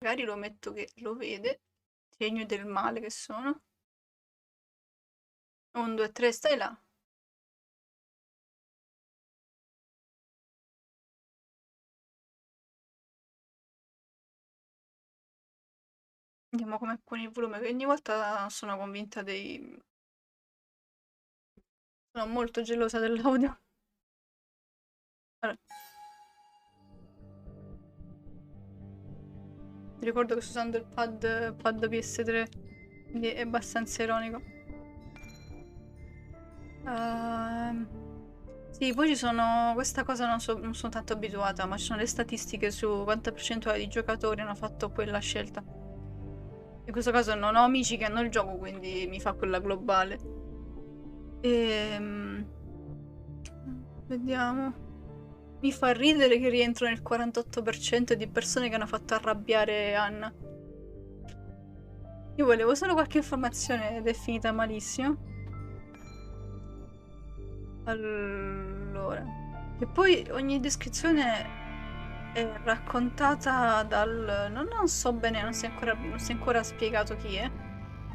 magari lo metto che lo vede. Segno del male che sono. 1, 2, 3, stai là. Vediamo come con il volume, che ogni volta sono convinta dei... Sono molto gelosa dell'audio. Allora, ti ricordo che sto usando il pad PS3, quindi è abbastanza ironico. Sì, poi ci sono... Questa cosa non sono tanto abituata, ma ci sono le statistiche su quanta percentuale di giocatori hanno fatto quella scelta. In questo caso non ho amici che hanno il gioco, quindi mi fa quella globale. Vediamo. Mi fa ridere che rientro nel 48% di persone che hanno fatto arrabbiare Anna. Io volevo solo qualche informazione ed è finita malissimo. Allora. E poi ogni descrizione è raccontata dal... non so bene, non si è ancora spiegato chi è.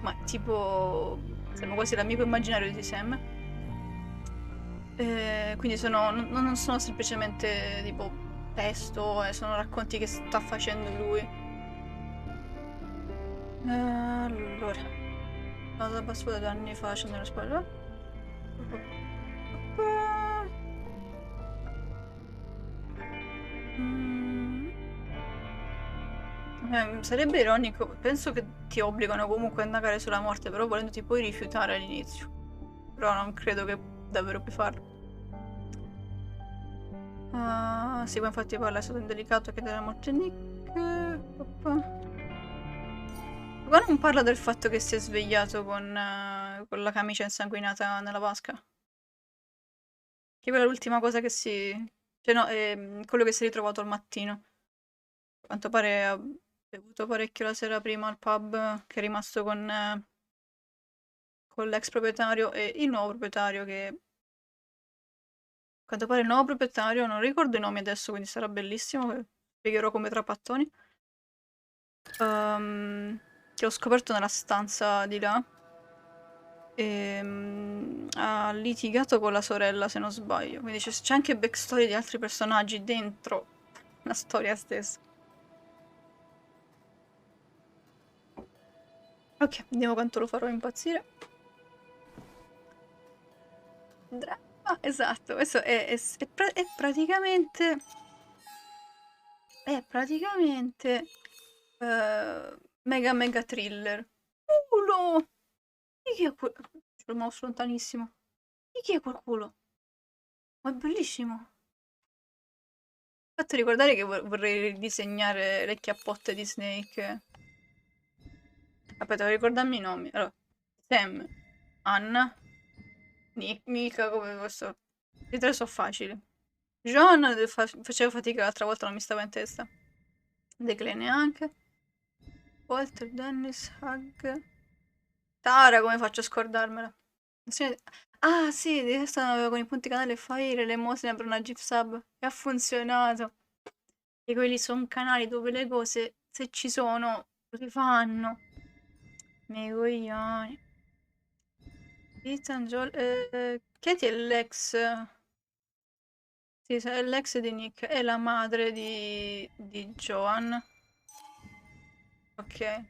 Ma tipo... sembra quasi l'amico immaginario di Sam. Quindi non sono semplicemente tipo testo, sono racconti che sta facendo lui. Allora, cosa passato 2 anni fa c'è nello spoiler? Mm, sarebbe ironico, penso che ti obbligano comunque a indagare sulla morte, però volendo ti puoi rifiutare all'inizio. Però non credo che davvero puoi farlo. Sì, ma infatti parla è stato indelicato che della morte Nick. Ma non parla del fatto che si è svegliato con la camicia insanguinata nella vasca? Che quella è l'ultima cosa che si... Cioè no, è quello che si è ritrovato al mattino. A quanto pare ha bevuto parecchio la sera prima al pub, che è rimasto con l'ex proprietario e il nuovo proprietario che... A quanto pare il nuovo proprietario, non ricordo i nomi adesso, quindi sarà bellissimo, spiegherò come tra pattoni. Che ho scoperto nella stanza di là. Ha litigato con la sorella, se non sbaglio. Quindi c'è anche backstory di altri personaggi dentro la storia stessa. Ok, vediamo quanto lo farò impazzire. Ah, esatto, questo è praticamente... È praticamente... mega mega thriller. Culo! Di chi è quel... C'è il mouse lontanissimo. Di chi è quel culo? Ma è bellissimo. Fatto ricordare che vorrei ridisegnare le chiappotte di Snake. Aspetta, ricordarmi i nomi. Allora, Sam, Anna, Nick, Mika, come questo. I tre sono facili. John facevo fatica l'altra volta, non mi stava in testa. Declan neanche. Walter, Dennis, Hug. Tara, come faccio a scordarmela? Sì. Ah, sì, di testa con i punti canale Fire, l'emosina per una GIF sub. E ha funzionato. E quelli sono canali dove le cose, se ci sono, si fanno. Miei coglioni. Ethan, Joel... Katie è l'ex... Sì, è l'ex di Nick. È la madre di Joan. Ok.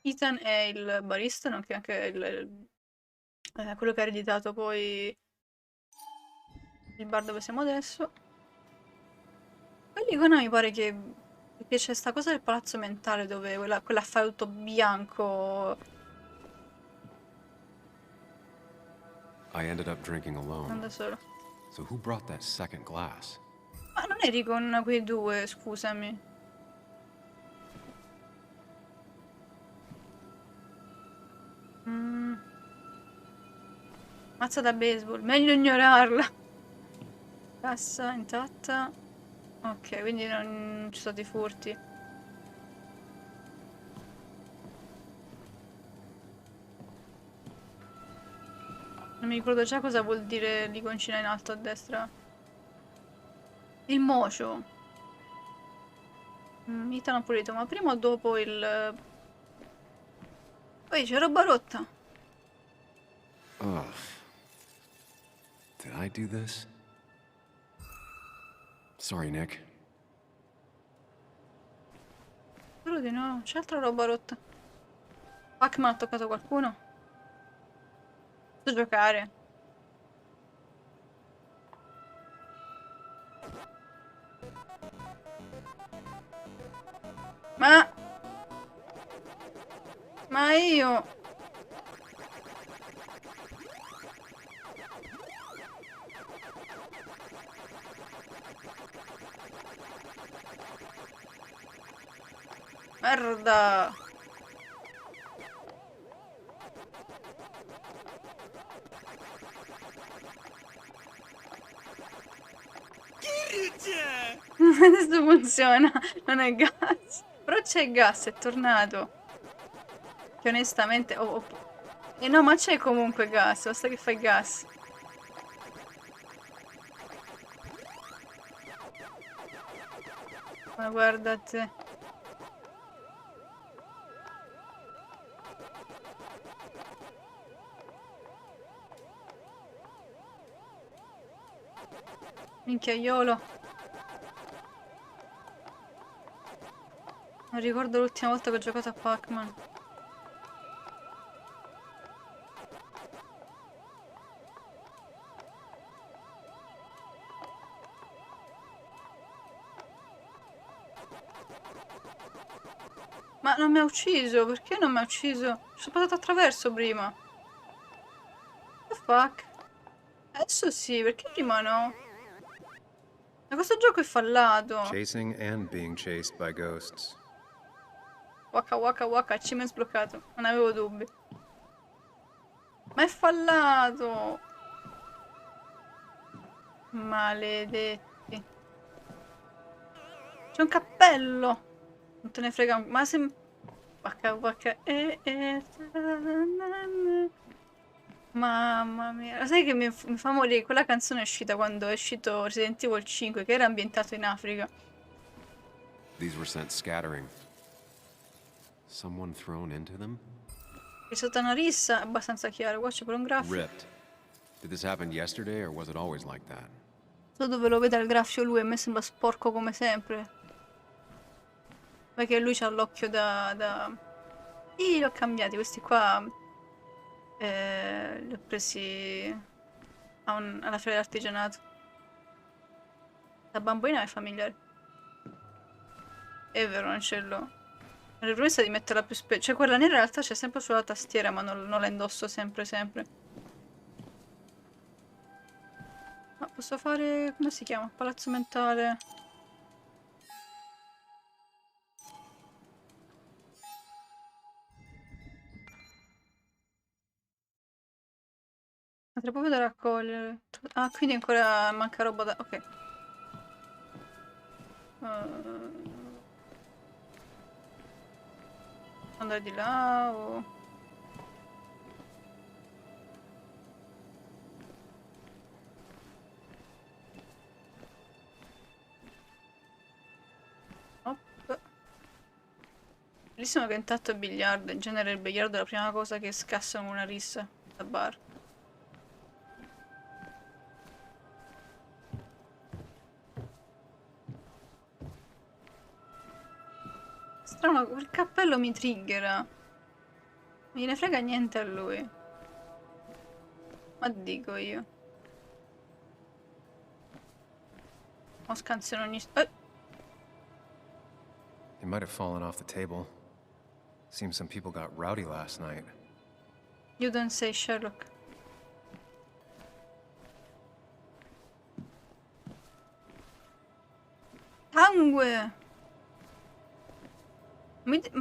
Ethan è il barista, nonché anche quello che ha ereditato poi il bar dove siamo adesso. Quell'icona mi pare che... Perché c'è sta cosa del palazzo mentale dove quell'affare tutto bianco... I ended up drinking alone. Non da solo. So who brought that second glass? Ma non eri con quei due, scusami. Mm. Mazza da baseball, meglio ignorarla. Cassa intatta. Ok, quindi non ci sono stati furti. Non mi ricordo già cosa vuol dire l'iconcina in alto a destra. Il mocio. Italo pulito, ma prima o dopo il... Poi c'è roba rotta. Ugh. Did I do this? Sorry, Nick. Spero di no, c'è altra roba rotta. Pac-Man ha toccato qualcuno? So giocare. Ma... Ma io... Merda! Adesso funziona, non è gas. Però c'è gas, è tornato. Che onestamente... no, ma c'è comunque gas, basta che fai gas. Ma guarda te. Minchiaiolo. Non ricordo l'ultima volta che ho giocato a Pac-Man. Ma non mi ha ucciso, perché non mi ha ucciso? Ci sono passato attraverso prima. What the fuck? Adesso sì, perché prima no? Ma questo gioco è fallato. Chasing and being chased by ghosts. Waka waka waka, achievement sbloccato. Non avevo dubbi. Ma è fallato. Maledetti. C'è un cappello. Non te ne frega. Ma se... Waka waka. Mamma mia. Sai che mi fa morire? Quella canzone è uscita quando è uscito Resident Evil 5, che era ambientato in Africa. These were sent scattering. Someone thrown into them? È stata una rissa abbastanza chiara. Qua c'è pure un graffio. Ripped. Did this happen yesterday or was it always like that? So dove lo vede il graffio lui, a me sembra sporco come sempre. Perché lui c'ha l'occhio da... Ih, li ho cambiati, questi qua... li ho presi alla fiera dell'artigianato. La bambolina è familiare. È vero, non ce l'ho. La promessa di metterla più spesso. Cioè quella nera in realtà c'è sempre sulla tastiera, ma non la indosso sempre. Ma posso fare... come si chiama? Palazzo mentale. Potrei proprio da raccogliere. Ah, quindi ancora manca roba da... ok. Andare di là o... Op. Bellissimo che intanto è biliardo. In genere il biliardo è la prima cosa che scassano una rissa da bar. Strano, quel cappello mi triggera. Non gliene frega niente a lui. Ma dico io. Ho scansione ogni... It might have fallen off the table. Seems some people got rowdy last night. You don't say, Sherlock. Sangue! Ma che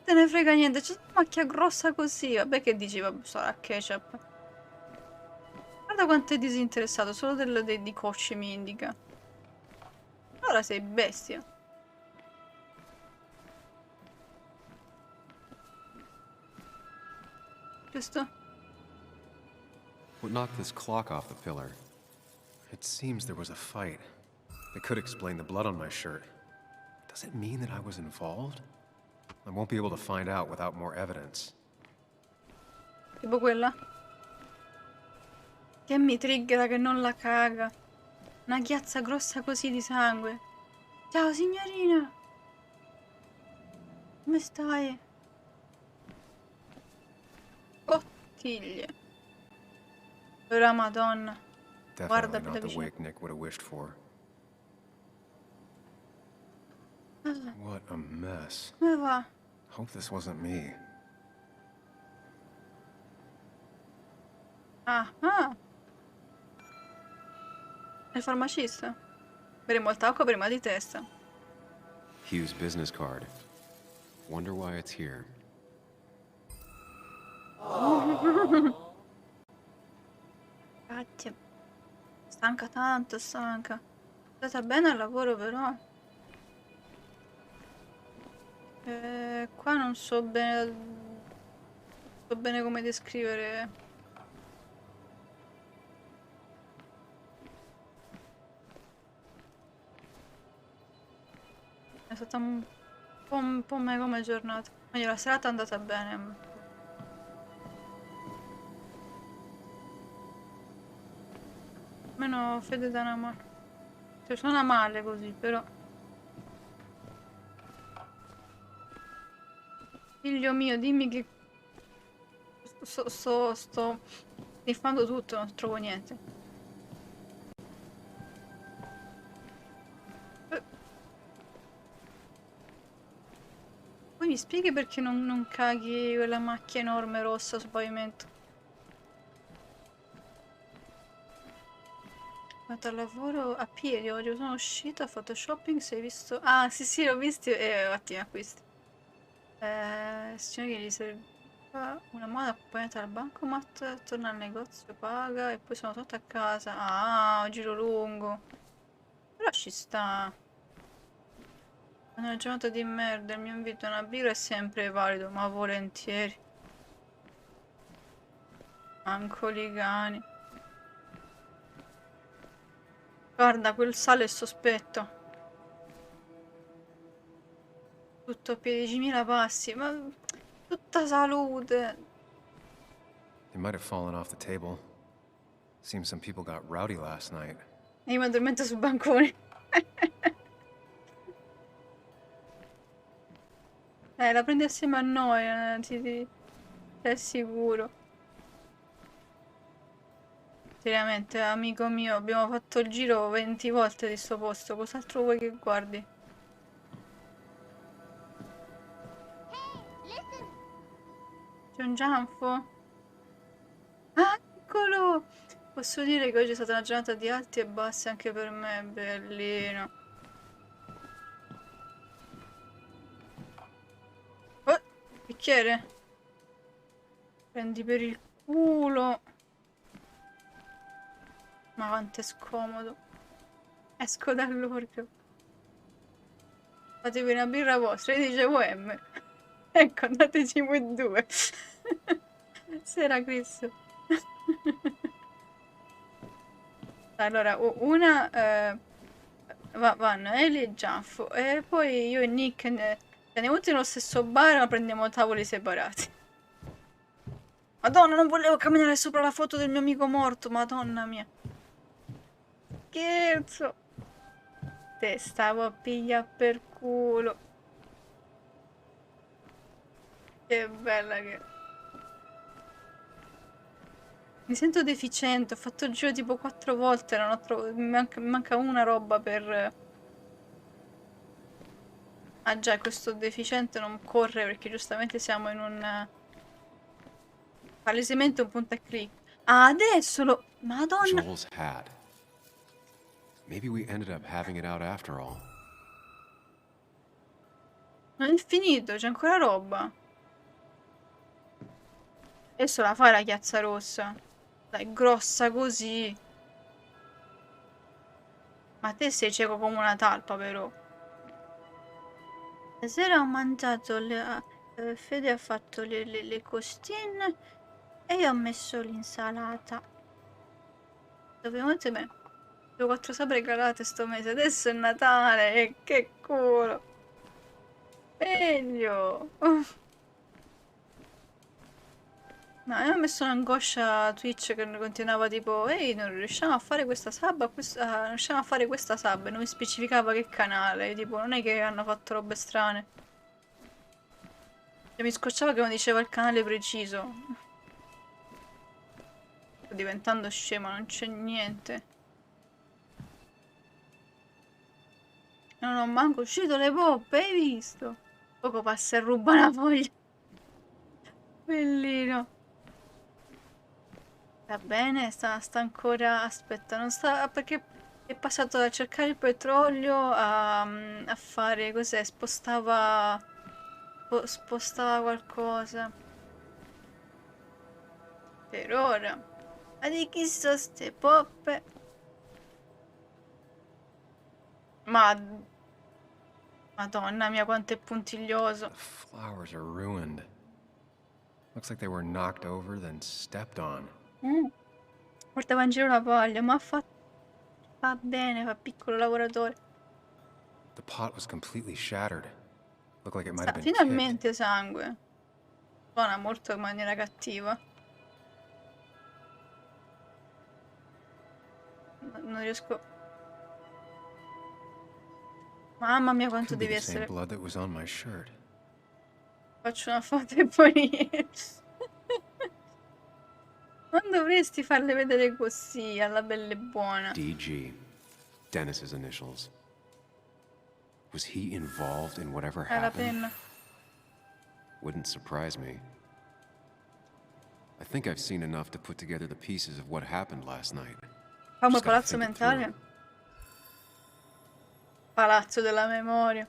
te ne frega niente? C'è una macchia grossa così. Vabbè che dici, vabbè, sarà ketchup. Guarda quanto è disinteressato, solo di cocci mi indica. Allora sei bestia. Giusto? What knocked this clock off the pillar? It seems there was a fight. They could explain the blood on my shirt. Does it mean that I was involved? I won't be able to find out without more evidence. Tipo quella che mi triggera che non la caga. Una chiazza grossa così di sangue. Ciao signorina. Come stai? Bottiglie. Ora madonna. Guarda Definitely più da not the vicino. wake Nick would have wished for. Ah, What a mess. come va? Hope this wasn't me. Ah, ah. È il farmacista. Beremo il tacco prima di testa. Hugh's business card. Wonder why it's here. Grazie. Stanca tanto, stanca. È andata bene al lavoro però. Qua non so bene. So bene come descrivere. È stata un po' me come giornata. Meglio, la serata è andata bene. Meno fede da una mano. Cioè, suona male così, però. Figlio mio, dimmi che. Sto sniffando tutto, non trovo niente. Poi mi spieghi perché non caghi quella macchia enorme rossa sul pavimento? Vado al lavoro a piedi oggi, sono uscita, ho fatto shopping, sei visto? Ah, sì, sì, l'ho visto e ottimi acquisti. Signore che gli serviva una moda accompagnata dal bancomat, torna al negozio, paga e poi sono tornata a casa. Ah, un giro lungo. Però ci sta. È una giornata di merda, il mio invito a una birra è sempre valido, ma volentieri. Manco li cani. Guarda, quel sale è sospetto. Tutto a 10.000 passi, ma tutta salute. They might have fallen off the table. Seems some people got rowdy last night. E io mi addormento sul bancone. La prendi assieme a noi, ti assicuro. Seriamente, amico mio, abbiamo fatto il giro 20 volte di sto posto, cos'altro vuoi che guardi? C'è un gianfo? Ah, eccolo! Posso dire che oggi è stata una giornata di alti e bassi anche per me, bellino. Oh, bicchiere? Prendi per il culo. Ma quanto è scomodo. Esco dall'orco. Fatevi una birra vostra, io dicevo M. Ecco, andateci voi due. Sera Chris. Allora, una vanno Ellie e Gianfo. E poi io e Nick andiamo tutti nello stesso bar, ma prendiamo tavoli separati. Madonna, non volevo camminare sopra la foto del mio amico morto, madonna mia. Scherzo. Te stavo a piglia per culo. Che bella che... Mi sento deficiente, ho fatto il giro tipo 4 volte, non ho mi manca una roba per... Ah già, questo deficiente non corre perché giustamente siamo in un... Palesemente un punta e clic. Ah, adesso lo... Madonna! Joel's hat. Maybe we ended up having it out after all. Non è finito, c'è ancora roba. Adesso la fai la chiazza rossa. Dai, grossa così. Ma te sei cieco come una talpa, però. Stasera ho mangiato Fede ha fatto le costine e io ho messo l'insalata. Dove molto bene. Ho 4 sabre regalate sto mese, adesso è Natale, e che culo. Meglio. No, io ho messo un'angoscia a Twitch che continuava tipo, ehi, non riusciamo a fare questa sub, non riusciamo a fare questa sub, e non mi specificava che canale, tipo, non è che hanno fatto robe strane. E mi scocciava che non diceva il canale preciso. Sto diventando scema, non c'è niente. Non ho manco uscito le poppe, hai visto? Poco passa e ruba una foglia. Bellino. Va bene, sta ancora... Aspetta, non sta... Perché è passato da cercare il petrolio a fare... Cos'è? Spostava qualcosa. Per ora. Ma di chi sono ste poppe? Ma... Madonna mia, quanto è puntiglioso. The flowers are ruined. Looks like they were knocked over, then stepped on. Portava in giro la paglia, ma fa bene, fa piccolo lavoratore. The pot was completely shattered. Looked like it might have been kicked. Finalmente sangue. Suona molto in maniera cattiva. Non riesco... Mamma mia quanto Could be devi the same essere... blood that was on my shirt. Faccio una foto e poi... Non dovresti farle vedere così, alla bella e buona. DG. Dennis's initials. Was he involved in whatever La happened? penna. Wouldn't surprise me. I think I've seen enough to put together the pieces of what happened last night. Famo il Just gotta palazzo think it mentale. through. Palazzo della memoria.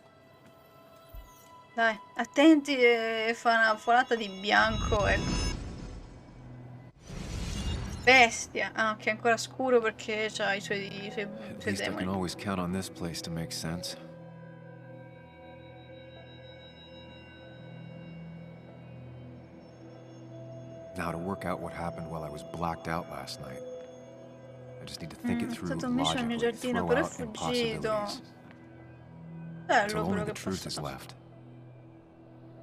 Dai, attenti e fa una folata di bianco, ecco. Bestia. Ah, ok, è ancora scuro perché c'ha i suoi At least I can demoni. always count on this place to make sense. Now to work out what happened while I was blacked out last night. I just need to think it È through stato un micio al mio logically, giardino, throw però è out fuggito. impossibilities. Bello Till only però the che truth is posso... left.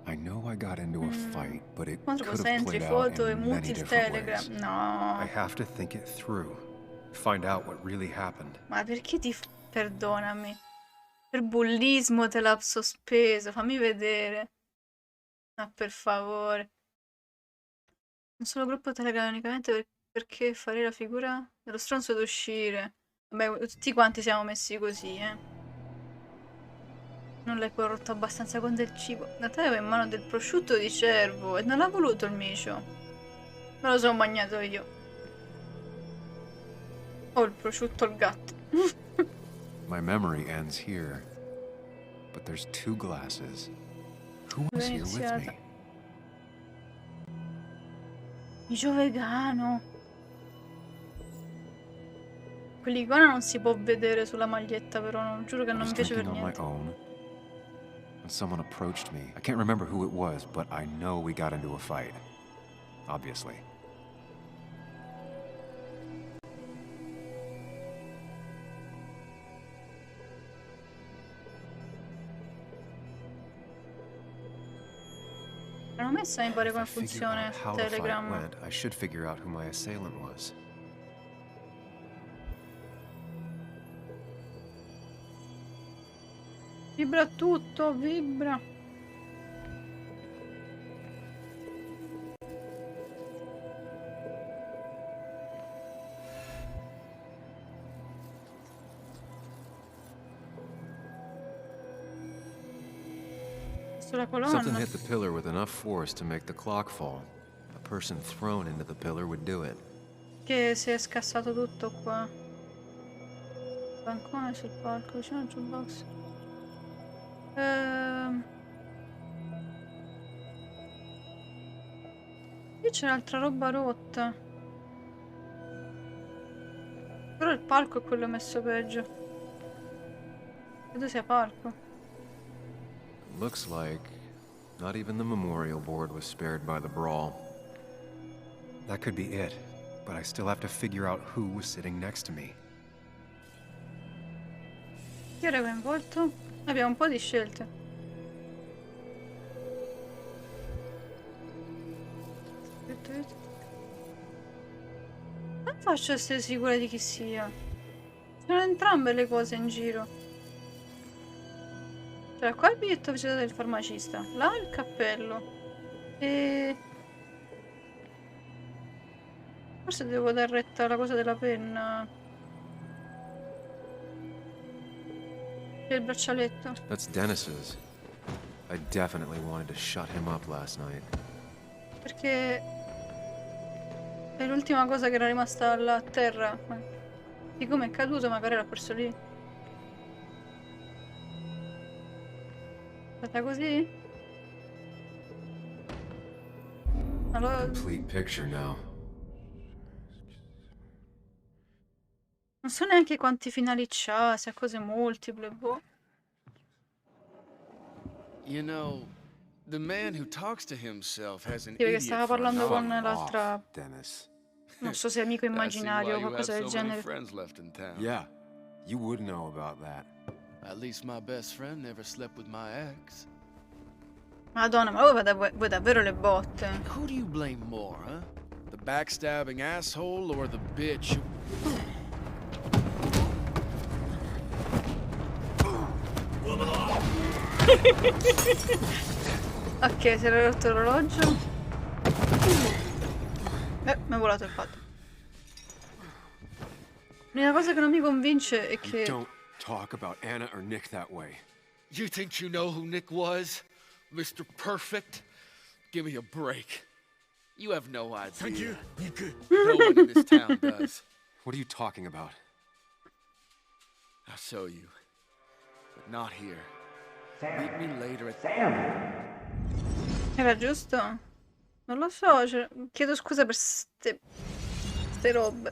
I know I got into a fight, but it Quanto could cosa have entri played out foto e in muti many il different Telegram? ways. No. I have to think it through. Find out what really happened. Ma perché ti... Perdonami. Per bullismo te l'ha sospeso, fammi vedere. Ma per favore. Un solo gruppo Telegram unicamente perché fare la figura dello stronzo ad uscire. Vabbè, tutti quanti siamo messi così, eh. Non l'hai corrotto abbastanza con del cibo. Natale aveva in mano del prosciutto di cervo e non l'ha voluto il micio. Me lo sono mangiato io. Oh, il prosciutto al gatto. My memory ends here. But there's 2 glasses. Who was here with Iniziata. me? Micio vegano. Quell'icona non si può vedere sulla maglietta, però non giuro che I non was mi piace per drinking on my niente. own when someone approached me. I can't remember who it was, but I know we got into a fight. Obviously. Non ho messa mi pare If come I figure funziona out how the fight Telegram. went, I should figure out who my assailant was. Vibra tutto, vibra. Sulla Something colonna. hit the pillar with enough force to make the clock fall. A person thrown into the pillar would do it. Che si è scassato tutto qua. Bancone sul palco, vicino al jukebox. Qui c'è altra roba rotta. Però il palco è quello messo peggio. Credo sia palco. Looks like not even the memorial board was spared by the brawl. That could be it, but I still have to figure out who was sitting next to me. Chi era coinvolto? Abbiamo un po' di scelte. Come faccio a essere sicura di chi sia? Sono entrambe le cose in giro. Cioè, qua il biglietto visita del farmacista, là il cappello. E... forse devo dar retta alla cosa della penna. E il braccialetto. That's Dennis's. I definitely wanted to shut him up last night. Perché è l'ultima cosa che era rimasta là a terra. Siccome è caduto, magari l'ha perso lì. È stata così? Allora... Complete picture now. non so neanche quanti finali c'ha, se ha cose multiple, boh. You know, the man who talks to himself has an Sì, perché idiot stava for a parlando con novel. l'altra... Off, Dennis. non so se è amico I see immaginario o why you have qualcosa del so many genere. friends left in town. Yeah, you would know about that. At least my best friend never slept with my ex. Madonna, ma voi davvero le botte. Who do you blame more, huh? The backstabbing asshole or the bitch who... Ok, si era rotto l'orologio. Mi è volato il pad. L'unica cosa che non mi convince è che... Don't talk about Anna or Nick that way. You think you know who Nick was? Mr. Perfect? Give me a break. You have no idea. Thank you. No one in this town does. What are you talking about? I'll show you. But not here. Meet me later at... era giusto? Non lo so, cioè, chiedo scusa per ste robe.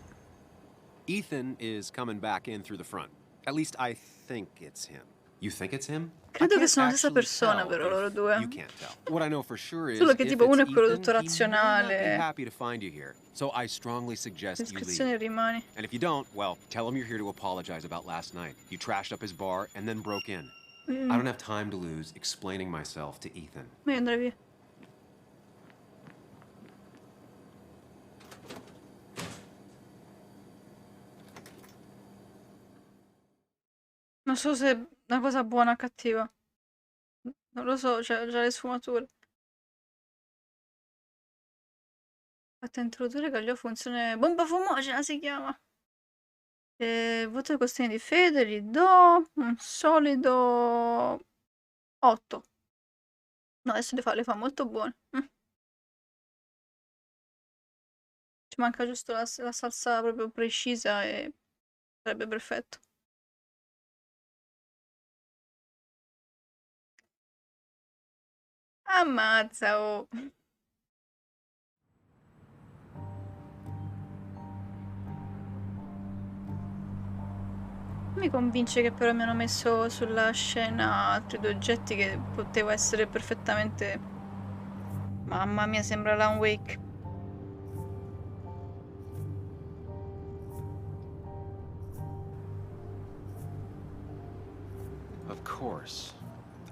Ethan is coming back in through the front. At least I think it's him. You think it's him? Credo I che can't sono la stessa actually persona tell però if loro due. You can't tell. What I know for sure is Solo che if tipo it's uno è quello Ethan, tutto he may not be razionale. happy to find you here. So I strongly suggest you leave. Descrizione rimani. And if you don't, well, tell him you're here to apologize about last night. You trashed up his bar and then broke in. I don't have time to lose explaining myself to Ethan. Ma io andrei via. Non so se è una cosa buona o cattiva. Non lo so, c'è già le sfumature. Fatta introdurre che gli funzione bomba fumogena si chiama. Voto di questione di fede gli do un solido 8. No, adesso le fa molto buone. Ci manca giusto la salsa proprio precisa e sarebbe perfetto. Ammazza, oh. Mi convince che però mi hanno messo sulla scena altri due oggetti che poteva essere perfettamente... Mamma mia, sembra Alan Wake. Of course.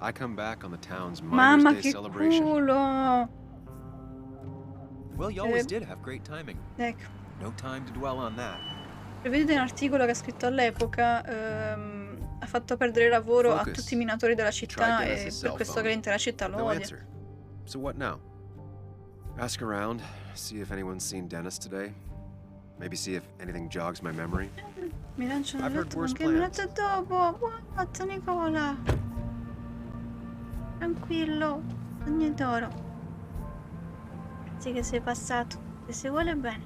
I come back on the town's Mamma Miners' Day che celebration. culo! Well, you always did have great timing. Ecco. No time to dwell on that. Vedete un articolo che ha scritto all'epoca, ha fatto perdere lavoro a Focus. tutti i minatori della città Tried e Dennis's per cell questo phone. che l'intera città lo No odia. answer. So what now? Ask around, see if anyone's seen Dennis today. Maybe see if anything jogs my memory. Mi lanciano I've il heard letto worse qualche minuto plans. dopo. Buonanotte Nicola. Tranquillo, ogni d'oro. Grazie che sei passato. Se si vuole bene.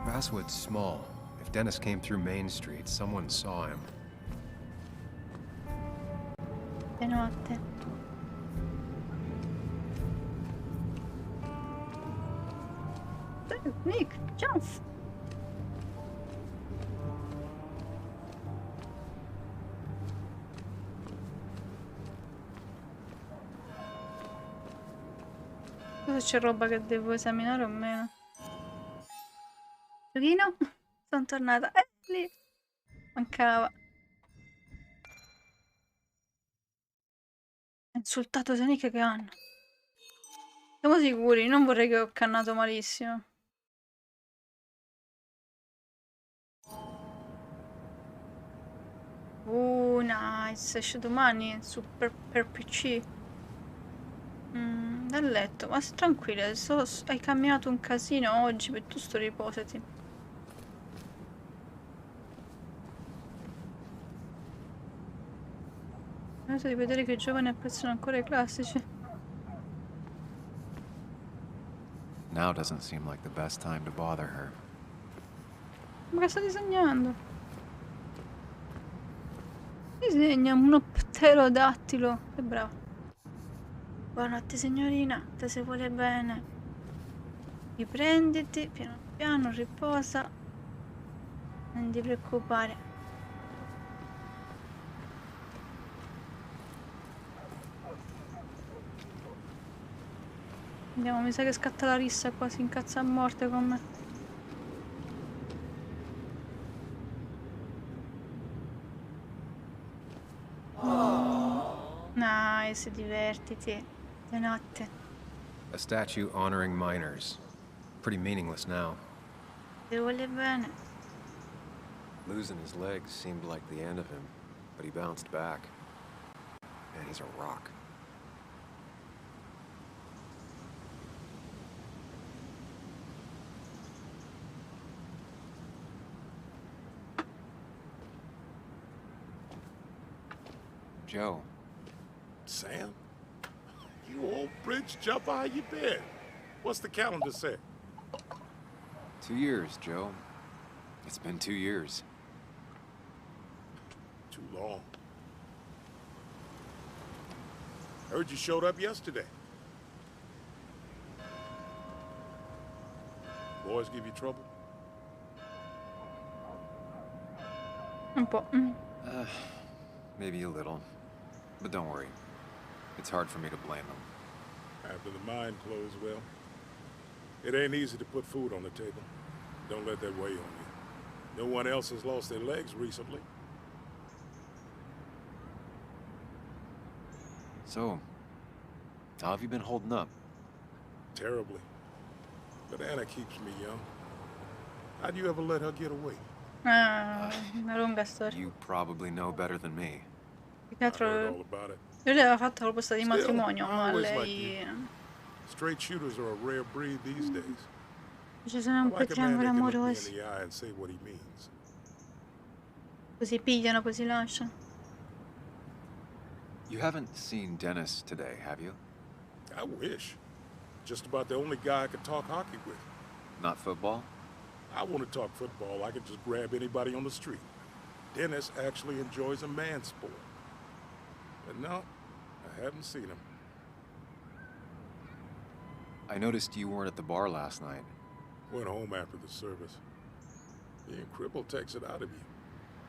Basswood's small. If Dennis came through Main Street, someone saw him. Buonanotte. Nick, jump. Cosa c'è roba che devo esaminare o meno? Giochino? Sono tornata. Lì. Mancava. insultato sia Nick che Anna. Siamo sicuri, non vorrei che ho cannato malissimo. Nice, esce domani su per PC. Dal letto, ma tranquilla, hai camminato un casino oggi, piuttosto riposati. Adesso di vedere che i giovani apprezzano ancora i classici. Now doesn't seem like the best time to bother her. Ma che sta disegnando? Disegna uno pterodattilo. Che bravo. Buonanotte signorina, te se vuole bene. Riprenditi, piano piano, riposa. Non ti preoccupare. Andiamo, mi sa che scatta la rissa qua, si incazza a morte con me. Nice, divertiti. Buonanotte. A statue honoring miners. Pretty meaningless now. Ti vuole bene. Losing his legs seemed like the end of him, but he bounced back. And he's a rock. Joe. Sam? You old bridge jumper, how you been? What's the calendar say? 2 years, Joe. It's been 2 years. Too long. Heard you showed up yesterday. Boys give you trouble? Un po'. Maybe a little. But don't worry. It's hard for me to blame them. After the mine closed, well, it ain't easy to put food on the table. Don't let that weigh on you. No one else has lost their legs recently. So, how have you been holding up? Terribly. But Anna keeps me young. How'd you ever let her get away? Una lunga storia. You probably know better than me. Più che I heard altro all about it. lui le aveva fatto la proposta di Still, matrimonio, I ma always liked lei Straight shooters are a rare breed these days. ci sono I un po' like a man triangoli that can look me in amorosi. the eye and say what he means. Così pigliano, poi si lasciano. You haven't seen Dennis today, have you? I wish. Just about the only guy I could talk hockey with. Not football? I want to talk football. I can just grab anybody on the street. Dennis actually enjoys a man sport. But no, I haven't seen him. I noticed you weren't at the bar last night. Went home after the service. Being crippled takes it out of you.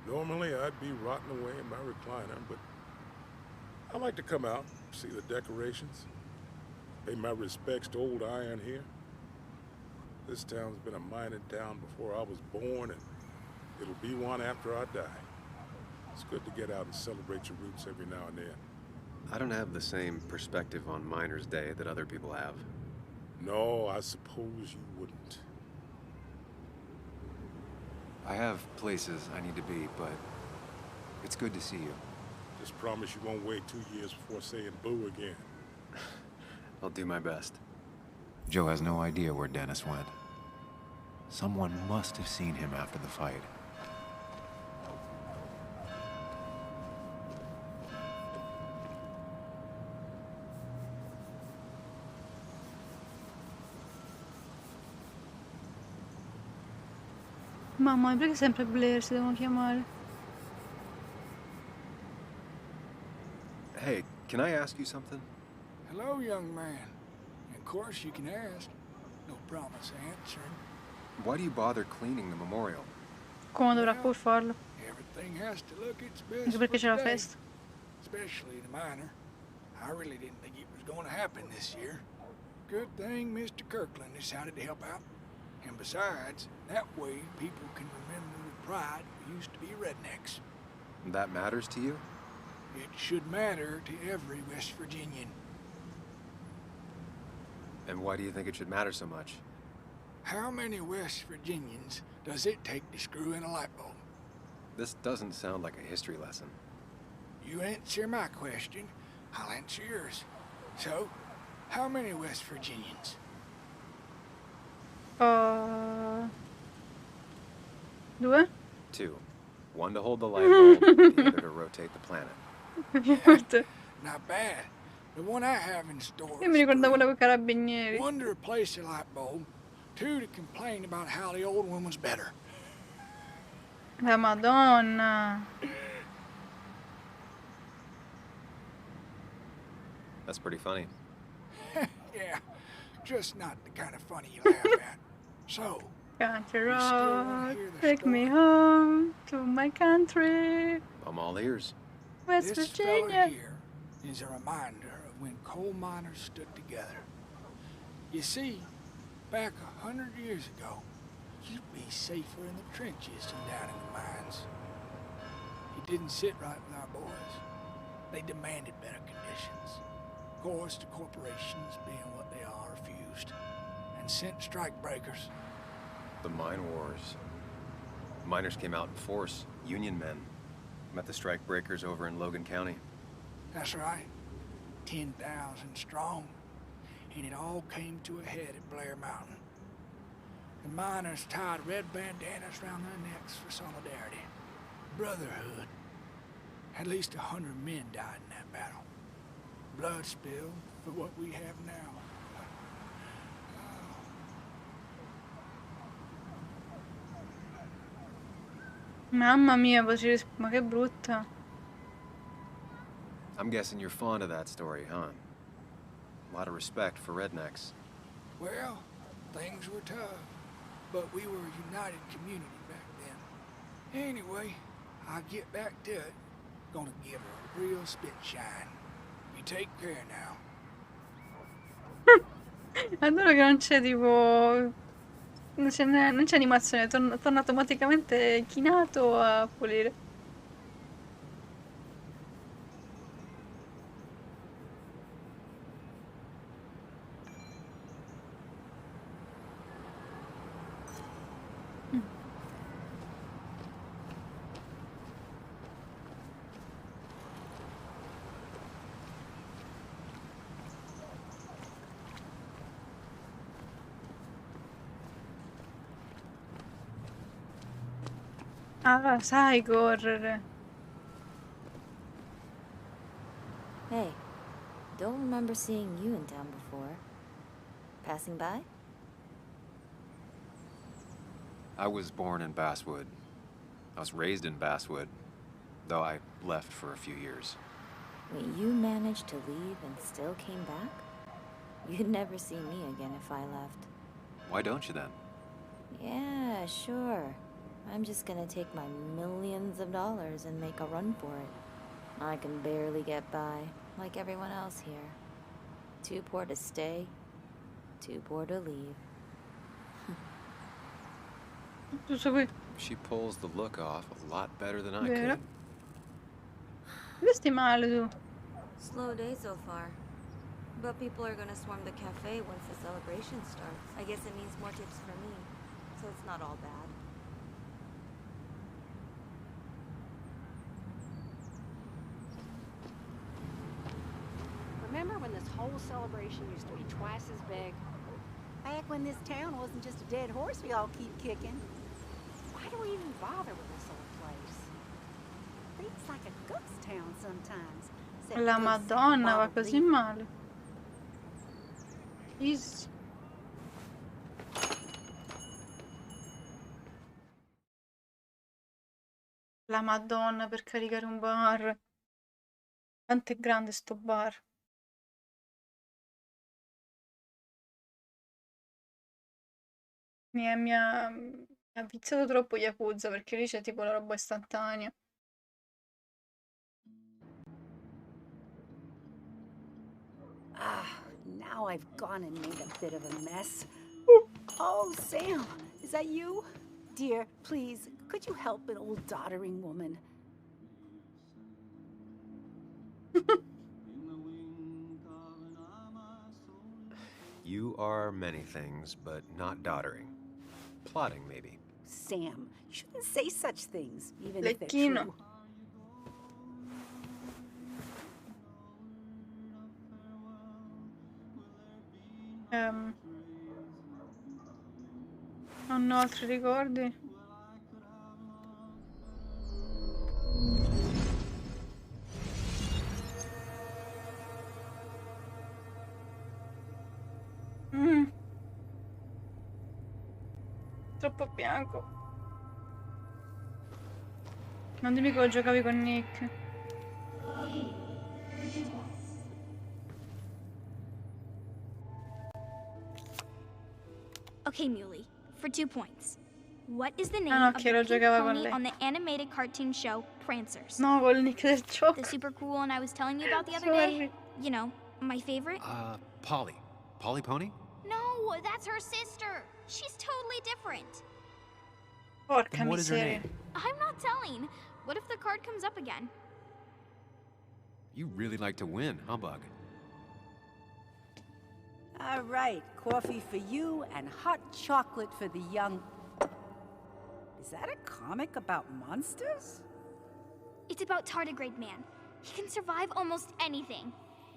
Normally, I'd be rotting away in my recliner, but I like to come out, see the decorations, pay my respects to old Iron here. This town's been a mining town before I was born, and it'll be one after I die. It's good to get out and celebrate your roots every now and then. I don't have the same perspective on Miners' Day that other people have. No, I suppose you wouldn't. I have places I need to be, but it's good to see you. Just promise you won't wait 2 years before saying boo again. I'll do my best. Joe has no idea where Dennis went. Someone must have seen him after the fight. Mamma, perché sempre Blair si devono chiamare? Hey, can I ask you something? Hello, young man. Of course you can ask. No promise answering. Why do you bother cleaning the memorial? Come dovrà pur farlo? Everything has to look its best Anche perché c'è for la today, festa. especially the miner. I really didn't think it was going to happen this year. Good thing Mr. Kirkland decided to help out. And besides, that way people can remember with pride we used to be rednecks. That matters to you? It should matter to every West Virginian. And why do you think it should matter so much? How many West Virginians does it take to screw in a light bulb? This doesn't sound like a history lesson. You answer my question, I'll answer yours. So, how many West Virginians? Due? 2. One to hold the light bulb, the other to rotate the planet. Forte. Not bad. The one I have in store Io mi is ricordavo 3. quella con i carabinieri. 1 to replace the light bulb, 2 to complain about how the old one was better. La Madonna. That's pretty funny. Yeah, just not the kind of funny you laugh at. So, Country You still wanna road, hear the take me story? home to my country, I'm all ears. West this fella Virginia. here is a reminder of when coal miners stood together. You see, back 100 years ago, you'd be safer in the trenches than down in the mines. It didn't sit right with our boys. They demanded better conditions. Of course, the corporations, being what they are, refused and sent strike breakers. The mine wars. Miners came out in force, Union men. Met the strike breakers over in Logan County. That's right, 10,000 strong. And it all came to a head at Blair Mountain. The miners tied red bandanas around their necks for solidarity, brotherhood. At least 100 men died in that battle. Blood spilled for what we have now. Mamma mia, ma che brutta. I'm guessing you're fond of that story, huh? A lot of respect for rednecks. Well, things were tough, but we were a united community back then. Anyway, I'll get back to it. Gonna give her a real spit shine. You take care now. Adoro che non c'è tipo. Non c'è animazione, torna automaticamente chinato a pulire. Ah, sai correre. Hey, don't remember seeing you in town before. Passing by? I was born in Basswood. I was raised in Basswood, though I left for a few years. Wait, you managed to leave and still came back? You'd never see me again if I left. Why don't you then? Yeah, sure. I'm just gonna take my millions of dollars and make a run for it. I can barely get by, like everyone else here. Too poor to stay, too poor to leave. Giusto qui. She pulls the look off a lot better than I Vero. could. Vesti male tu. Slow day so far. But people are gonna swarm the cafe once the celebration starts. I guess it means more tips for me, so it's not all bad. Remember when this whole celebration used to be twice as big? Back when this town wasn't just a dead horse we all keep kicking. Why do we even bother with this old place? Feels like a ghost town sometimes. Except La ghosts Madonna, va bother così me. male. Easy. La Madonna per caricare un bar. Quanto è grande sto bar. Mi ha viziato troppo Yakuza perché lì c'è tipo la roba istantanea. Ah, now I've gone and made a bit of a mess. Oh, Sam, is that you? Dear, please, could you help an old doddering woman? You are many things, but not doddering. Plotting, maybe. Sam, you shouldn't say such things, even if they're Lecchino. true. Non ho altri ricordi. Troppo bianco. Non dimmi che lo giocavi con Nick. Okay, Muley, for 2 points. What is the name no, of che the lo pink giocava con pony lei. on the animated cartoon show Prancers? No, col Nick del gioco. The super cool one I was telling you about the other Sorry. day? You know, my favorite? Polly. Polly Pony? No, that's her sister. She's totally different. Porca Then what is her miseria. name? I'm not telling. What if the card comes up again? You really like to win, huh, Bug? All right, coffee for you and hot chocolate for the young... Is that a comic about monsters? It's about Tardigrade Man. He can survive almost anything.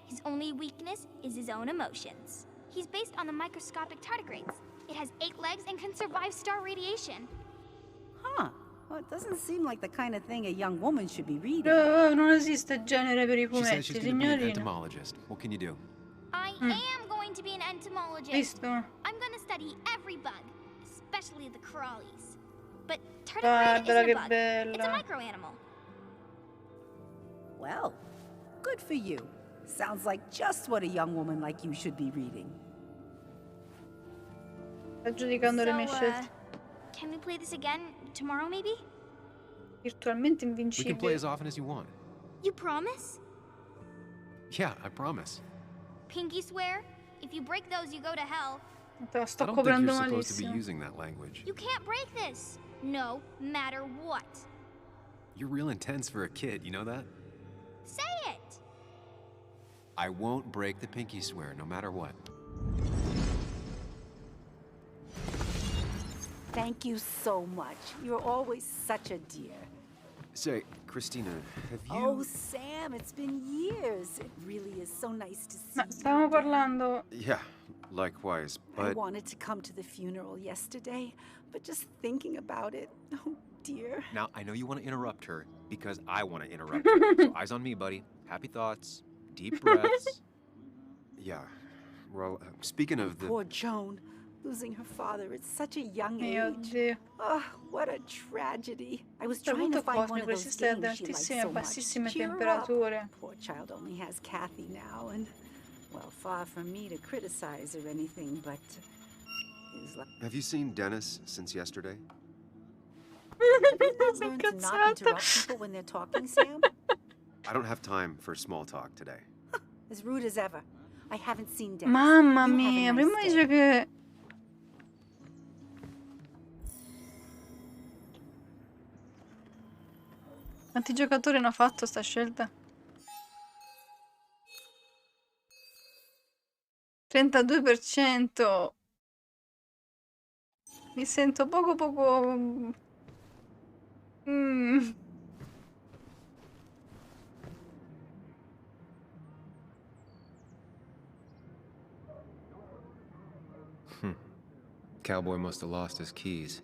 His only weakness is his own emotions. He's based on the microscopic tardigrades. It has 8 legs and can survive star radiation. Huh. Well, it doesn't seem like the kind of thing a young woman should be reading. Non esiste genere per i She says she's fumetti, going to be an signorina. entomologist. What can you do? I am going to be an entomologist. Visto? I'm going to study every bug, especially the crawlies. But tardigrade Guardala isn't che a bug. It's a bella. microanimal. Well, good for you. Sounds like just what a young woman like you should be reading. Sta giudicando le mie So, scelte. can we play this again tomorrow, maybe? Virtualmente We can play invincibile. as often as you want. You promise? Yeah, I promise. Pinky swear? If you break those, you go to hell. Te la I sto don't think you're coprendo supposed to be malissimo. using that language. You can't break this. No matter what. You're real intense for a kid, you know that? Say it. I won't break the pinky swear, no matter what. Thank you so much. You're always such a dear. Say, Christina, have you... Oh, Sam, it's been years. It really is so nice to see Ma you. stavamo parlando. Yeah, likewise, I but... wanted to come to the funeral yesterday, but just thinking about it, oh dear. Now, I know you want to interrupt her, because I want to interrupt her. So eyes on me, buddy. Happy thoughts, deep breaths. Yeah, well, speaking of the... Poor Joan, losing her father at such a young Mio age. Dio. Oh, what a tragedy. I was Per trying to avuto find one cosmico of those esiste ad games she likes altissime e so much. bassissime Cheer up. temperature. Poor child only has Kathy now, and, well, far from me to criticize or anything, but is like... Have you seen Dennis since yesterday? Learn to not interrupt people when they're talking, Sam? I don't have time for small talk today. As rude as ever. I haven't seen Dennis. Mamma You have a mia, nice prima day. dice che... Quanti giocatori hanno fatto sta scelta? 32%. Mi sento poco... Mm. Cowboy must have lost his keys.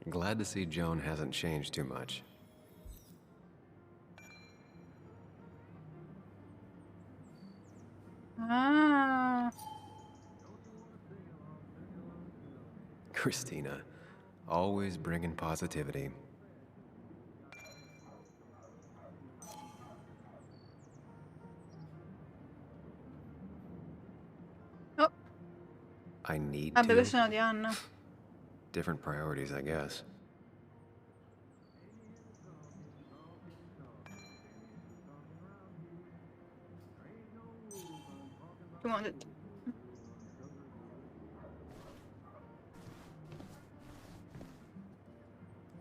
Glad to see Joan hasn't changed too much. Ah. Christina, always bringing positivity. Oh, I need vabbè, to. questi sono di Anna. Different priorities, I guess. Come ho detto.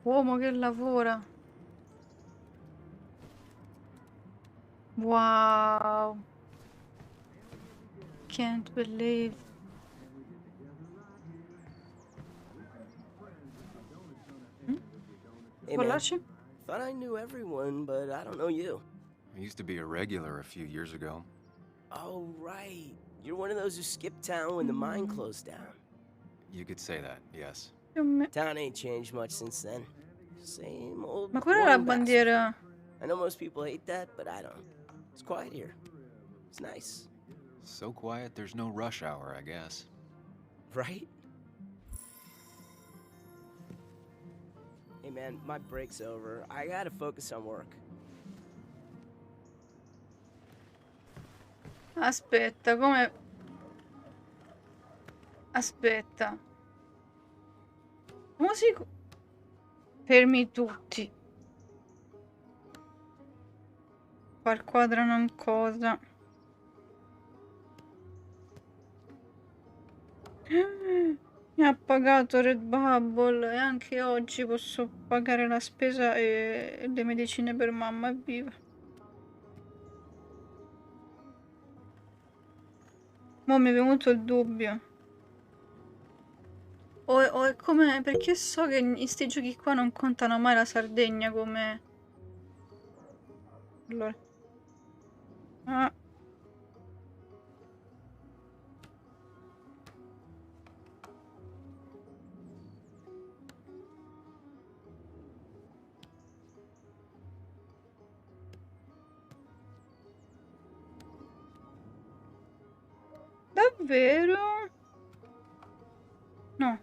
Uomo che lavora. Wow. Can't believe. Hey man, Polacci? thought I knew everyone, but I don't know you. I used to be a regular a few years ago. Oh, right. You're one of those who skipped town when the mine closed down. You could say that, yes. Town ain't changed much since then. Same old Ma quella è la boring bandiera. bastard. I know most people hate that, but I don't. It's quiet here. It's nice. So quiet, there's no rush hour, I guess. Right? Hey man, my break's over. I gotta focus on work. Aspetta, come... Aspetta. Come si... Fermi tutti. Qua il quadro non cosa. Mi ha pagato Redbubble e anche oggi posso pagare la spesa e le medicine per mamma, evviva. Mo' mi è venuto il dubbio. O è come... Perché so che in sti giochi qua non contano mai la Sardegna come... Allora... Ah... Davvero? No.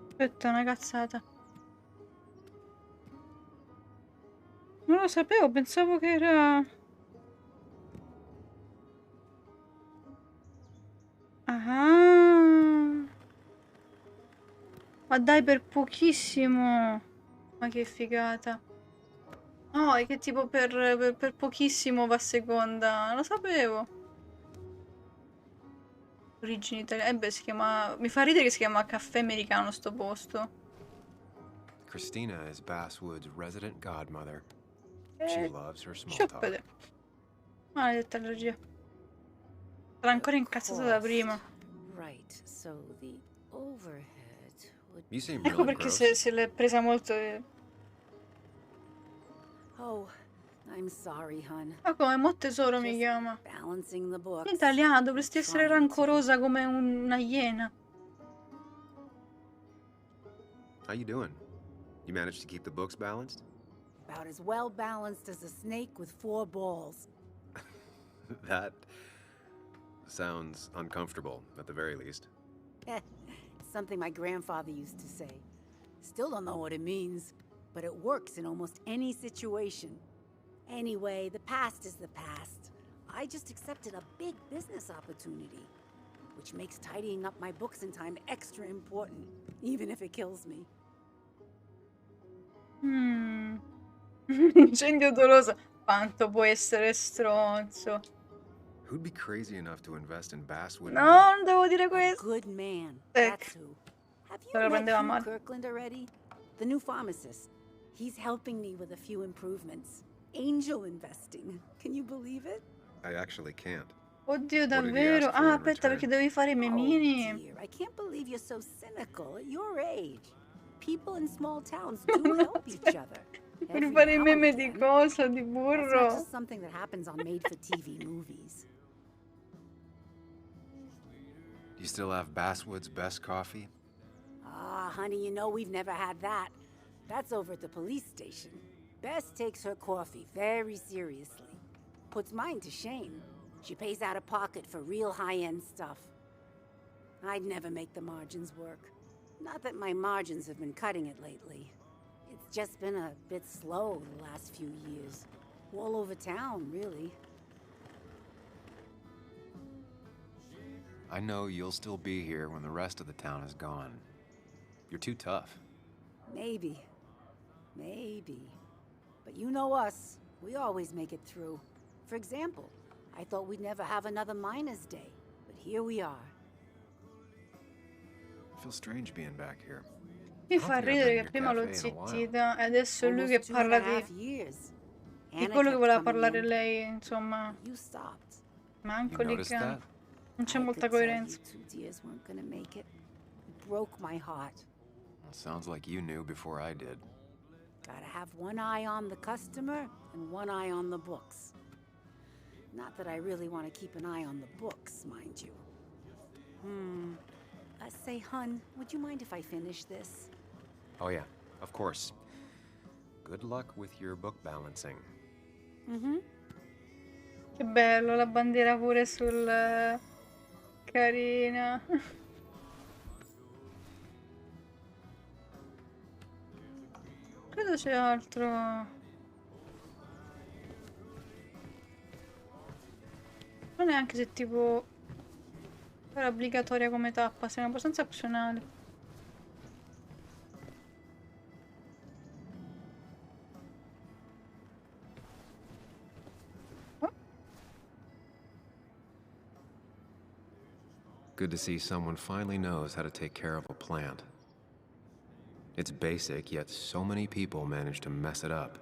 Aspetta, una cazzata. Non lo sapevo, pensavo che era... Ah. Ma dai, per pochissimo. Ma che figata. No, è che tipo per pochissimo va a seconda. Non lo sapevo. Origini italiane. Beh, si chiama... Mi fa ridere che si chiama caffè americano sto posto. Christina is Basswood's resident godmother. She loves her small talk. Scioppete. Maledetta allergia. Sarà ancora incazzata da prima. Right, so the overhead would... You seem Ecco really perché gross. se l'è presa molto... Oh, I'm sorry, hon. Ma come? Mo tesoro mi chiama. Balancing the books. In italiano dovresti essere rancorosa come una iena. How you doing? You managed to keep the books balanced? About as well balanced as a snake with 4 balls. That sounds uncomfortable, at the very least. Something my grandfather used to say. Still don't know what it means, but it works in almost any situation. Anyway, the past is the past. I just accepted a big business opportunity, which makes tidying up my books in time extra important, even if it kills me. Incendio doloso. Quanto può essere stronzo. Who'd be crazy enough to invest in Basswood? No, non devo dire questo. Good man. Ecco. That's who. Have Se la you met prendeva Hugh male. Kirkland already? The new pharmacist. He's helping me with a few improvements. Angel investing. Can you believe it? I actually can't. Oddio, What did he davvero? ask for Ah, in aspetta, return? perché devi fare i memini. Oh dear, I can't believe you're so cynical at your age. People in small towns do help each other. Per Every fare i now meme and di then. cosa? Di That's not burro? just something that happens on made-for-TV movies. Do you still have Basswood's best coffee? Ah, honey, you know we've never had that. That's over at the police station. Bess takes her coffee very seriously. Puts mine to shame. She pays out of pocket for real high-end stuff. I'd never make the margins work. Not that my margins have been cutting it lately. It's just been a bit slow the last few years. All over town, really. I know you'll still be here when the rest of the town is gone. You're too tough. Maybe. Maybe. But you know us. We always make it through. For example, I thought we'd never have another Miners' Day, but here we are. I feel strange being back here. Mi fa ridere che prima l'ho zittita e adesso è lui che parla di... Years. Di Anna quello che kept voleva coming parlare in. lei, insomma. You stopped. Manco You di noticed cane. that? Non c'è I molta could tell coerenza. you two dears weren't gonna make it. It broke my heart. Well, sounds like you knew before I did. Gotta have one eye on the customer and one eye on the books. Not that I really want to keep an eye on the books, mind you. Say, hun, would you mind if I finish this? Oh yeah, of course. Good luck with your book balancing. Che bello, la bandiera pure sul... Carina. Credo c'è altro. Non neanche se tipo era obbligatoria come tappa, se è abbastanza opzionale. Good to see someone finally knows how to take care of a plant. It's basic, yet so many people manage to mess it up.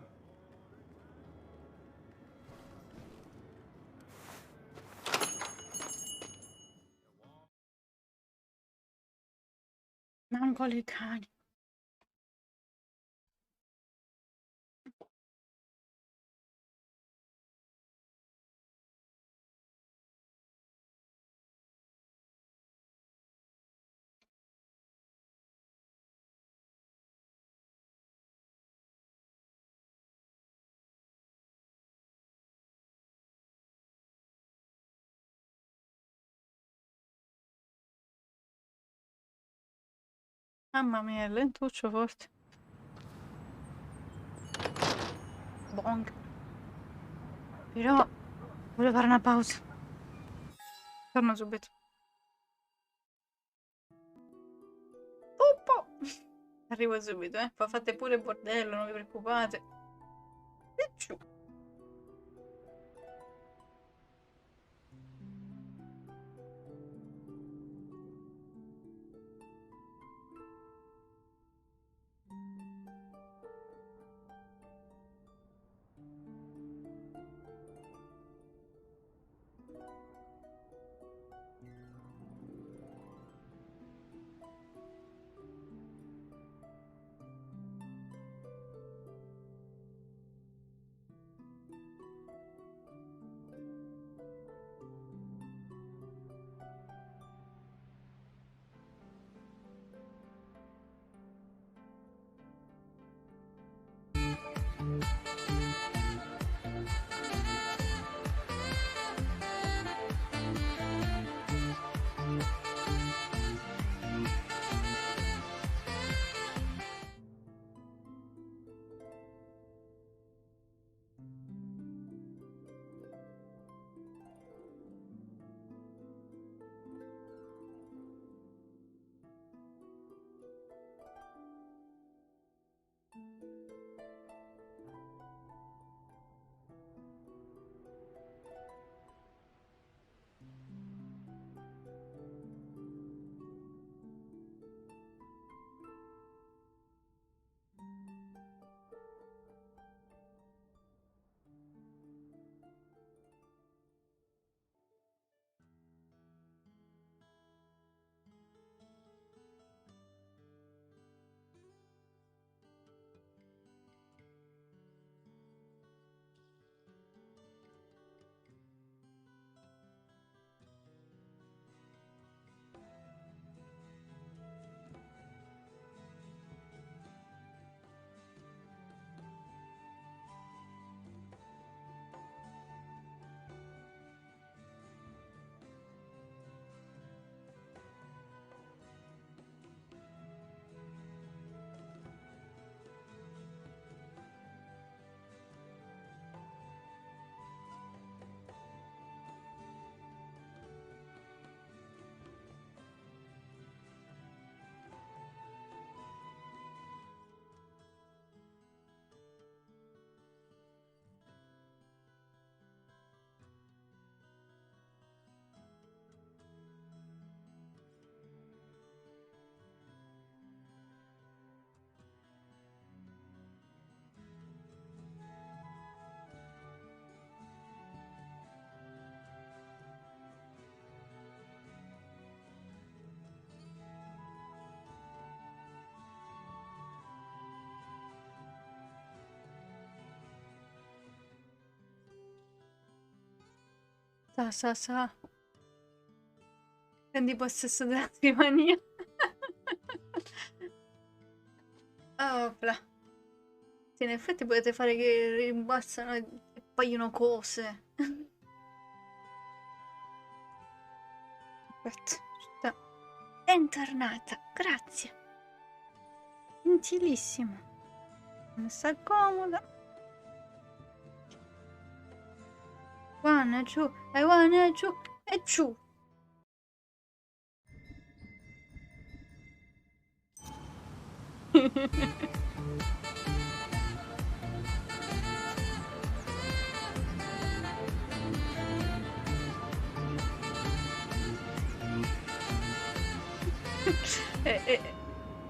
Manco i cani. Mamma mia, è lentuccio forte. Bonk. Però volevo fare una pausa. Torno subito. Puppo! Arrivo subito, eh. Fate pure bordello, non vi preoccupate. E giù. Sa. Prendi possesso della scrivania. Opla. Sì, in effetti potete fare che rimbalzano e paiono cose. Aspetta, città. Bentornata, grazie. Gentilissima. Messa comoda. Wanna giù, I wanna giù e giù.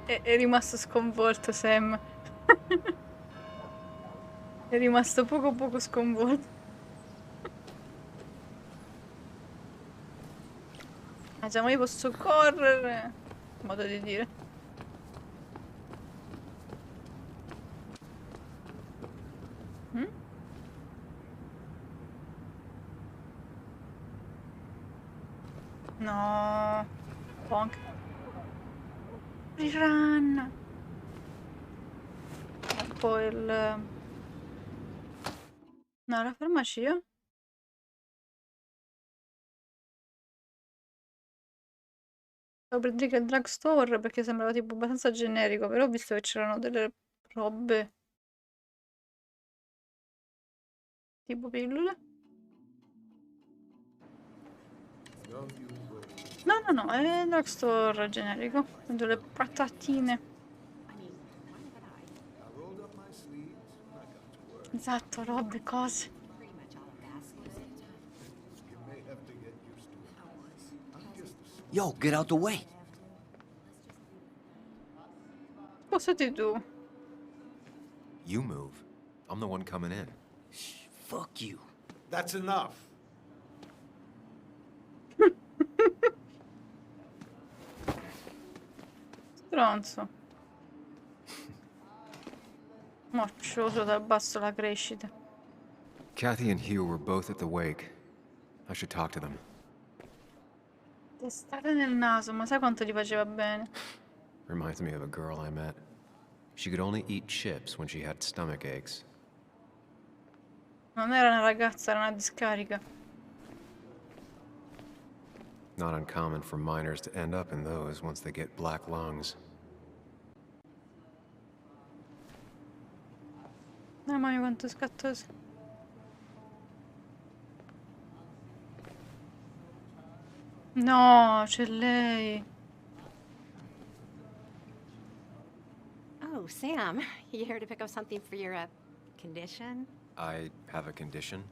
È rimasto sconvolto Sam. È rimasto poco sconvolto. Ah già, ma io posso correre. Modo di dire. No. Bonk. Run. E poi il... No, la farmacia. Stavo per dire che il drugstore perché sembrava tipo abbastanza generico, però ho visto che c'erano delle robe tipo pillole. No, è il drugstore generico. Prendo le patatine. Esatto, robe, cose. Yo, get out the way. Spostati tu. You move. I'm the one coming in. Fuck you. That's enough. Stronzo. Moccioso dal basso la crescita. Kathy and Hugh were both at the wake. I should talk to them. Testate nel naso, ma sai quanto gli faceva bene? Reminds me of a girl I met. She could only eat chips when she had stomach aches. Non era una ragazza, era una discarica. Not uncommon for miners to end up in those once they get black lungs. Mamma mia quanto è scattoso. No, c'è lei. Oh, Sam, you here to pick up something for your, condition? I have a condition?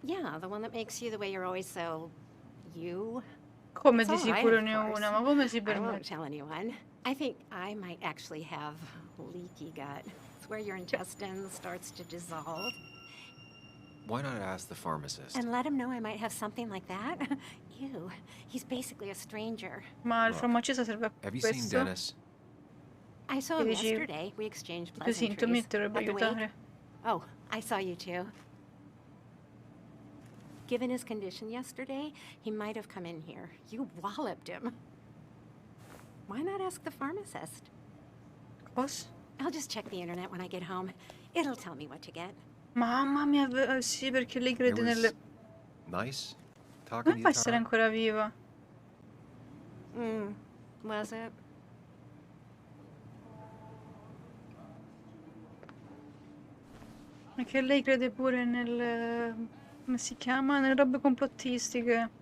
Yeah, the one that makes you the way you're always so... you? Come It's di all right, sicuro of ne ho course. una, ma come si I won't permette? tell anyone. I think I might actually have leaky gut. It's where your intestine starts to dissolve. Why not ask the pharmacist? And let him know I might have something like that. Ew, he's basically a stranger. Ma il Look, farmacista serve a Have you seen questo? Dennis? I saw Che him dici, yesterday. We exchanged i tuoi sintomi pleasantries. ti dovrebbe At the wake. aiutare. Oh, I saw you too. Given his condition yesterday, he might have come in here. You walloped him. Why not ask the pharmacist? Cosa? I'll just check the internet when I get home. It'll tell me what to get. Mamma mia, sì, perché lei It crede was nelle... nice talking Come to fa a you, essere Tara. ancora viva? Was it? Perché lei crede pure nel... come si chiama? Nelle robe complottistiche.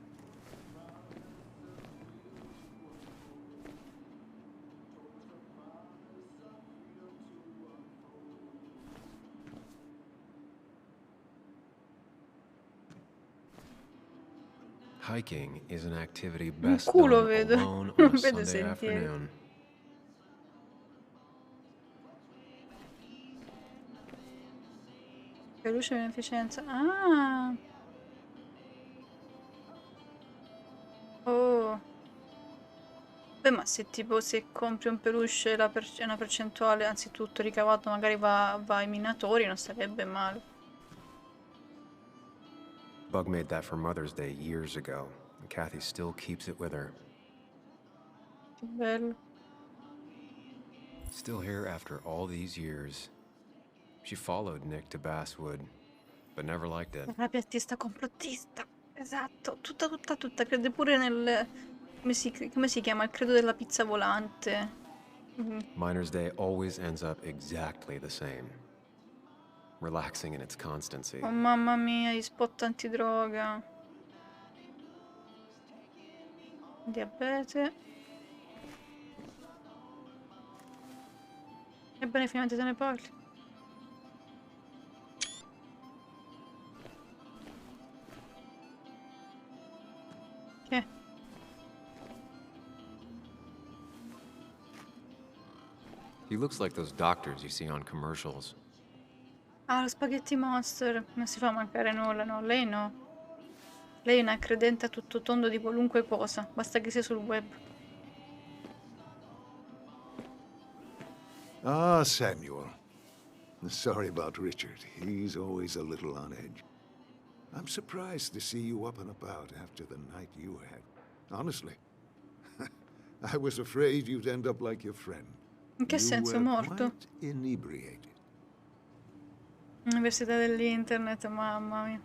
Hiking is an activity best culo done vedo. alone on a Vedo Sunday sentieri. afternoon. Che luce e beneficenza. Ah! Oh! Beh, ma se tipo se compri un peluche la una percentuale, anzitutto ricavato, magari va ai minatori, non sarebbe male. Bug made that for Mother's Day years ago, and Kathy still keeps it with her. Che bello. Still here after all these years. She followed Nick to Basswood, but never liked it. La piattista complottista. Esatto. Tutta. Crede pure nel... Come si chiama? Il credo della pizza volante. Miner's Day always ends up exactly the same. Relaxing in its constancy. Oh mamma mia, gli spot antidroga. Diabete. Ebbene, finalmente te ne parli. Che? He looks like those doctors you see on commercials. Ah, lo spaghetti monster. Non si fa mancare nulla, no? Lei no. Lei è una credente a tutto tondo di qualunque cosa. Basta che sia sul web. Ah, Samuel. Sorry about Richard. He's always a little on edge. I'm surprised to see you up and about after the night you had. Honestly. I was afraid you'd end up like your friend. In che senso, morto? Quite inebriated. Università dell'internet, mamma mia.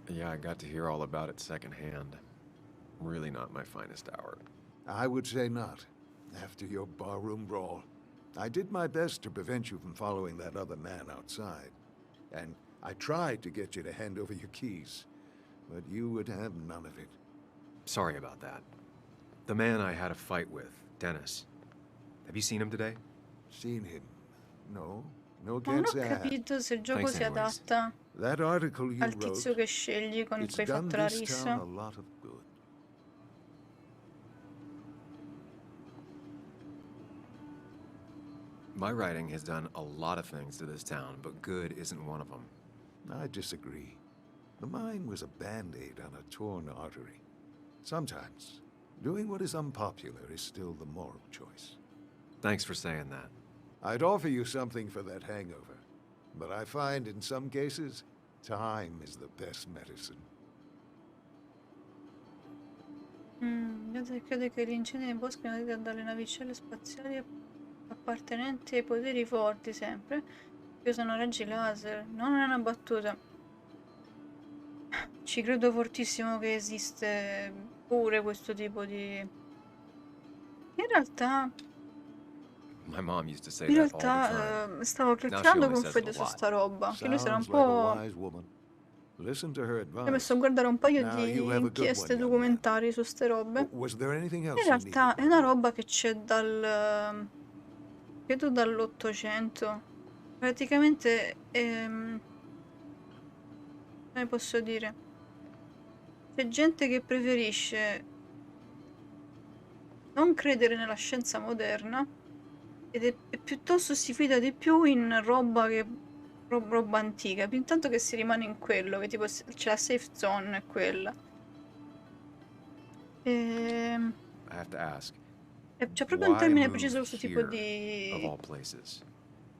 Yeah, I got to hear all about it secondhand. Really not my finest hour. I would say not. After your barroom brawl. I did my best to prevent you from following that other man outside. And I tried to get you to hand over your keys. But you would have none of it. Sorry about that. The man I had a fight with, Dennis. Have you seen him today? Seen him? No. No, Non can't ho say I have. capito se il gioco Thanks si anyways. adatta That article you al tizio wrote, che scegli con it's cui hai done fatto la this rissa. town a lot of good. My writing has done a lot of things to this town, but good isn't one of them. I disagree. The mine was a band-aid on a torn artery. Sometimes, doing what is unpopular is still the moral choice. Thanks for saying that. I'd offer you something for that hangover, but I find in some cases, time is the best medicine. Crede che gli incendi nei boschi sono dati dalle navicelle spaziali appartenenti ai poteri forti sempre, che usano raggi laser. Non è una battuta. Ci credo fortissimo che esiste pure questo tipo di... In realtà, My mom used to say that all the time. Stavo she chiacchierando only con says Fede a su lot. sta roba, che lui si era un Sounds like a po'... wise woman. Listen to her si è messo advice. a guardare un paio Now di you have a good inchieste one, young man. documentari su ste robe. Was there anything else In you realtà needed? è una roba che c'è dal... credo dall'800. Praticamente, come posso dire? C'è gente che preferisce non credere nella scienza moderna e piuttosto si fida di più in roba che roba antica, intanto che si rimane in quello, che tipo c'è la safe zone, è quella. I have to ask. C'è proprio un Why termine move preciso questo tipo here, of all places?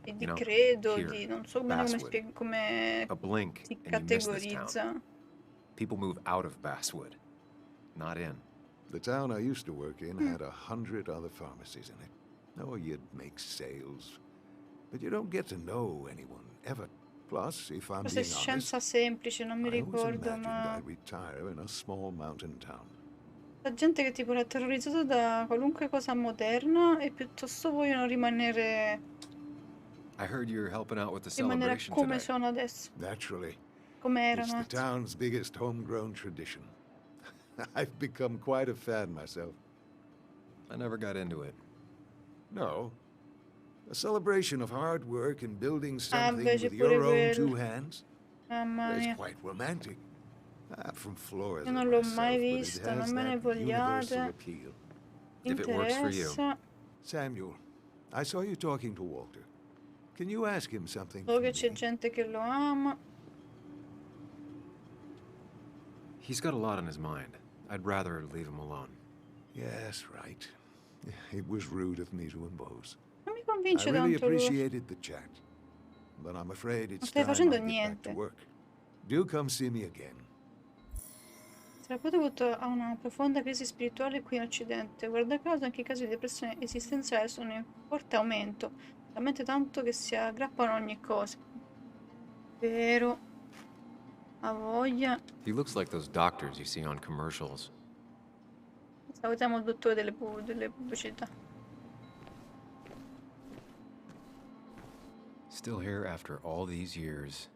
di You know, credo, here, di non so bene Basswood. come A blink si and you miss this town. categorizza. People move out of Basswood, not in. The town I used to work in had 100 other pharmacies in it. Oh, you'd make sales. But you don't get to know anyone, ever. Plus, if I'm Forse being è honest, scienza semplice, non mi I always ricordo, imagined ma I'd retire in a small mountain town. la gente che tipo è terrorizzata da qualunque cosa moderna e piuttosto vogliono rimanere I heard you're helping out with the rimanere celebration come today. sono adesso, Naturally, come it's erano. the town's biggest homegrown tradition. I've become quite a fan myself. I never got into it. No. A celebration of hard work and building something beh, c'è with pure your own quello. two hands. Mamma It's mia, quite romantic. From Florida io non l'ho myself, mai but it vista, has non me ne that universal vogliate. appeal. If it works for you. Interessa. Samuel, I saw you talking to Walter. Can you ask him something? So from che c'è me? gente che lo ama. He's got a lot on his mind. I'd rather leave him alone. Yes, right. It was rude of me to impose. Non mi I convince really tanto lui. appreciated the chat. but I'm afraid it's stai time facendo I get back to niente. work. Do come see me again. Sarebbe dovuto a una profonda crisi spirituale qui in Occidente. Guarda caso anche i casi di depressione esistenziale sono in forte aumento, talmente tanto che si aggrappano a ogni cosa. Vero. Ha voglia. He looks like those doctors you see on commercials. Salutiamo il dottore delle pubblicità. Still here after all these years.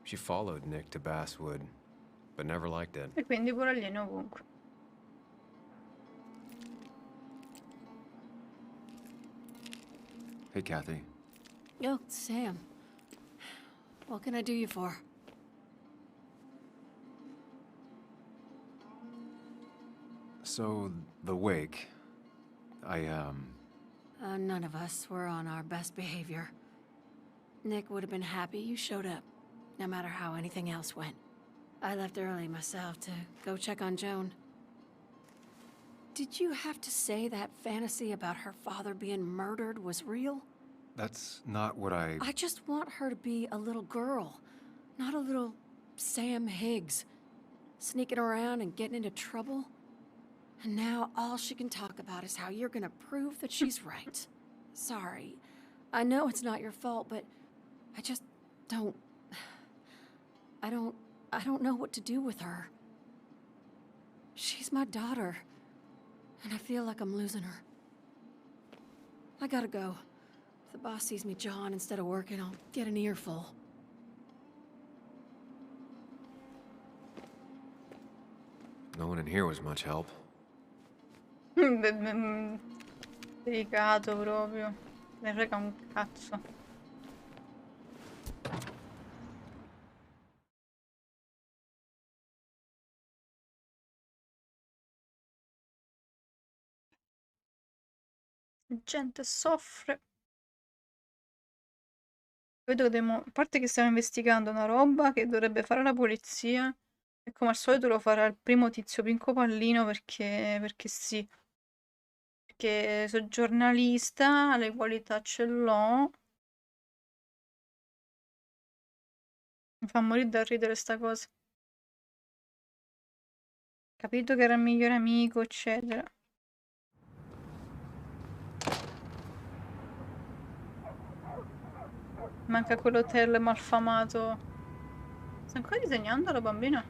She followed Nick to Basswood, but never liked it. E quindi pure alieni ovunque. Hey, Kathy. Oh, Sam. What can I do you for? So, the wake. None of us were on our best behavior. Nick would have been happy you showed up, no matter how anything else went. I left early myself to go check on Joan. Did you have to say that fantasy about her father being murdered was real? That's not what I just want her to be a little girl, not a little Sam Higgs, sneaking around and getting into trouble. And now all she can talk about is how you're gonna prove that she's right. Sorry. I know it's not your fault, but I just don't... I don't know what to do with her. She's my daughter, and I feel like I'm losing her. I gotta go. If the boss sees me jawing instead of working, I'll get an earful. No one in here was much help. Delicato proprio. Ne frega un cazzo. La gente soffre. Vedo che dobbiamo... A parte che stiamo investigando una roba che dovrebbe fare la polizia. E come al solito lo farà il primo tizio Pinco Pallino perché sì. Perché sono giornalista, le qualità ce l'ho. Mi fa morire da ridere sta cosa. Capito che era il migliore amico, eccetera. Manca quell'hotel malfamato. Sta ancora disegnando la bambina?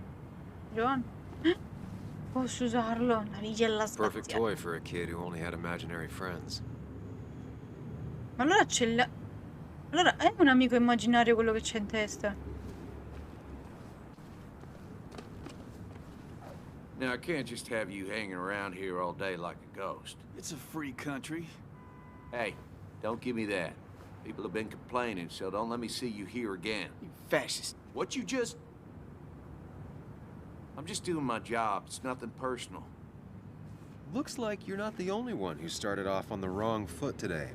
Joan? Posso usarlo? Una rigella Perfect spaziale. toy for a kid who only had imaginary friends. Ma allora ce l'ha... Allora è un amico immaginario quello che c'è in testa. Now, I can't just have you hanging around here all day like a ghost. It's a free country. Hey, don't give me that. People have been complaining, so don't let me see you here again. You fascist. What you just... I'm just doing my job. It's nothing personal. Looks like you're not the only one who started off on the wrong foot today.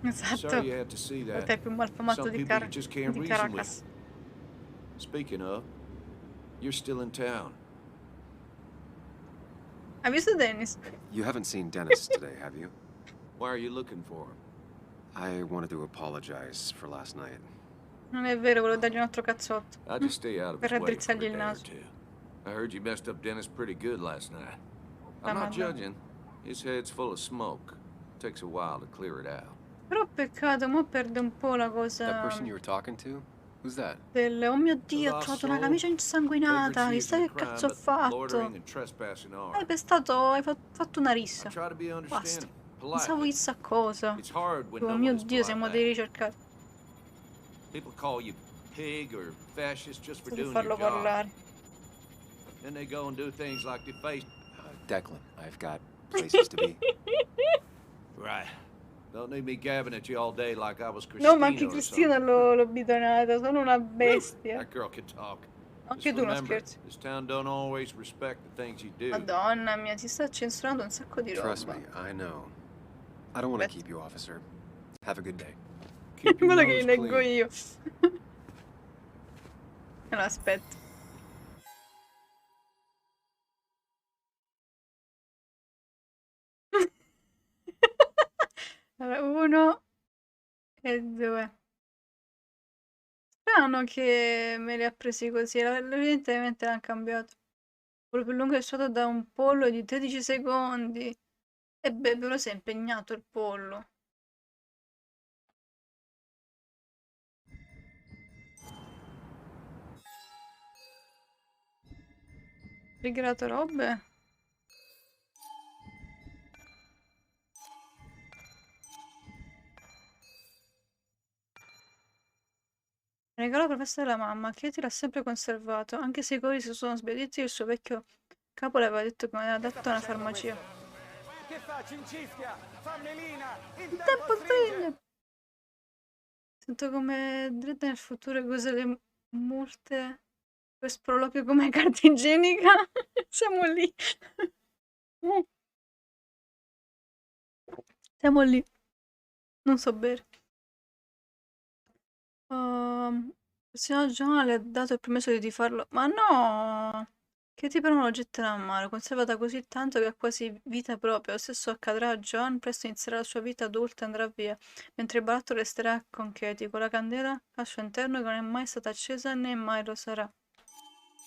Esatto. Sorry you had to see that. L'hotel più malfamato Some di, people you just can't di reason Caracas. with. Speaking of, you're still in town. Hai visto Dennis? You haven't seen Dennis today, have you? Why are you looking for him? I wanted to apologize for last night. Non è vero, volevo dargli un altro cazzotto. I'll just stay out of Per his way for a raddrizzargli day il or naso. two. I heard you messed up Dennis pretty good last night. I'm Ah, not ma no. judging. His head's full of smoke. Takes a while to clear it out. Però peccato, mo perde un po' la That cosa person you were talking to? Who's that? del... Oh mio Dio, ho trovato una camicia insanguinata. Chissà che cazzo ho fatto. Hai pestato, hai fatto una rissa. Basta. Pensavo chissà cosa. Oh mio Dio, siamo dei ricercati. People call you pig or fascist just for Devo doing your farlo job. parlare. Then they go and do things like deface. Declan, I've got places to be. Right. Don't need me gabbing at you all day like I was Christina No, ma anche or Cristina something. l'ho bidonata, sono una bestia. That girl can talk. Anche Just tu non remember, scherzi. this town don't always respect the things you do. Madonna mia, si sta censurando un sacco di roba. Trust me, I know. I don't want to keep you, officer. Have a good day. Quello che leggo io. Allora, aspetta. Allora, 1 e 2. Strano che me li ha presi così, evidentemente l'hanno cambiato. Quello più lungo è stato da un pollo di 13 secondi. E beh, però si è impegnato il pollo. Regalato robe? Regalo professore alla mamma, che ti l'ha sempre conservato, anche se i cori si sono sbiaditi il suo vecchio capo le aveva detto che me l'aveva dato a una farmacia. Che faccio? Incischia! Fammelina! Il tempo stringe! Sento come dritte nel futuro che usa le multe per sproloquio come carta igienica. Siamo lì. Siamo lì. Non so bere. Il signor John le ha dato il permesso di farlo. Ma no! Che tipo non lo getterà a mare, conservata così tanto che ha quasi vita propria. Lo stesso accadrà a John, presto inizierà la sua vita adulta e andrà via, mentre il baratto resterà con Katie, con la candela al suo interno che non è mai stata accesa né mai lo sarà.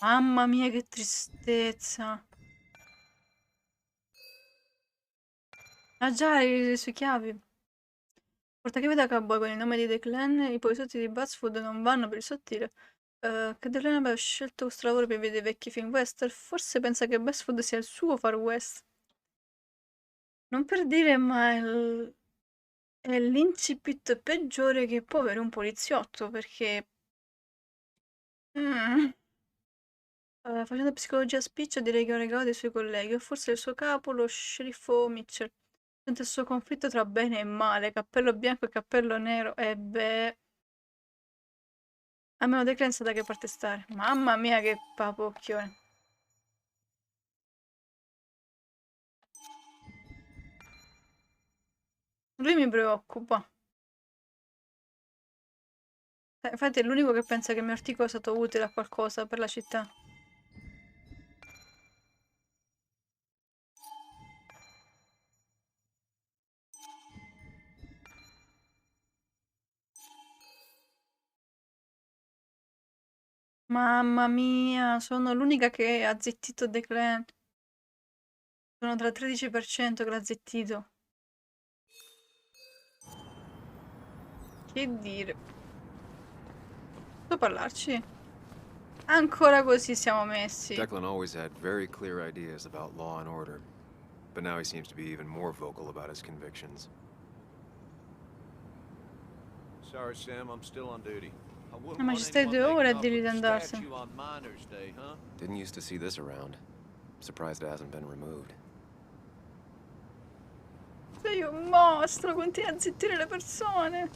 Mamma mia, che tristezza! Ah già, le sue chiavi. Portachiavi da cowboy con il nome di Declan, i poliziotti di Buzzwood non vanno per il sottile. Che Declan abbia scelto questo lavoro per vedere vecchi film western, forse pensa che Buzzwood sia il suo far west. Non per dire, ma è l'incipit peggiore che può avere un poliziotto, perché... facendo psicologia a spiccio direi che è un regalo dei suoi colleghi, o forse il suo capo, lo sceriffo Mitchell. Sente il suo conflitto tra bene e male, cappello bianco e cappello nero, e beh... A meno Declan sa da che parte stare. Mamma mia che papocchione. Lui mi preoccupa. Infatti è l'unico che pensa che il mio articolo è stato utile a qualcosa per la città. Mamma mia, sono l'unica che ha zittito Declan. Sono tra il 13% che l'ha zittito. Che dire? Posso parlarci? Ancora così siamo messi. Declan always had very clear ideas about law and order, but now he seems to be even more vocal about his convictions. Sorry, Sam, I'm still on duty. Ma ci stai 2 ore a dirgli di andarsene. Didn't used to see this around. Surprised it hasn't been removed. Sei un mostro, continui a zittire le persone.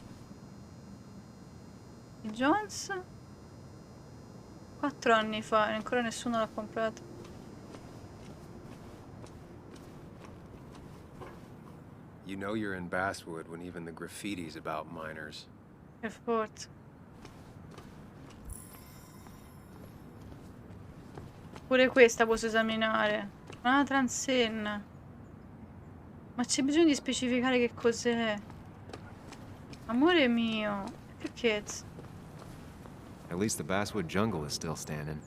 Jones? 4 anni fa e ancora nessuno l'ha comprato. You know you're in Basswood when even the graffiti's about minors. Per forza. Pure questa posso esaminare. Una transenna. Ma c'è bisogno di specificare che cos'è. Amore mio. Che cazzo? At least the Basswood jungle is still standing.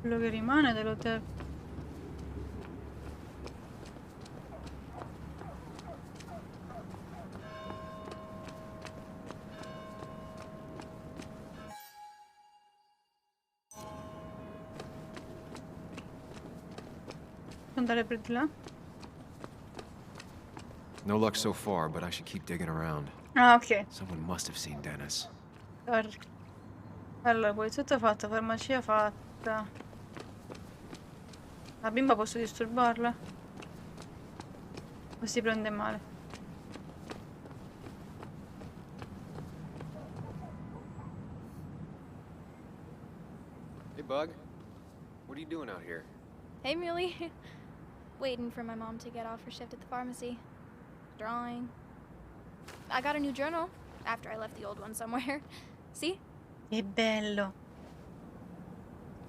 Quello che rimane dell'hotel. Andare per di là? No luck so far, but I should keep digging around. Ah, ok. Someone must have seen Dennis. Allora, poliziotto fatta, farmacia fatta. La bimba posso disturbarla? O si prende male? Hey, Bug. What are you doing out here? Hey, Muley. Waiting for my mom to get off her shift at the pharmacy. Drawing. I got a new journal after I left the old one somewhere. See? Che bello.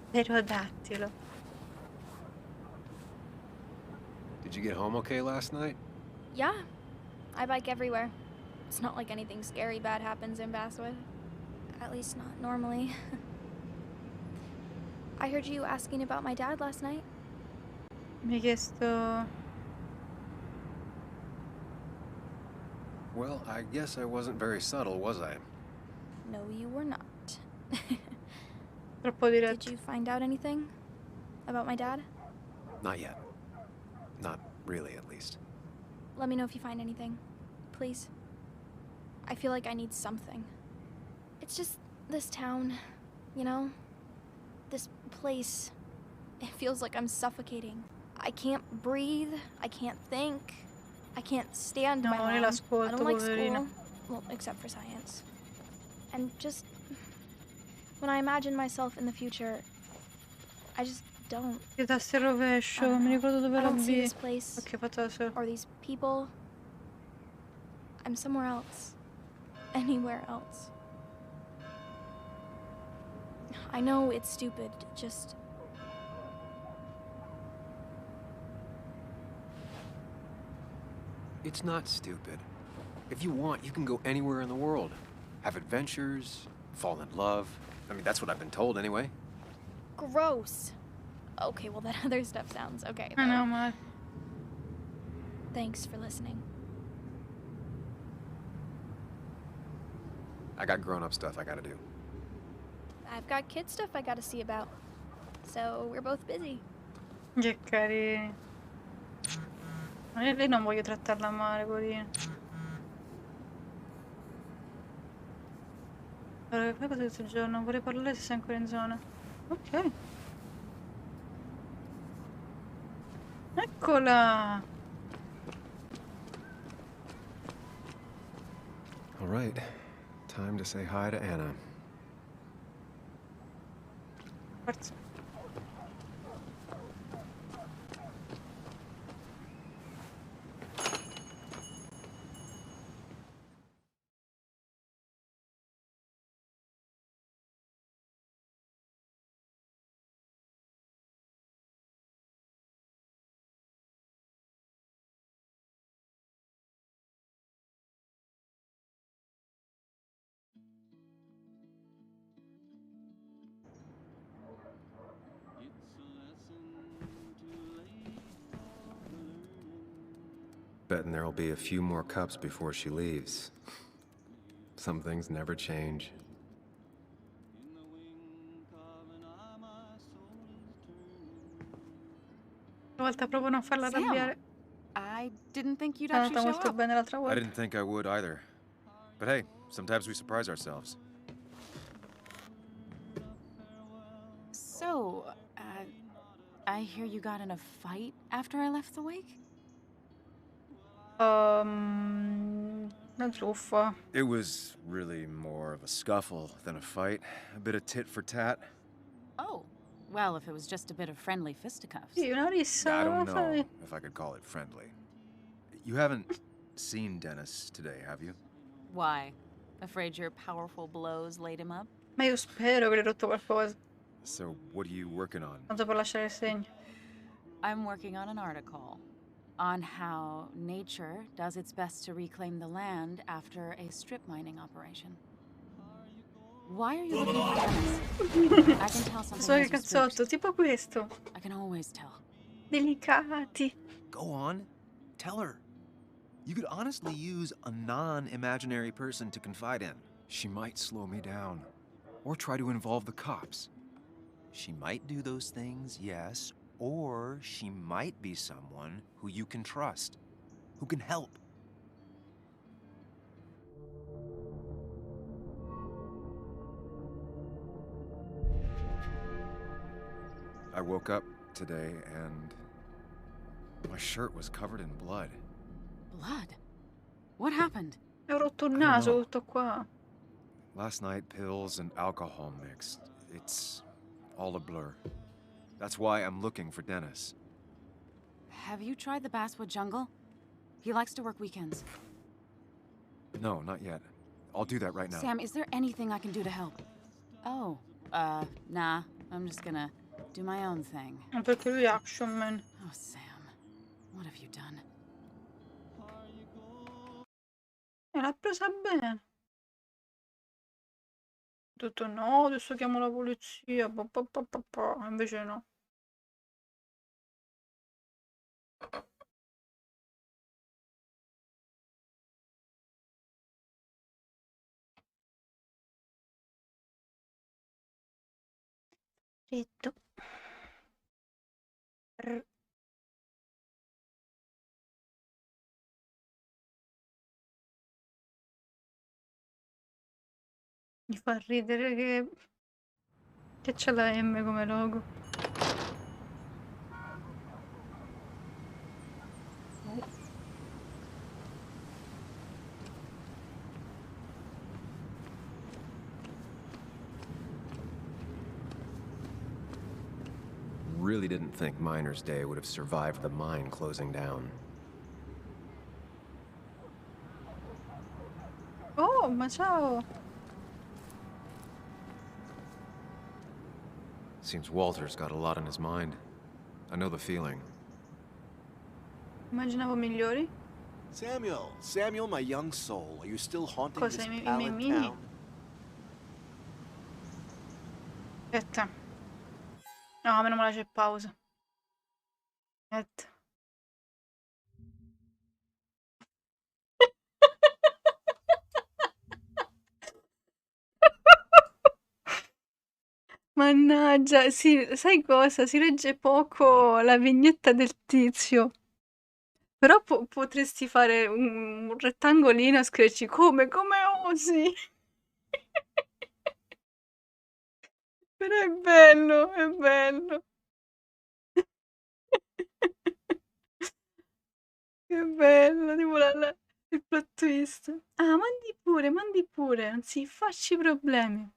Pterodattilo. Did you get home okay last night? Yeah, I bike everywhere. It's not like anything scary bad happens in Basswood. At least not normally. I heard you asking about my dad last night. Mi hai chiesto... Well, I guess I wasn't very subtle, was I? No, you were not. Troppo diretto. Did you find out anything about my dad? Not yet. Not really, at least. Let me know if you find anything. Please. I feel like I need something. It's just this town, you know? This place. It feels like I'm suffocating. I can't breathe. I can't think. I can't stand No, my non mom. l'ascolto, I don't like poverina. school. Well, except for science. And just... when I imagine myself in the future, I just don't. Che tasti al rovescio, non mi ricordo dove I la don't see B. this place. Ok, faccio da solo. Or these people. I'm somewhere else. Anywhere else. I know it's stupid, just... It's not stupid. If you want, you can go anywhere in the world. Have adventures, fall in love. I mean, that's what I've been told anyway. Gross. Okay, well that other stuff sounds okay. I though. know, ma... Thanks for listening. I got grown-up stuff I gotta do. I've got kid stuff I gotta see about. So we're both busy. Che carini. Lei non voglio trattarla male, poverina. Allora, fai cosa questo giorno? Vorrei parlare se sei ancora in zona. Ok. Eccola! All right. Time to say hi to Anna. Forza. Betting there'll be a few more cups before she leaves. Some things never change. Una volta proprio non farla Sam, arrabbiare. I didn't think you'd È actually andata show molto up. bene l'altra I volta. didn't think I would either. But hey, sometimes we surprise ourselves. So, I hear you got in a fight after I left the wake? Una truffa. It was really more of a scuffle than a fight. A bit of tit for tat. Oh, well, if it was just a bit of friendly fisticuffs. Sì, una rissa. I don't non know fai- if I could call it friendly. You haven't seen Dennis today, have you? Why? Afraid your powerful blows laid him up? Ma io spero che le hai rotto qualcosa. So, what are you working on? Tanto per lasciare il segno. I'm working on an article on how nature does its best to reclaim the land after a strip mining operation. Why are you looking for Dennis? I can tell something So che has you spooked. cazzotto, tipo questo. I can always tell. Delicati. Go on. Tell her. You could honestly use a non-imaginary person to confide in. She might slow me down. Or try to involve the cops. She might do those things, yes, or she might be someone who you can trust, who can help. I woke up today and my shirt was covered in blood. Blood? What happened? Ho rotto il I don't naso, know. tutto qua. Last night, pills and alcohol mixed. It's all a blur. That's why I'm looking for Dennis. Have you tried the Basswood Jungle? He likes to work weekends. No, not yet. I'll do that right now. Sam, is there anything I can do to help? Oh, nah. I'm just gonna do my own thing. Ma perché lui è Action Man. Oh, Sam. What have you done? L'ha presa bene. Ho detto no, adesso chiamo la polizia. Invece no. Freddo. Mi fa ridere che c'è la M come logo. Really didn't think Miner's Day would have survived the mine closing down. Oh, ma ciao! Seems Walter's got a lot on his mind. I know the feeling. Immaginavo migliori. Samuel, my young soul, are you still haunting Cosa, this i miei pallid mini? town? Aspetta. No, meno male c'è pausa. Aspetta. Mannaggia, sì, sai cosa? Si legge poco la vignetta del tizio. Però potresti fare un rettangolino e scriverci come osi? Però è bello, è bello. Che bello, tipo il plot twist. Ah, mandi pure, anzi, facci problemi.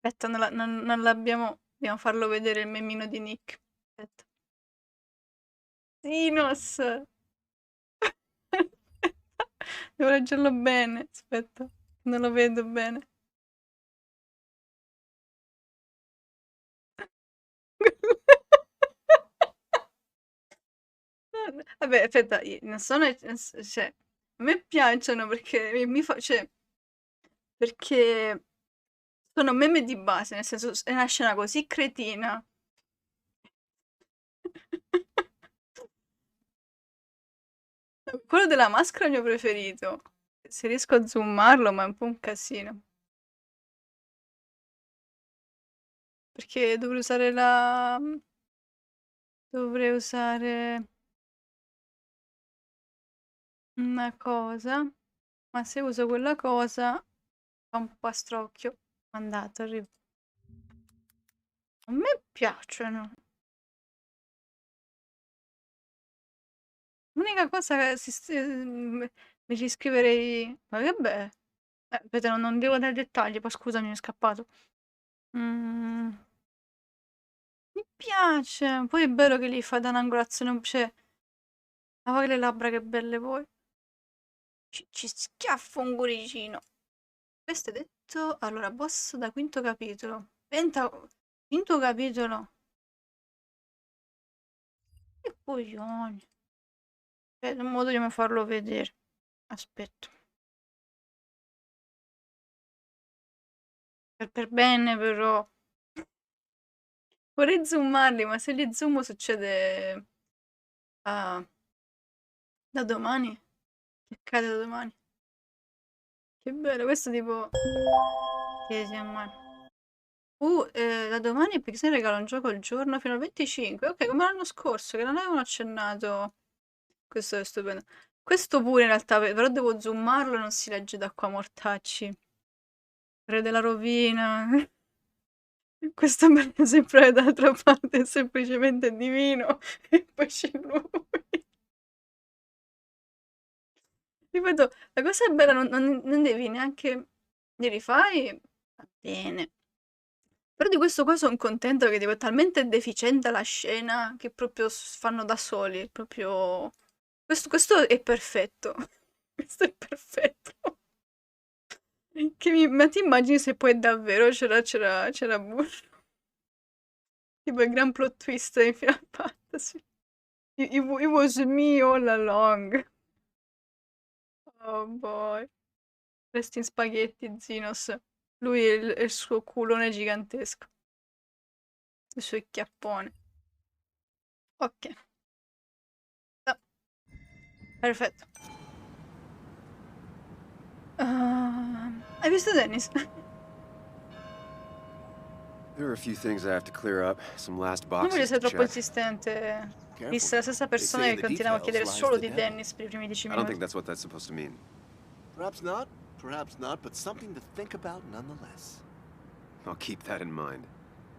Aspetta, non l'abbiamo. Dobbiamo farlo vedere il memino di Nick. Aspetta. Sinos! Devo leggerlo bene. Aspetta, non lo vedo bene. Vabbè, aspetta, non sono. Cioè, a me piacciono perché mi fa. Cioè, perché sono meme di base, nel senso, è una scena così cretina. Quello della maschera è il mio preferito. Se riesco a zoomarlo, ma è un po' un casino. Perché dovrei usare la. Dovrei usare una cosa. Ma se uso quella cosa fa un po' a strocchio. Mandato, arrivo. A me piacciono. L'unica cosa che mi riscriverei. Ma vabbè. Aspetta, non devo dare dettagli, poi scusami, mi è scappato. Mi piace. Poi è bello che li fa da un'angolazione. Cioè. Ma poi le labbra che belle poi. Ci schiaffo un cuoricino. Questo è detto. Allora, boss da quinto capitolo. Quinto capitolo. Che coglioni. Un modo di farlo vedere. Aspetta. Per bene, però. Vorrei zoomarli, ma se li zoomo succede. Da domani? Che accade da domani? Che bello, questo tipo. Sì, sì, da domani Pixar regala un gioco al giorno fino al 25. Ok, come l'anno scorso, che non avevano accennato. Questo è stupendo. Questo pure in realtà, però devo zoomarlo e non si legge da qua, mortacci. Re della rovina. Questo me lo sempre dall'altra parte, è semplicemente divino. E poi c'è lui. Ripeto, la cosa bella, non devi neanche. Li rifai? Va bene. Però di questo qua sono contenta perché tipo, è talmente deficiente la scena che proprio fanno da soli. Proprio. Questo è perfetto. Questo è perfetto. Ma ti immagini se poi davvero c'era Burro? Tipo il gran plot twist in Final Fantasy. It was me all along. Oh boy. Resti in spaghetti, Zinos. Lui e il suo culone gigantesco. Il suo chiappone. Ok. Ah, perfetto. Hai visto Dennis? There are a few things I have to clear up. Some last Non voglio boxes essere to troppo check. insistente. Vista la stessa persona che continuava a chiedere solo di Dennis per i primi 10 I don't minuti. think that's what that's supposed to mean. Perhaps not, but something to think about nonetheless. I'll keep that in mind.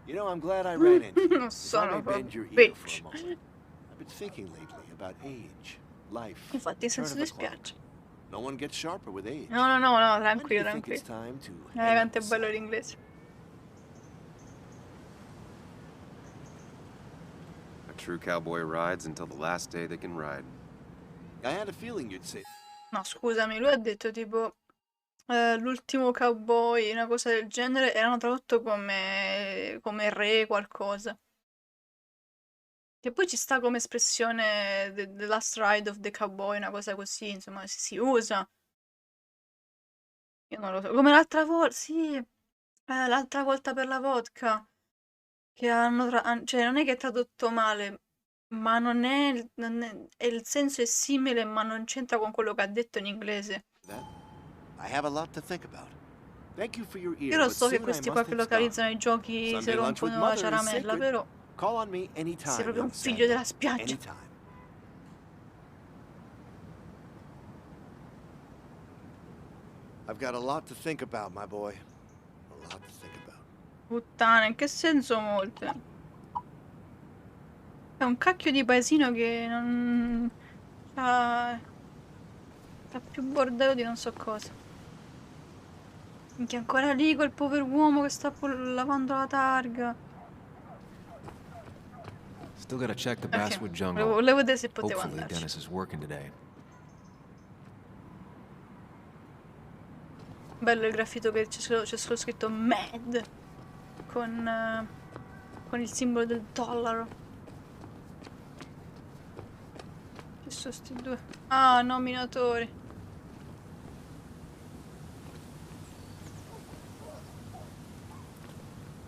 You know, I'm glad I ran into you. Non If I may sono bend your ear bitch. for a moment. I've been thinking lately about age, life, Infatti, turn senso of the clock. dispiace. No one gets sharper with age. No, When do tranquillo, you think tranquillo. it's time to Quanto è bello l'inglese. A true cowboy rides until the last day they can ride. I had a feeling you'd say. No, scusami, lui ha detto tipo l'ultimo cowboy, una cosa del genere, e l'hanno tradotto come re qualcosa. Che poi ci sta come espressione the last ride of the cowboy, una cosa così, insomma, si usa. Io non lo so. Come l'altra volta, sì, l'altra volta per la vodka, che cioè non è che è tradotto male, ma non è, il senso è simile, ma non c'entra con quello che ha detto in inglese. I have a lot to think about. Thank you for your ear. Io lo but so che soon I questi must qua che hit stop. localizzano i giochi si Sunday lunch with rompono la mother is ciaramella, sacred. però Call on me anytime. sei proprio un young figlio Samuel. della spiaggia. Anytime. I've got a lot to think about, my boy. A lot to think about. Puttana, in che senso molte? È un cacchio di paesino che non... c'ha più bordello di non so cosa. Minchia, ancora lì quel povero uomo che sta lavando la targa. Still gotta check the Basswood Jungle. Volevo vedere se potevo Hopefully andarci. Dennis is working today. Bello il graffito che c'è solo scritto MAD con il simbolo del dollaro. Che sono sti due? Ah, no, minatori.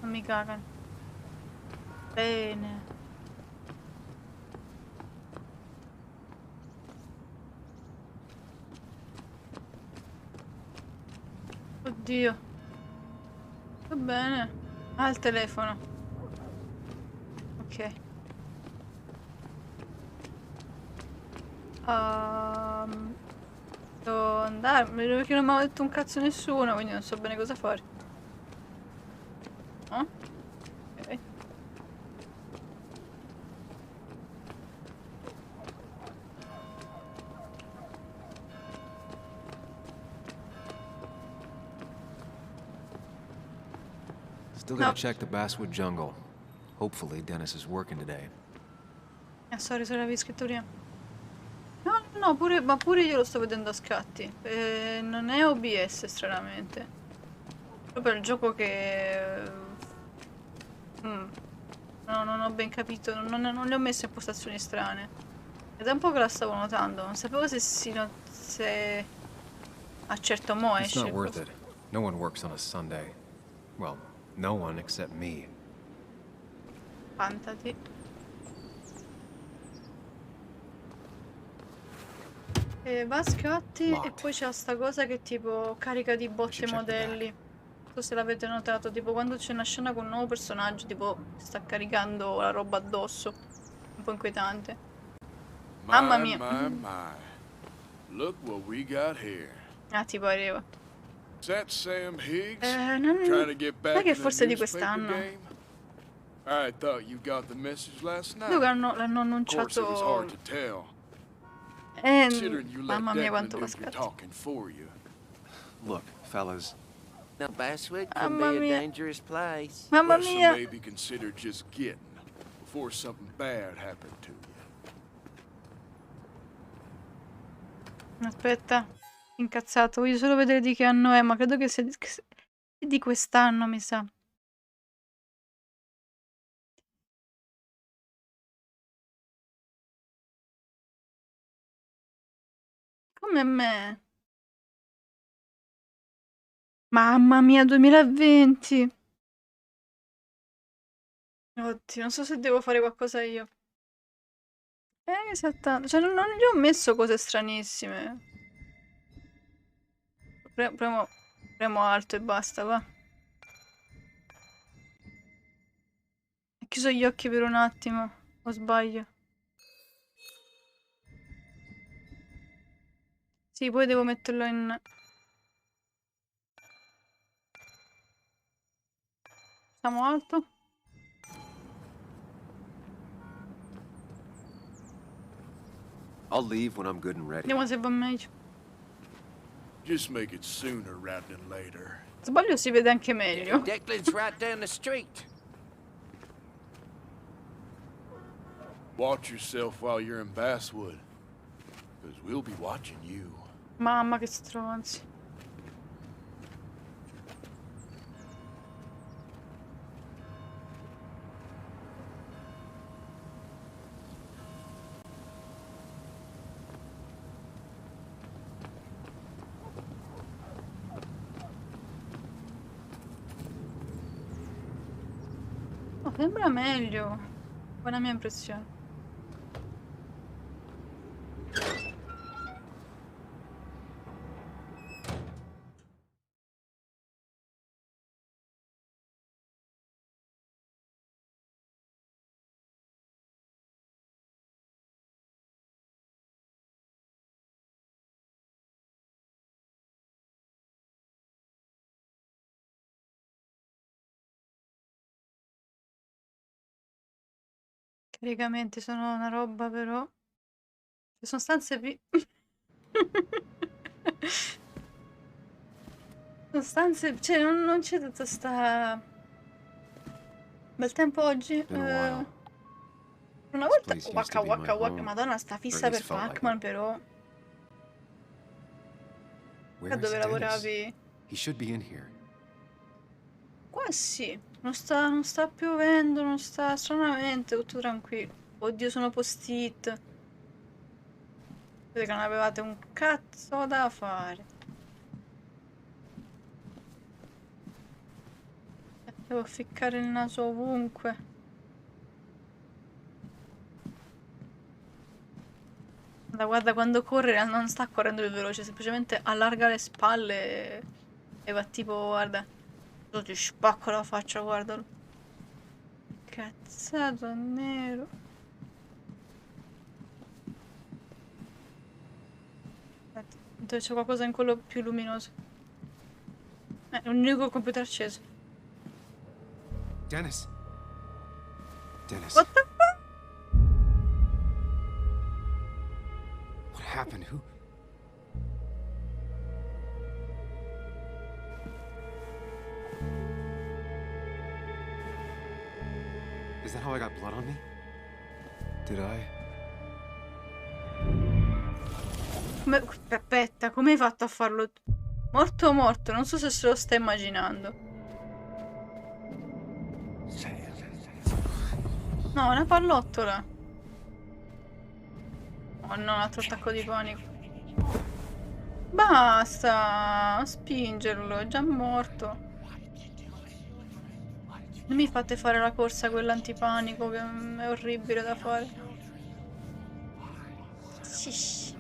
Non mi cagano. Bene. Oddio. Va bene. Ah, il telefono. Ok. Devo andare, perché non mi ha detto un cazzo nessuno, quindi non so bene cosa fare. No? Ok. Still gotta check the Basswood Jungle. Hopefully Dennis is working today. Sorry, se l'avevi scritto prima. No, no, ma pure io lo sto vedendo a scatti. Non è OBS, stranamente. Proprio il gioco che... No, non ho ben capito, non le ho messo in postazioni strane. È da un po' che la stavo notando, non sapevo se... Ah, certo, mo It's esce. not worth it. No one works on a Sunday. Well, no one except me. Fantati. Va a scatti e poi c'è sta cosa che tipo carica di botte modelli. Non so se l'avete notato, tipo quando c'è una scena con un nuovo personaggio, tipo sta caricando la roba addosso. Un po' inquietante. Mamma mia. My. Look what we got here. Ah, ti pareva. Is that Sam Higgs? Non... Trying to get back sai che in the forse è di newspaper quest'anno. game? I thought you got the message last night. Dove l'hanno Of course, it was annunciato... hard to tell. Eh, Considering you let mamma mia Declan quanto do va your scatti. talking for you. Look, fellas. Now, Basswood can Mamma be a mia. dangerous place. Mamma Well, so mia. maybe consider just getting before something bad happened to you. Aspetta, incazzato, voglio solo vedere di che anno è, ma credo che sia di quest'anno, mi sa. Come me. Mamma mia, 2020. Oddio, non so se devo fare qualcosa io. Esattamente. Cioè, non gli ho messo cose stranissime. Premo alto e basta, va. Ho chiuso gli occhi per un attimo. O sbaglio? Sì, poi devo metterlo in... Stiamo alto? I'll leave when I'm good and ready. Vediamo se va meglio. Just make it sooner rather than later. Sbaglio si vede anche meglio. Declan's right down the street. Watch yourself while you're in Basswood, because we'll be watching you. Mamma che stronzi. Oh, sembra meglio. Buona mia impressione. Caricamenti sono una roba però. Ci sono stanze sono stanze... Cioè non c'è tutta sta... Bel tempo oggi. Una volta... Waka waka waka. Madonna sta fissa per Pac-Man però. Where Da is dove Dennis? lavoravi? He should be in here. Qua sì. Non sta piovendo, non sta... Stranamente, tutto tranquillo. Oddio, sono post-it. Vedete che non avevate un cazzo da fare. Devo ficcare il naso ovunque. Guarda, quando corre non sta correndo più veloce, semplicemente allarga le spalle e va tipo, guarda. Io ti spacco la faccia, guardalo. Cazzato nero. Aspetta, dove c'è qualcosa in quello più luminoso. L'unico computer acceso. Dennis. Dennis. What the fuck? What happened? Who? Is that how I got blood on me? Did I? Aspetta, come hai fatto a farlo? Morto o morto? Non so se se lo sta immaginando. No, una pallottola. Oh no, un altro attacco di panico. Basta, non spingerlo, è già morto. Non mi fate fare la corsa quella antipanico che è orribile da fare. Sì.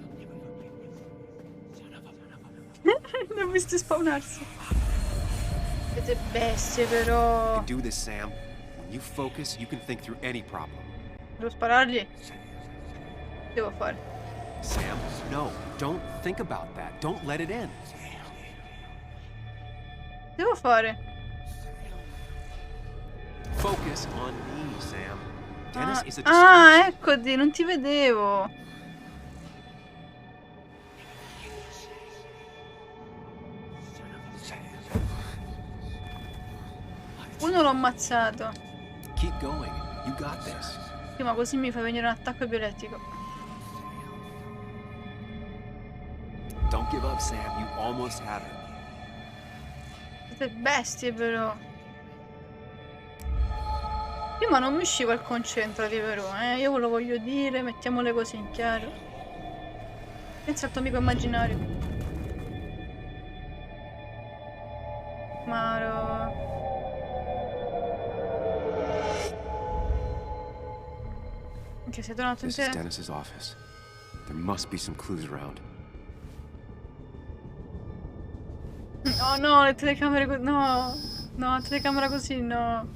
Ne ho visto spawnarsi. Siete bestie però. You can do this, Sam. When you focus, you can think through any problem. Devo sparargli? Devo fare. Sam, no, don't think about that. Don't let it in. Devo fare. Focus on me, Sam. Dennis is a Ah, eccoti, non ti vedevo. Uno l'ho ammazzato. Keep going. You got this. Sì, ma così mi fa venire un attacco epilettico. Don't give up, Sam. You almost have it. Siete bestie però. Prima non mi usciva il concentrati però, Io ve lo voglio dire, mettiamo le cose in chiaro. Pensa al tuo amico immaginario. Maro. Ok, sei tornato in This is te. Dennis's office. There must be some clues around. Oh no, le telecamere no. No, telecamera così no.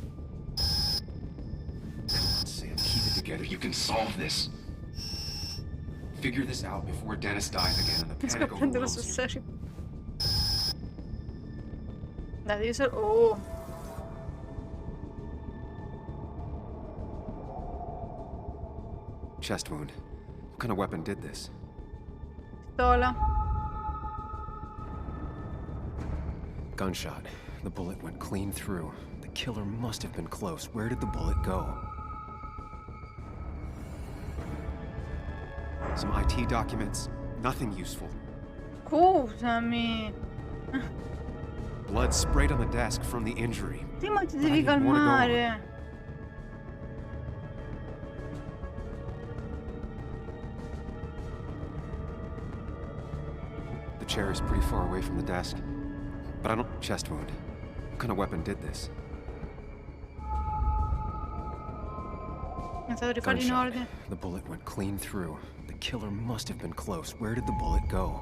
Sam, keep it together. You can solve this. Figure this out before Dennis dies again and the Riesco a panic prenderlo sul overwhelms you. serio. Dai, devi solo... Oh. Chest wound. What kind of weapon did this? Pistola. Gunshot. The bullet went clean through. The killer must have been close. Where did the bullet go? Some IT documents. Nothing useful. Scusami. Blood sprayed on the desk from the injury. Sì, ma ti But I devi didn't wanna go on. calmare. The chair is pretty far away from the desk. But I don't... Chest wound. What kind of weapon did this? Pensavo di farli in Gunshot. ordine. The bullet went clean through. The killer must have been close. Where did the bullet go?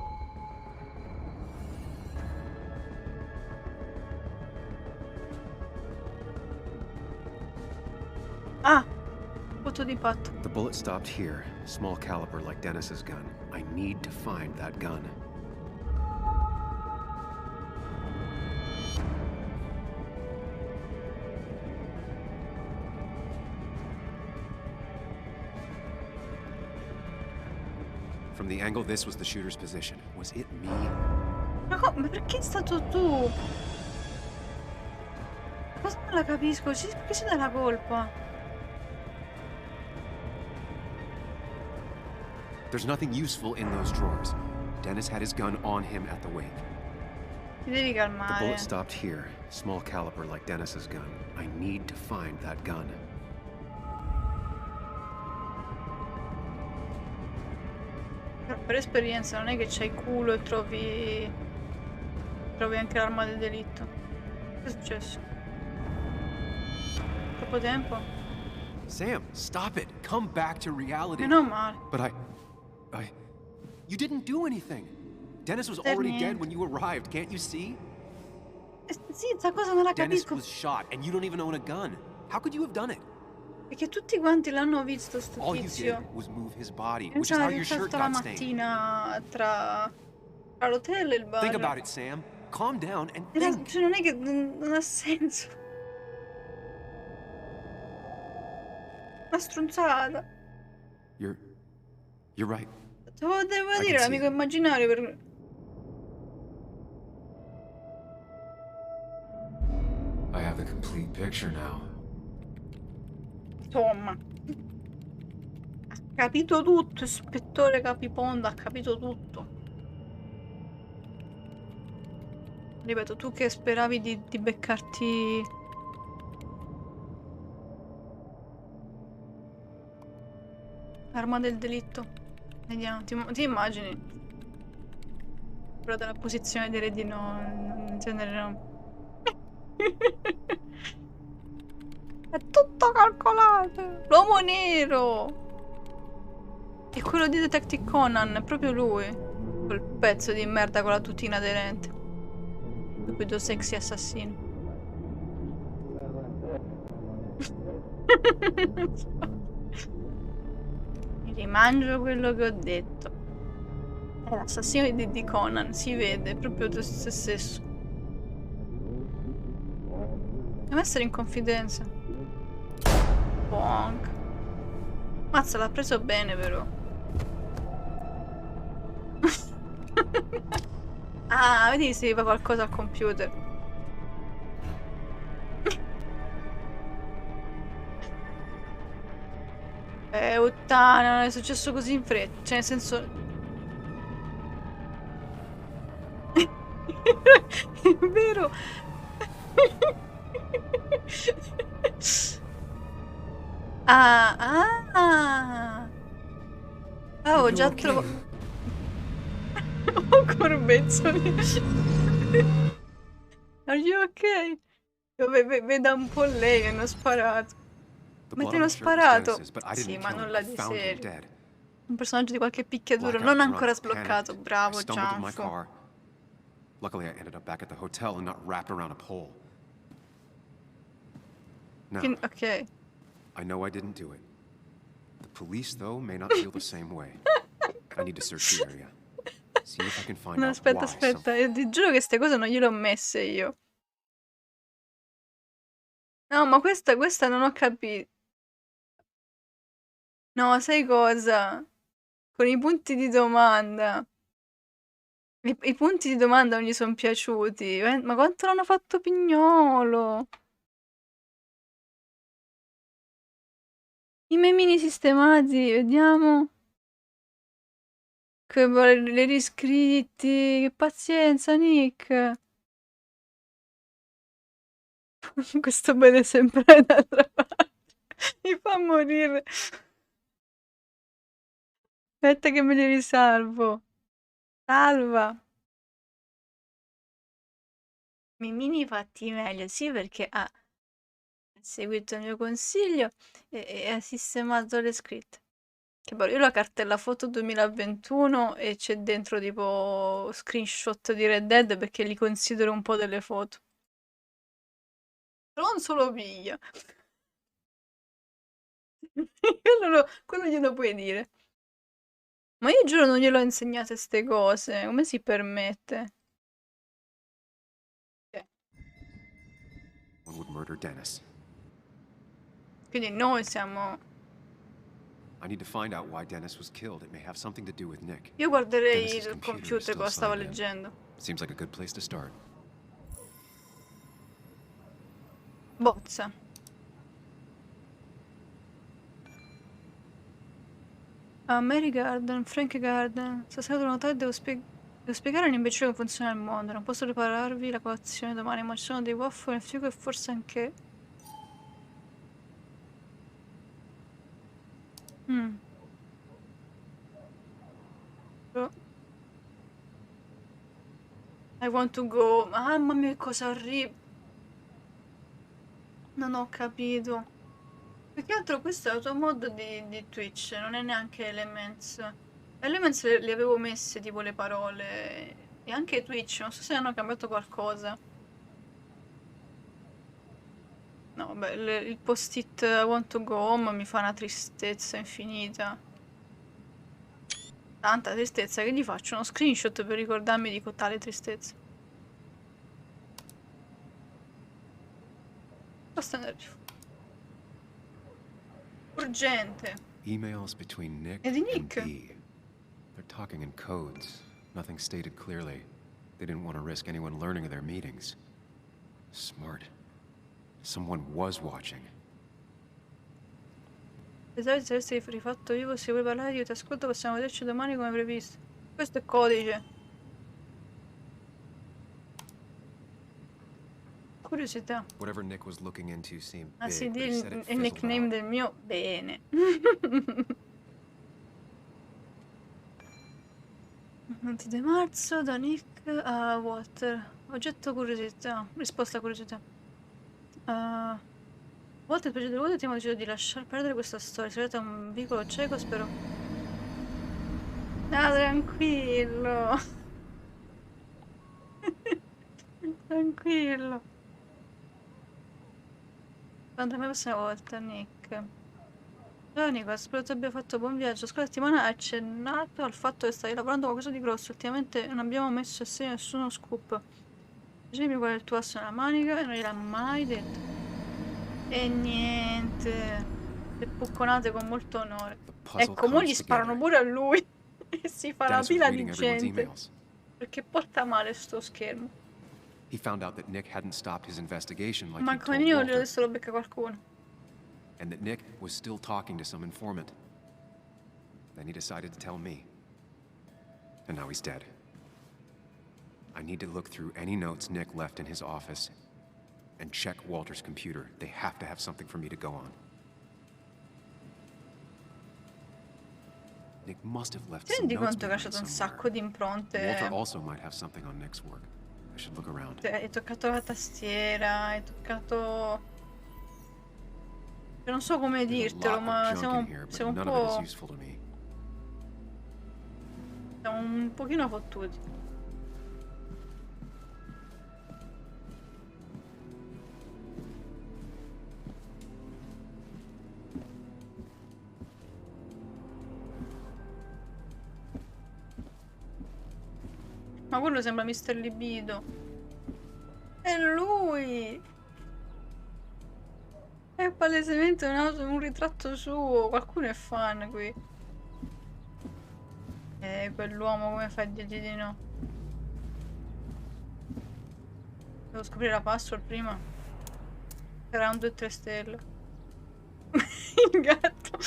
Ah! Foto di patto. The bullet stopped here. Small caliber like Dennis's gun. I need to find that gun. From the angle this was the shooter's position. Was it me? Ma perché è stato tu? Cosa non la capisco? Perché ci dai la colpa? There's nothing useful in those drawers. Dennis had his gun on him at the wake. Ti devi The calmare. bullet stopped here. Small caliber like Dennis's gun. I need to find that gun. Per esperienza non è che c'hai culo e trovi anche l'arma del delitto. Che è successo? Troppo tempo? Sam, stop it. Come back to reality. Meno male. But you didn't do anything. Dennis was Per already niente. dead when you arrived. Can't you see? Sì, sta cosa non la Dennis capisco. was shot, and you don't even own a gun. How could you have done it? Perché tutti quanti l'hanno visto sto All you did tizio. was move his body, Non which is c'era how your shirt fatto la got stained. mattina tra l'hotel e il bar. Think about it, Sam. Calm down and Era- think. cioè, non è che non ha senso. Una stronzata. You're right. Te lo devo I dire, can l'amico immaginario per... I have the complete picture now. Insomma. Ha capito tutto, ispettore Capiponda, ha capito tutto. Ripeto, tu che speravi di beccarti... L'arma del delitto. Vediamo, ti immagini? Però dalla posizione direi di no, in genere no. È tutto calcolato! L'uomo nero! È quello di Detective Conan, è proprio lui. Quel pezzo di merda con la tutina aderente. Stupido sexy assassino. Mi rimangio quello che ho detto. È l'assassino di Conan, si vede, è proprio se stesso. Deve essere in confidenza. Bonk. Mazza, l'ha preso bene però. Ah, vedi se fa qualcosa al computer. Puttana, non è successo così in fretta. Cioè, nel senso... È vero. Ah, ho già trovato... Oh, corbezzoli. Are you okay? Veda un po' lei, hanno sparato. Ma ti hanno sparato? Sì, ma nulla di serio. Un personaggio di qualche picchiaduro, non ancora sbloccato. Bravo, Gianfo. Luckily, I ended up back at the hotel and not wrapped around a pole. Now, Ok. I know I didn't do it. The police, though, may not feel the same way. I need to search the area. See if I can find No, out aspetta, why aspetta. Io ti giuro che queste cose non gliele ho messe io. No, ma questa non ho capito. No, sai cosa? Con i punti di domanda. I punti di domanda non gli sono piaciuti. Ma quanto l'hanno fatto Pignolo? I memini sistemati, vediamo. Che le riscritti. Che pazienza, Nick. Questo bene sempre d'altra parte. Mi fa morire. Aspetta che me li risalvo. Salva. Mimini fatti meglio, sì, perché ha seguito il mio consiglio e ha sistemato le scritte. Che bello, io ho la cartella foto 2021 e c'è dentro tipo screenshot di Red Dead perché li considero un po' delle foto. Però non solo piglia. Quello glielo puoi dire. Ma io giuro non glielo ho insegnate ste cose. Come si permette? one would murder Dennis. Quindi noi siamo... I need to find out why Dennis was killed. It may have something to do with Nick. Io guarderei Dennis's il computer is computer still cosa stavo signed in. leggendo. Seems like a good place to start. Bozza. Mary Garden, Frank Garden. Stasera devo notare, devo spiegare all'imbecille come funziona il mondo. Non posso prepararvi la colazione domani, ma ci sono dei waffle nel frigo e forse anche... I want to go. Mamma mia, che cosa orribile. Non ho capito. Più che altro questo è automod di Twitch, non è neanche Elements. Elements li avevo messe tipo le parole. E anche Twitch, non so se hanno cambiato qualcosa. No, vabbè, il post-it I want to go home mi fa una tristezza infinita. Tanta tristezza che gli faccio uno screenshot per ricordarmi di tale tristezza. Basta andare giù. Urgente. Emails between Nick E di and Nick. Dee. They're talking in codes. Nothing stated clearly. They didn't want to risk anyone learning of their meetings. Smart. Someone was watching. Se saresti rifatto vivo, se vuoi parlare io ti ascolto, possiamo vederci domani come previsto. Questo è codice. Curiosità. Whatever Nick was looking into seemed Ah big, sì, but di he said it il nickname fizzled del mio bene. 22 marzo da Nick a Walter. Oggetto curiosità. Risposta curiosità. Walter, per delle volte abbiamo deciso di lasciar perdere questa storia. Se avete un vicolo cieco, spero. Ah, tranquillo. Tranquillo. Quando mai prossima volta, Nick? Ciao Nico, spero tu abbia fatto buon viaggio. Scorsa settimana hai accennato al fatto che stai lavorando qualcosa di grosso. Ultimamente non abbiamo messo assieme nessuno scoop. Dicimi qual è il tuo asso nella manica e non gliel'ha mai detto. E niente. Le pucconate con molto onore. Ecco, mo gli sparano pure a lui. E si fa la Dennis was pila di reading everyone's gente. emails. Perché porta male sto schermo. He found out that Nick hadn't stopped his investigation like Ma he come told minimo Walter, adesso lo becca qualcuno. and that Nick was still talking to some informant. Then he decided to tell me. And now he's dead. I need to look through any notes Nick left in his office and check Walter's computer. They have to have something for me to go on. Nick must have left Ti some rendi notes conto che ha behind lasciato un somewhere. sacco di impronte? Walter also might have something on Nick's work. I should look around. Cioè, hai toccato la tastiera, hai toccato... Non so come There's a dirtelo, lot ma of junk in here, but un none of it is po'... useful to me. Siamo un pochino fottuti. Ma quello sembra Mr. Libido. È lui! È palesemente un ritratto suo. Qualcuno è fan qui. Quell'uomo come fa a dirgli di no? Devo scoprire la password prima. Sarà un 2-3 stelle. Il gatto.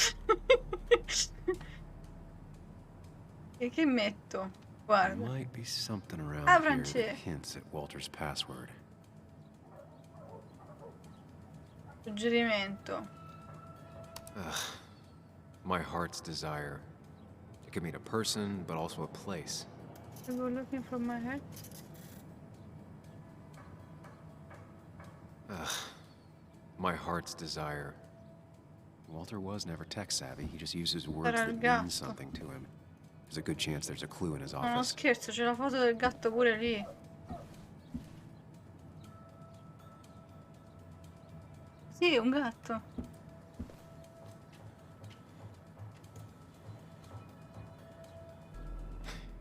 E che metto? There Guarda. might be something around Ah, here that Francesco. hints at Walter's password. Suggerimento. Ugh. My heart's desire. It could mean a person, but also a place. I go looking for my head. Ugh. My heart's desire. Walter was never tech savvy. He just uses words Sarà il that gatto. mean something to him. There's a good chance there's a clue in his No, non office. scherzo, c'è la foto del gatto pure lì. Sì, è un gatto.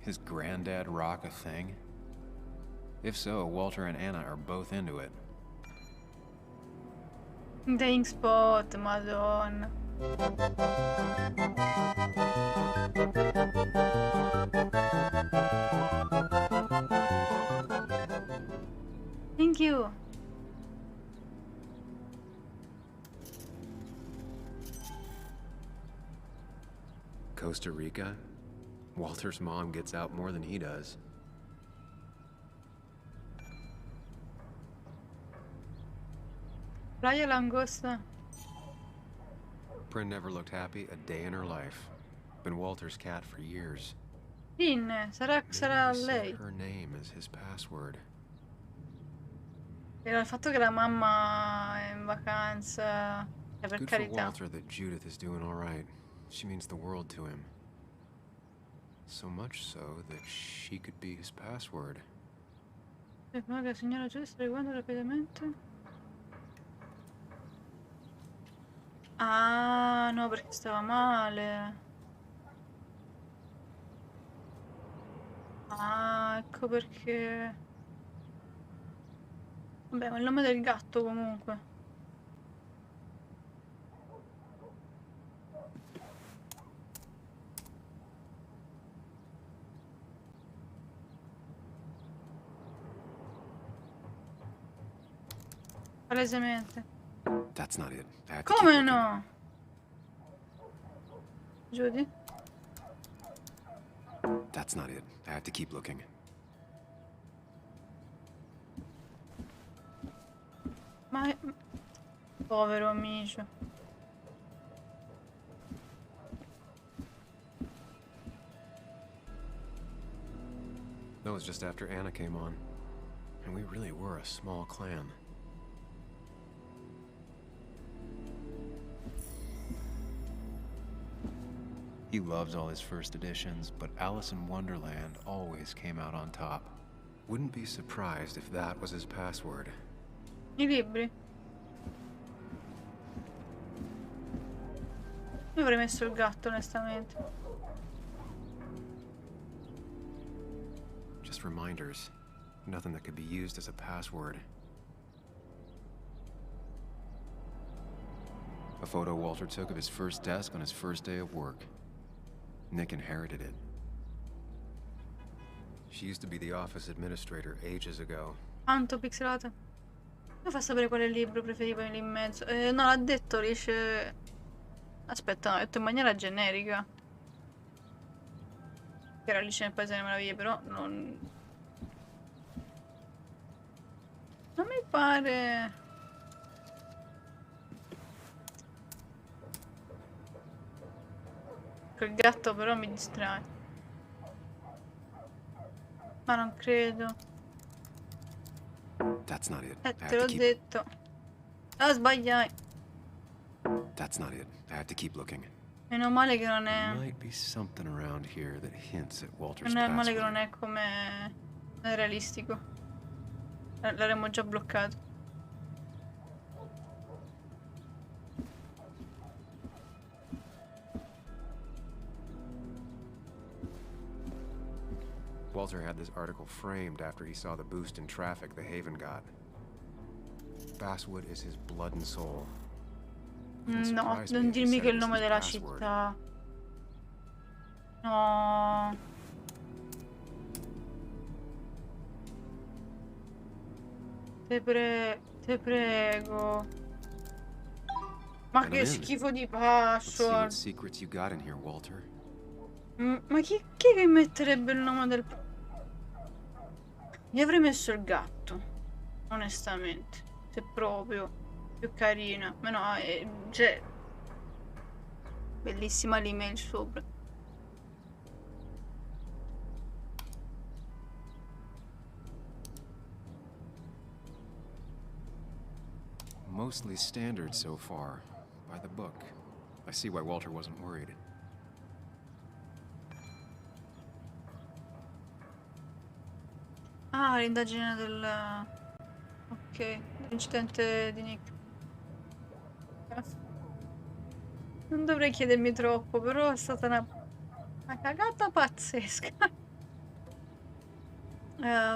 His granddad rock a thing? If so, Walter and Anna are both into it. Dying Spot, madonna. Thank you. Costa Rica? Walter's mom gets out more than he does. Playa Langosta. Bryn never looked happy a day in her life. Been Walter's cat for years. Lynn, sarà Maybe he lei. set her name as his password. Era il fatto che la mamma è in vacanza. Per Good for carità. Walter that Judith is doing all right. She means the world to him. So much so that she could be his password. Che la signora Giulia sta seguendo rapidamente. Ah, no, perché stava male. Ah, ecco perché. Vabbè, ma il nome del gatto comunque. Palesemente. That's not it. I have to keep Come looking. no? Judy? That's not it. I have to keep looking. Ma... Povero amico. That was just after Anna came on. And we really were a small clan. He loves all his first editions, but Alice in Wonderland always came out on top. Wouldn't be surprised if that was his password. I libri. Io avrei messo il gatto, onestamente. Just reminders. Nothing that could be used as a password. A photo Walter took of his first desk on his first day of work. Nick inherited it. She used to be the office administrator ages ago. Tanto pixelata. Mi fa sapere quale libro preferivo lì in mezzo. No, l'ha detto, riesce... Aspetta, no, l'ha detto in maniera generica. Che era Alice nel Paese delle Meraviglie, però non... Non mi pare... Quel gatto però mi distrae. Ma non credo. That's not it. I Te have l'ho to keep. detto. Ah, sbagliai. That's not it. I have to keep looking. Meno male che non è... Might be something around here that hints at Walter's Non è male che password. non è come... Non è realistico. L'avremmo già bloccato. Walter had this article framed after he saw the boost in traffic the Haven got. Basswood is his blood and soul. Wouldn't No, surprise me non if he dirmi said che it il was nome his della password. città. No. Te prego. Ma And I'm che in. schifo di Let's see what password. secrets you got in here, Walter. Ma chi è che metterebbe il nome del... Gli avrei messo il gatto. Onestamente. Se proprio. Più carina. Ma no, cioè... Bellissima l'email sopra. Mostly standard so far. By the book. I see why Walter wasn't worried. Ah, l'indagine del... Ok, l'incidente di Nick. Non dovrei chiedermi troppo, però è stata una cagata pazzesca.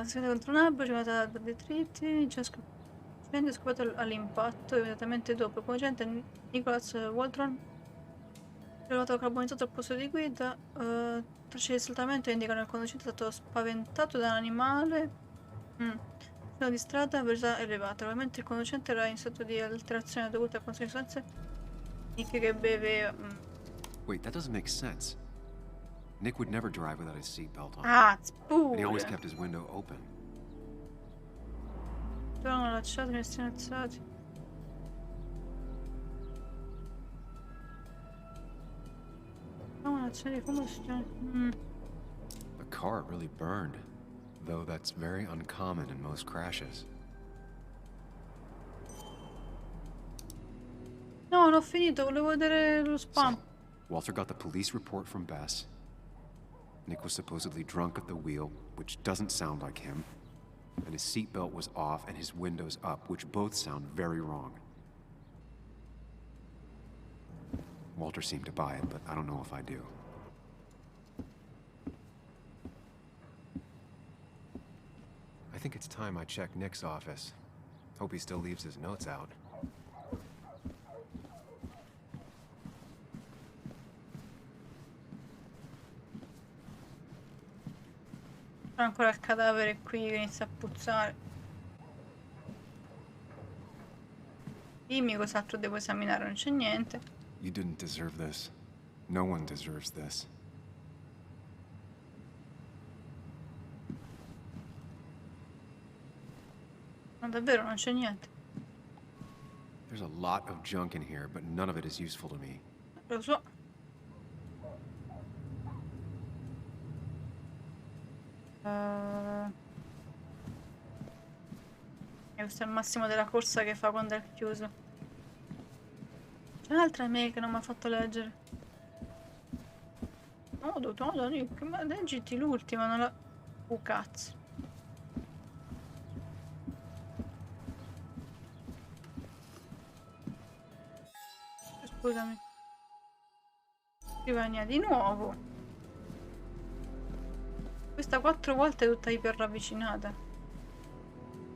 Si vede contro un albero, ci vado da detriti, c'è scoperto all'impatto, immediatamente dopo. Come gente, Nicholas Waldron, rilevato carbonizzato al posto di guida, tracce di saltamento indicano che il conducente è stato spaventato da un animale. Sono di strada a velocità elevata. Probabilmente il conducente era in stato di alterazione dovuta a conseguenze Nick che beve. Wait, that doesn't make sense. Nick would never drive without his seatbelt on. Ah, And he always spura! kept his window open. Sono lasciati nel alzati. Un'azione di combustione. The car really burned, though that's very uncommon in most crashes. No, non ho finito, volevo vedere lo spam. Walter got the police report from Bess. Nick was supposedly drunk at the wheel, which doesn't sound like him. And his seatbelt was off and his windows up, which both sound very wrong. Walter seemed to buy it, but I don't know if I do. I think it's time I check Nick's office. Hope he still leaves his notes out. C'è ancora il cadavere qui che inizia a puzzare. Dimmi cos'altro devo esaminare, non c'è niente. You didn't deserve this. No one deserves this. Ma davvero non c'è niente. There's a lot of junk in here, but none of it is useful to me. Lo so. E questo è il massimo della corsa che fa quando è chiuso. C'è un'altra mail che non mi ha fatto leggere. No, Nick, ma leggiti l'ultima, non la... cazzo. Scusami. Scrivania di nuovo. Questa 4 volte è tutta iper ravvicinata.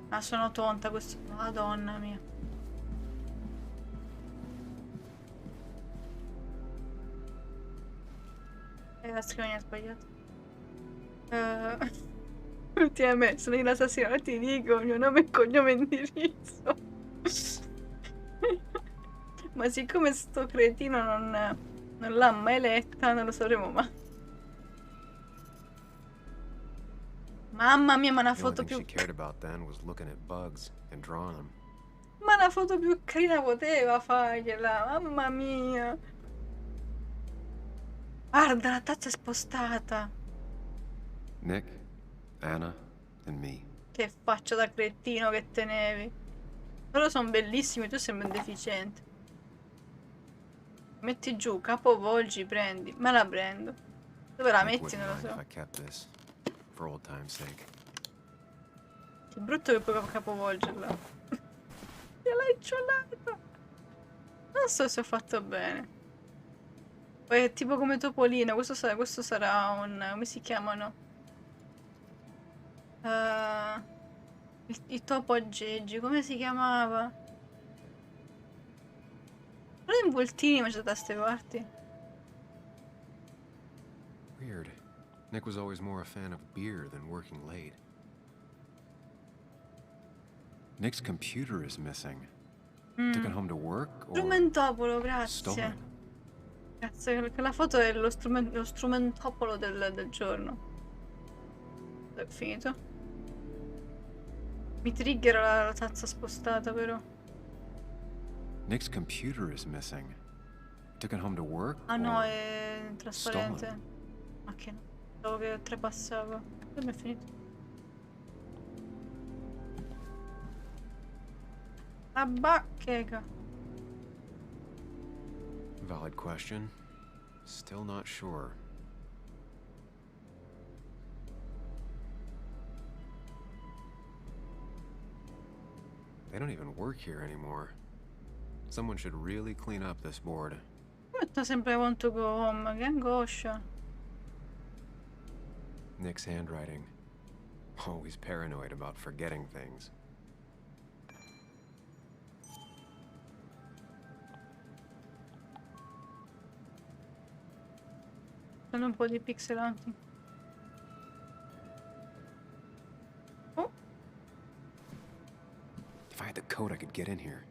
Ah, sono tonta questa. Madonna mia. La scrivania sbagliata. Ultimamente sono in assassino, ti dico il mio nome e cognome e indirizzo. Ma siccome sto cretino non l'ha mai letta, non lo sapremo mai. Mamma mia, ma una The only foto thing più... she cared about then was looking at bugs and drawing them. Ma una foto più carina poteva fargliela, mamma mia. Guarda, la tazza è spostata. Nick, Anna, and me. Che faccia da cretino che tenevi. Loro sono bellissimi, tu sembri un deficiente. Metti giù, capovolgi, prendi. Me la prendo. Dove la Nick metti wouldn't non lo mind if so. I kept this, for old time's sake. Che brutto che puoi capovolgerla. Gliel'hai ciolata. Non so se ho fatto bene. Poi è tipo come Topolino. Questo sarà un... come si chiamano? Il topo aggeggi. Come si chiamava? Non è involtini mangiato da ste parti. Weird. Nick was always more a fan of beer than working late. Nick's computer is missing. Took it home to work or Strumentopolo, grazie. stolen? Grazie, che la foto è lo strumentopolo del giorno. È finito. Mi triggera la tazza spostata, però. Nick's computer is missing. Took it home to work Ah no, or è trasparente. stolen? Ma che no? Pensavo che oltrepassava. Come è finito? La bacheca. Valid question. Still not sure. They don't even work here anymore. Someone should really clean up this board. Metto sempre want to go home, che angoscia. Nick's handwriting. Always paranoid about forgetting things. Sono un po' di pixelanti. Oh, If I had the code, I could get in here.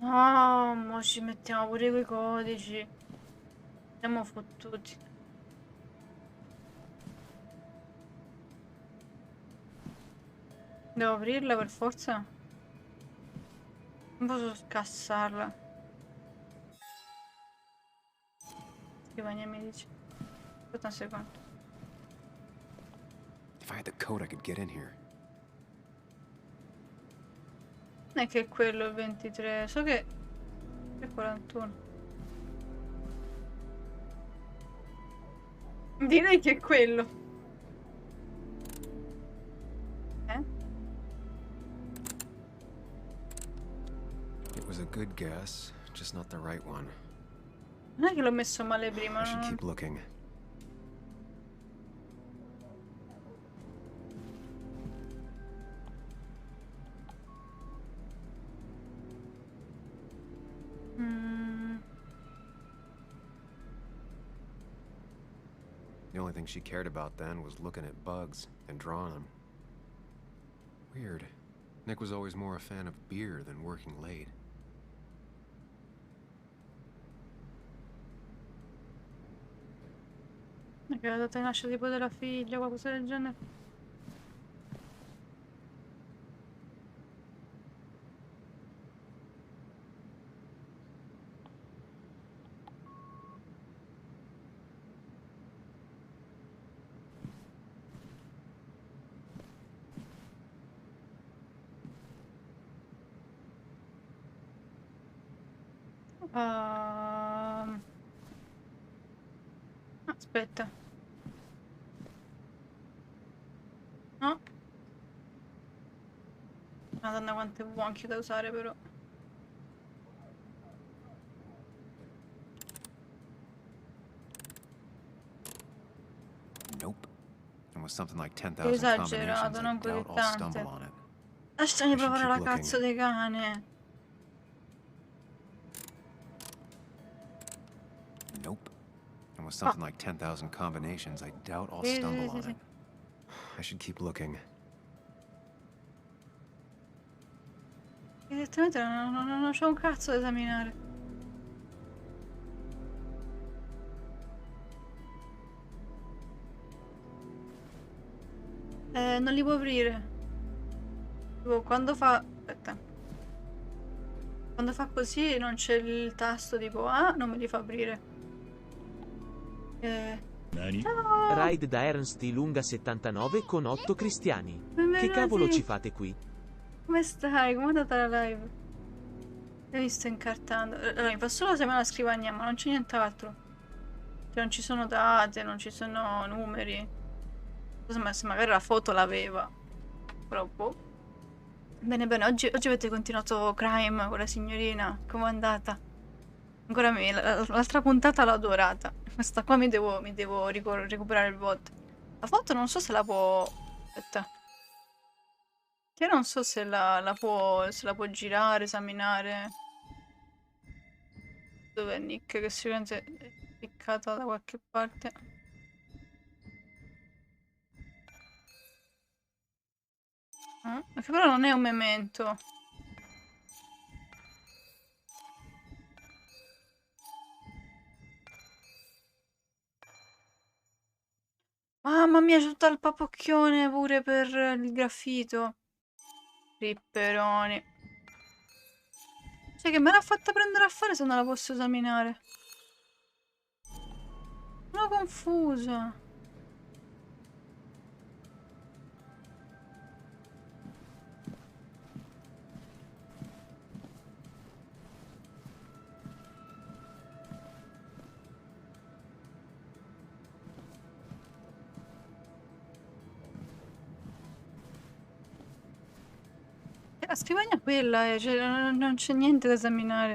no, mo ci mettiamo pure quei codici. Siamo fottuti. Devo aprirla per forza? Non posso scassarla. Scrivania medici. Aspetta un secondo. If I had the code, I could get in here. Non è che è quello il 23, so che è 41. Direi che è quello. It was a good guess, just not the right one. Non è che l'ho messo male prima, I should no? keep looking. The only thing she cared about then was looking at bugs and drawing them. Weird. Nick was always more a fan of beer than working late. Che la data di nascita tipo della figlia, qualcosa del genere. Aspetta. No. Madonna quante wonky da usare però. Nope. And with something like 10,000 Esagerato, combinations, I non doubt così I'll stumble tante. on it. Lasciami I should provare keep la looking. cazzo di cane. Nope. And with something like 10,000 combinations, I doubt I'll Sì, stumble sì, on sì, it. I should keep looking. Esattamente non c'ho un cazzo da esaminare. Non li può aprire. Tipo, quando fa... Aspetta. Quando fa così non c'è il tasto tipo A, non me li fa aprire. Ciao! Ride da Ernst Lunga 79 con 8 cristiani. Che Benvenuti. cavolo ci fate qui? Come stai? Come è andata la live? Io mi sto incartando. Allora, mi fa solo segnare la scrivania, ma non c'è nient'altro. Cioè, non ci sono date, non ci sono numeri. Se magari la foto l'aveva. Però boh. Bene, bene, oggi avete continuato Crime con la signorina. Com'è andata? Ancora me, l'altra puntata l'ho adorata. Questa qua mi devo recuperare il VOD. La foto non so se la può... Aspetta. Che non so se la può girare, esaminare. Dov'è Nick? Che sicuramente è piccata da qualche parte. Perché però non è un memento. Mamma mia, c'è tutto il papocchione pure per il graffito. Ripperoni. Cioè che me l'ha fatta prendere a fare se non la posso esaminare? Sono confusa. La scrivania è quella, cioè, non c'è niente da esaminare.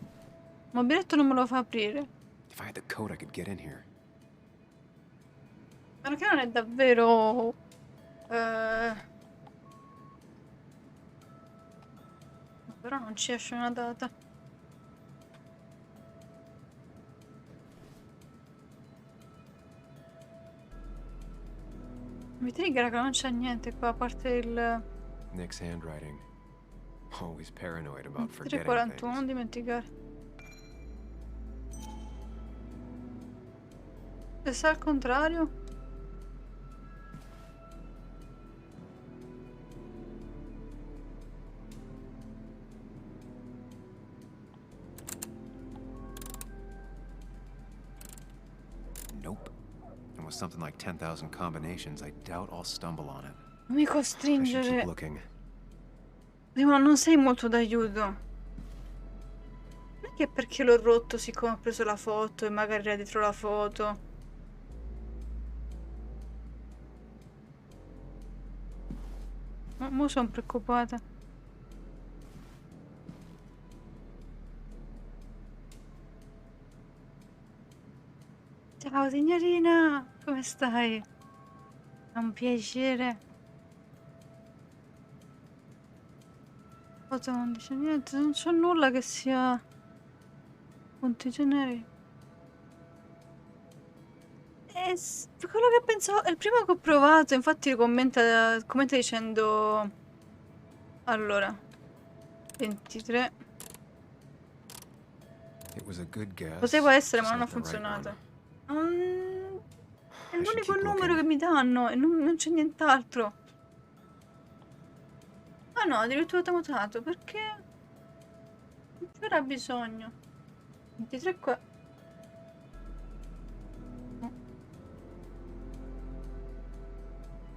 Il mobiletto non me lo fa aprire. If I had the code, I could get in here. A meno che non è davvero... Però non ci esce una data. Mi trigger che non c'è niente qua, a parte il... Nick's handwriting. Always paranoid about forgetting 341, non dimenticare. Se sta al contrario? Nope. And with something like 10,000 combinations, I doubt I'll stumble on it. Non mi I should costringere. keep looking. Ma non sei molto d'aiuto. Non è che perché l'ho rotto siccome ho preso la foto e magari era dietro la foto. Mo sono preoccupata. Ciao signorina, come stai? È un piacere. Foto non dice niente, non c'è nulla che sia punti generici. Quello che pensavo è il primo che ho provato, infatti commenta dicendo allora 23 It was a good guess. poteva essere ma just non ha not the right funzionato. one. È l'unico numero che mi danno e non c'è nient'altro. Ah no, addirittura t'ho mutato perché non c'era bisogno. 23 qua.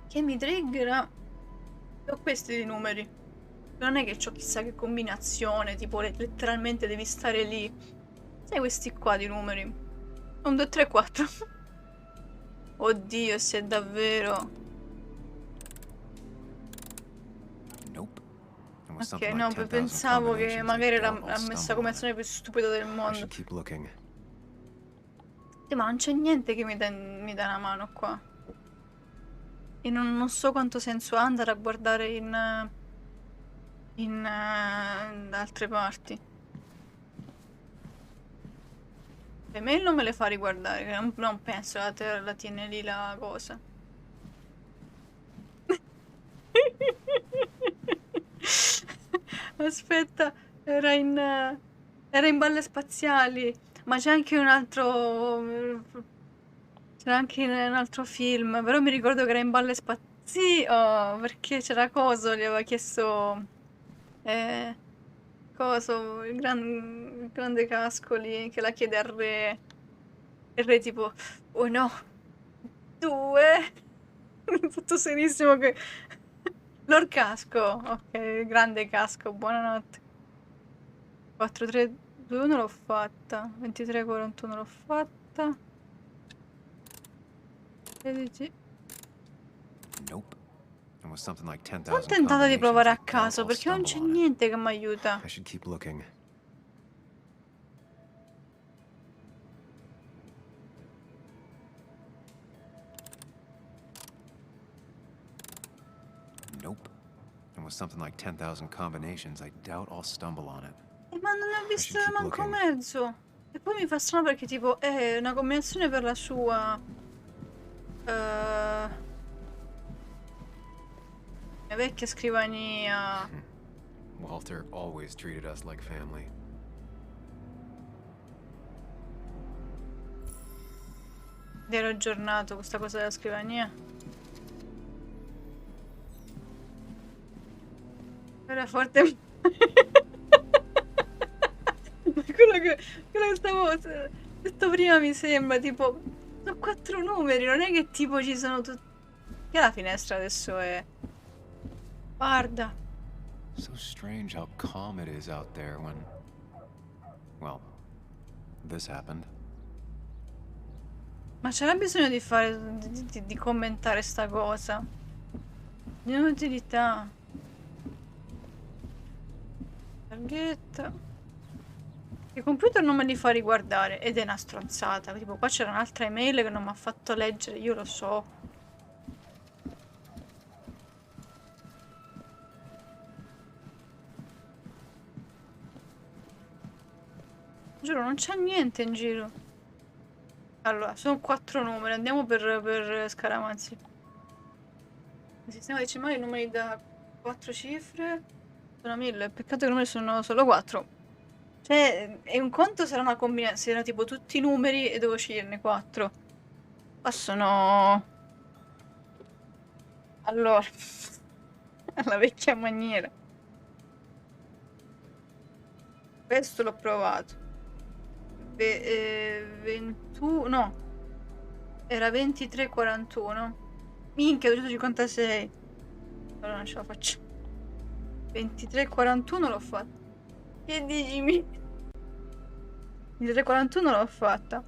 Che mi triggera. Ho questi di numeri. Non è che ho chissà che combinazione, tipo letteralmente devi stare lì. Sai questi qua di numeri? 1, 2, 3, 4. Oddio, se è davvero. Ok, no, pensavo che magari era la messa combinazione più stupida del mondo. Keep looking. Sì, ma non c'è niente che mi dà una mano qua. E non so quanto senso ha andare a guardare in altre parti. Le mail non me le fa riguardare, che non penso la tiene lì la cosa. Aspetta, era in Balle Spaziali, ma c'è anche un altro... C'era anche un altro film, però mi ricordo che era in Balle Spaziali. Sì, oh, perché c'era Coso, gli aveva chiesto... Coso, il grande Cascoli, che la chiede al re. E il re tipo, 1, 2, tutto serissimo che... Lord Casco, ok, grande Casco, buonanotte. 4, 3, 2, 1 l'ho fatta, 23, 41 l'ho fatta. 16. Nope. It was something like 10,000 Sono tentata di combinations. provare a I doubt caso I'll perché non stumble c'è on it. niente che mi aiuta. I should keep looking. Nope. It was something like 10,000 combinations. I doubt I'll stumble on it. Ma non ne ho visto keep manco looking. mezzo. E poi mi fa strano perché tipo è una combinazione per la sua... mia vecchia scrivania. Walter always treated us like family. Ero aggiornato questa cosa della scrivania. Era forte. Quello che stavo detto prima mi sembra tipo sono 4 numeri, non è che tipo ci sono tutti. Che la finestra adesso è. Guarda. So strange how calm it is out there when... Well, this happened. Ma c'era bisogno di fare di commentare sta cosa. Di inutilità. Targhetta. Il computer non me li fa riguardare ed è una stronzata. Tipo qua c'era un'altra email che non mi ha fatto leggere, io lo so. Giuro, non c'è niente in giro. Allora, sono 4 numeri, andiamo per scaramanzi. Il sistema decimale, i numeri da 4 cifre sono 1000, peccato che i numeri sono solo 4. Cioè, è un conto sarà una combinazione, era tipo tutti i numeri e devo sceglierne 4. Qua sono... Allora, alla vecchia maniera. Questo l'ho provato. 21, no. Era 23,41. Minchia, 256. Allora non ce la faccio. 23,41 l'ho fatta. Che dici? 23,41 l'ho fatta.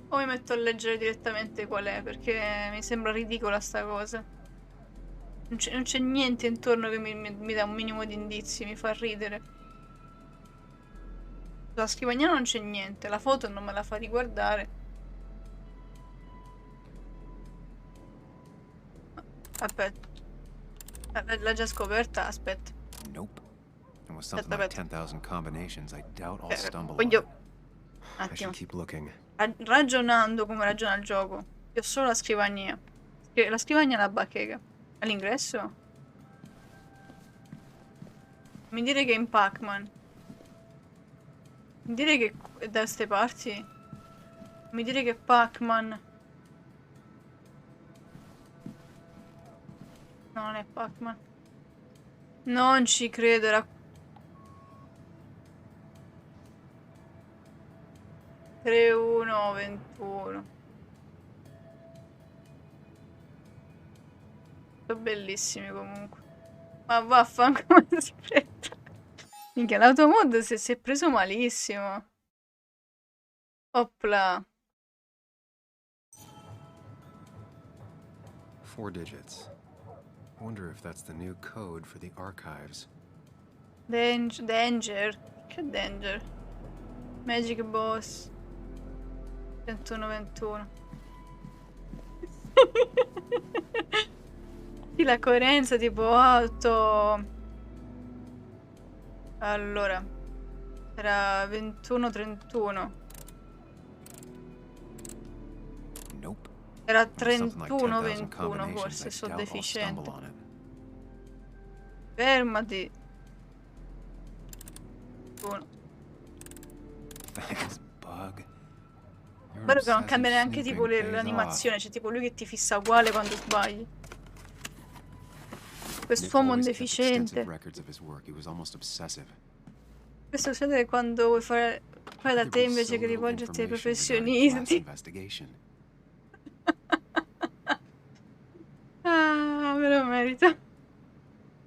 O mi metto a leggere direttamente qual è, perché mi sembra ridicola sta cosa. Non c'è niente intorno che mi dà un minimo di indizi, mi fa ridere. Sulla scrivania non c'è niente, la foto non me la fa riguardare. Aspetta. L'ha già scoperta? Aspetta. Nope. It was something like 10,000 combinations. I doubt I'll stumble on it. Voglio... I Attimo. should keep looking. Ragionando come ragiona il gioco. Io ho solo la scrivania. La scrivania è la bacheca. All'ingresso? Mi dire che è in Pac-Man. Mi dire che è da ste parti. Mi dire che è Pac-Man. No, non è Pac-Man. Non ci credo, era... 3-1-21. Sono bellissimi comunque. Ma vaffanculo si fretta. Minchia, l'automod si è preso malissimo. Opla. 4 digits. Wonder if that's the new code for the archives. Danger. Che danger? Magic Boss. 121. Sì, la coerenza tipo auto. Allora. Era 21-31. Nope. Era Something like 10,000 31-21 combinations. forse, I sono doubt I'll deficiente. stumble on it. Fermati. 1. Thanks, Bug. You're Spero che non obsessive cambia neanche snooping tipo pays off. l'animazione, c'è tipo lui che ti fissa uguale quando sbagli. Quest'uomo è un Nick always kept extensive deficiente. records of his work. He was almost obsessive. Questo succede quando vuoi fare da te invece che rivolgerti ai professionisti. Ah, me lo merito.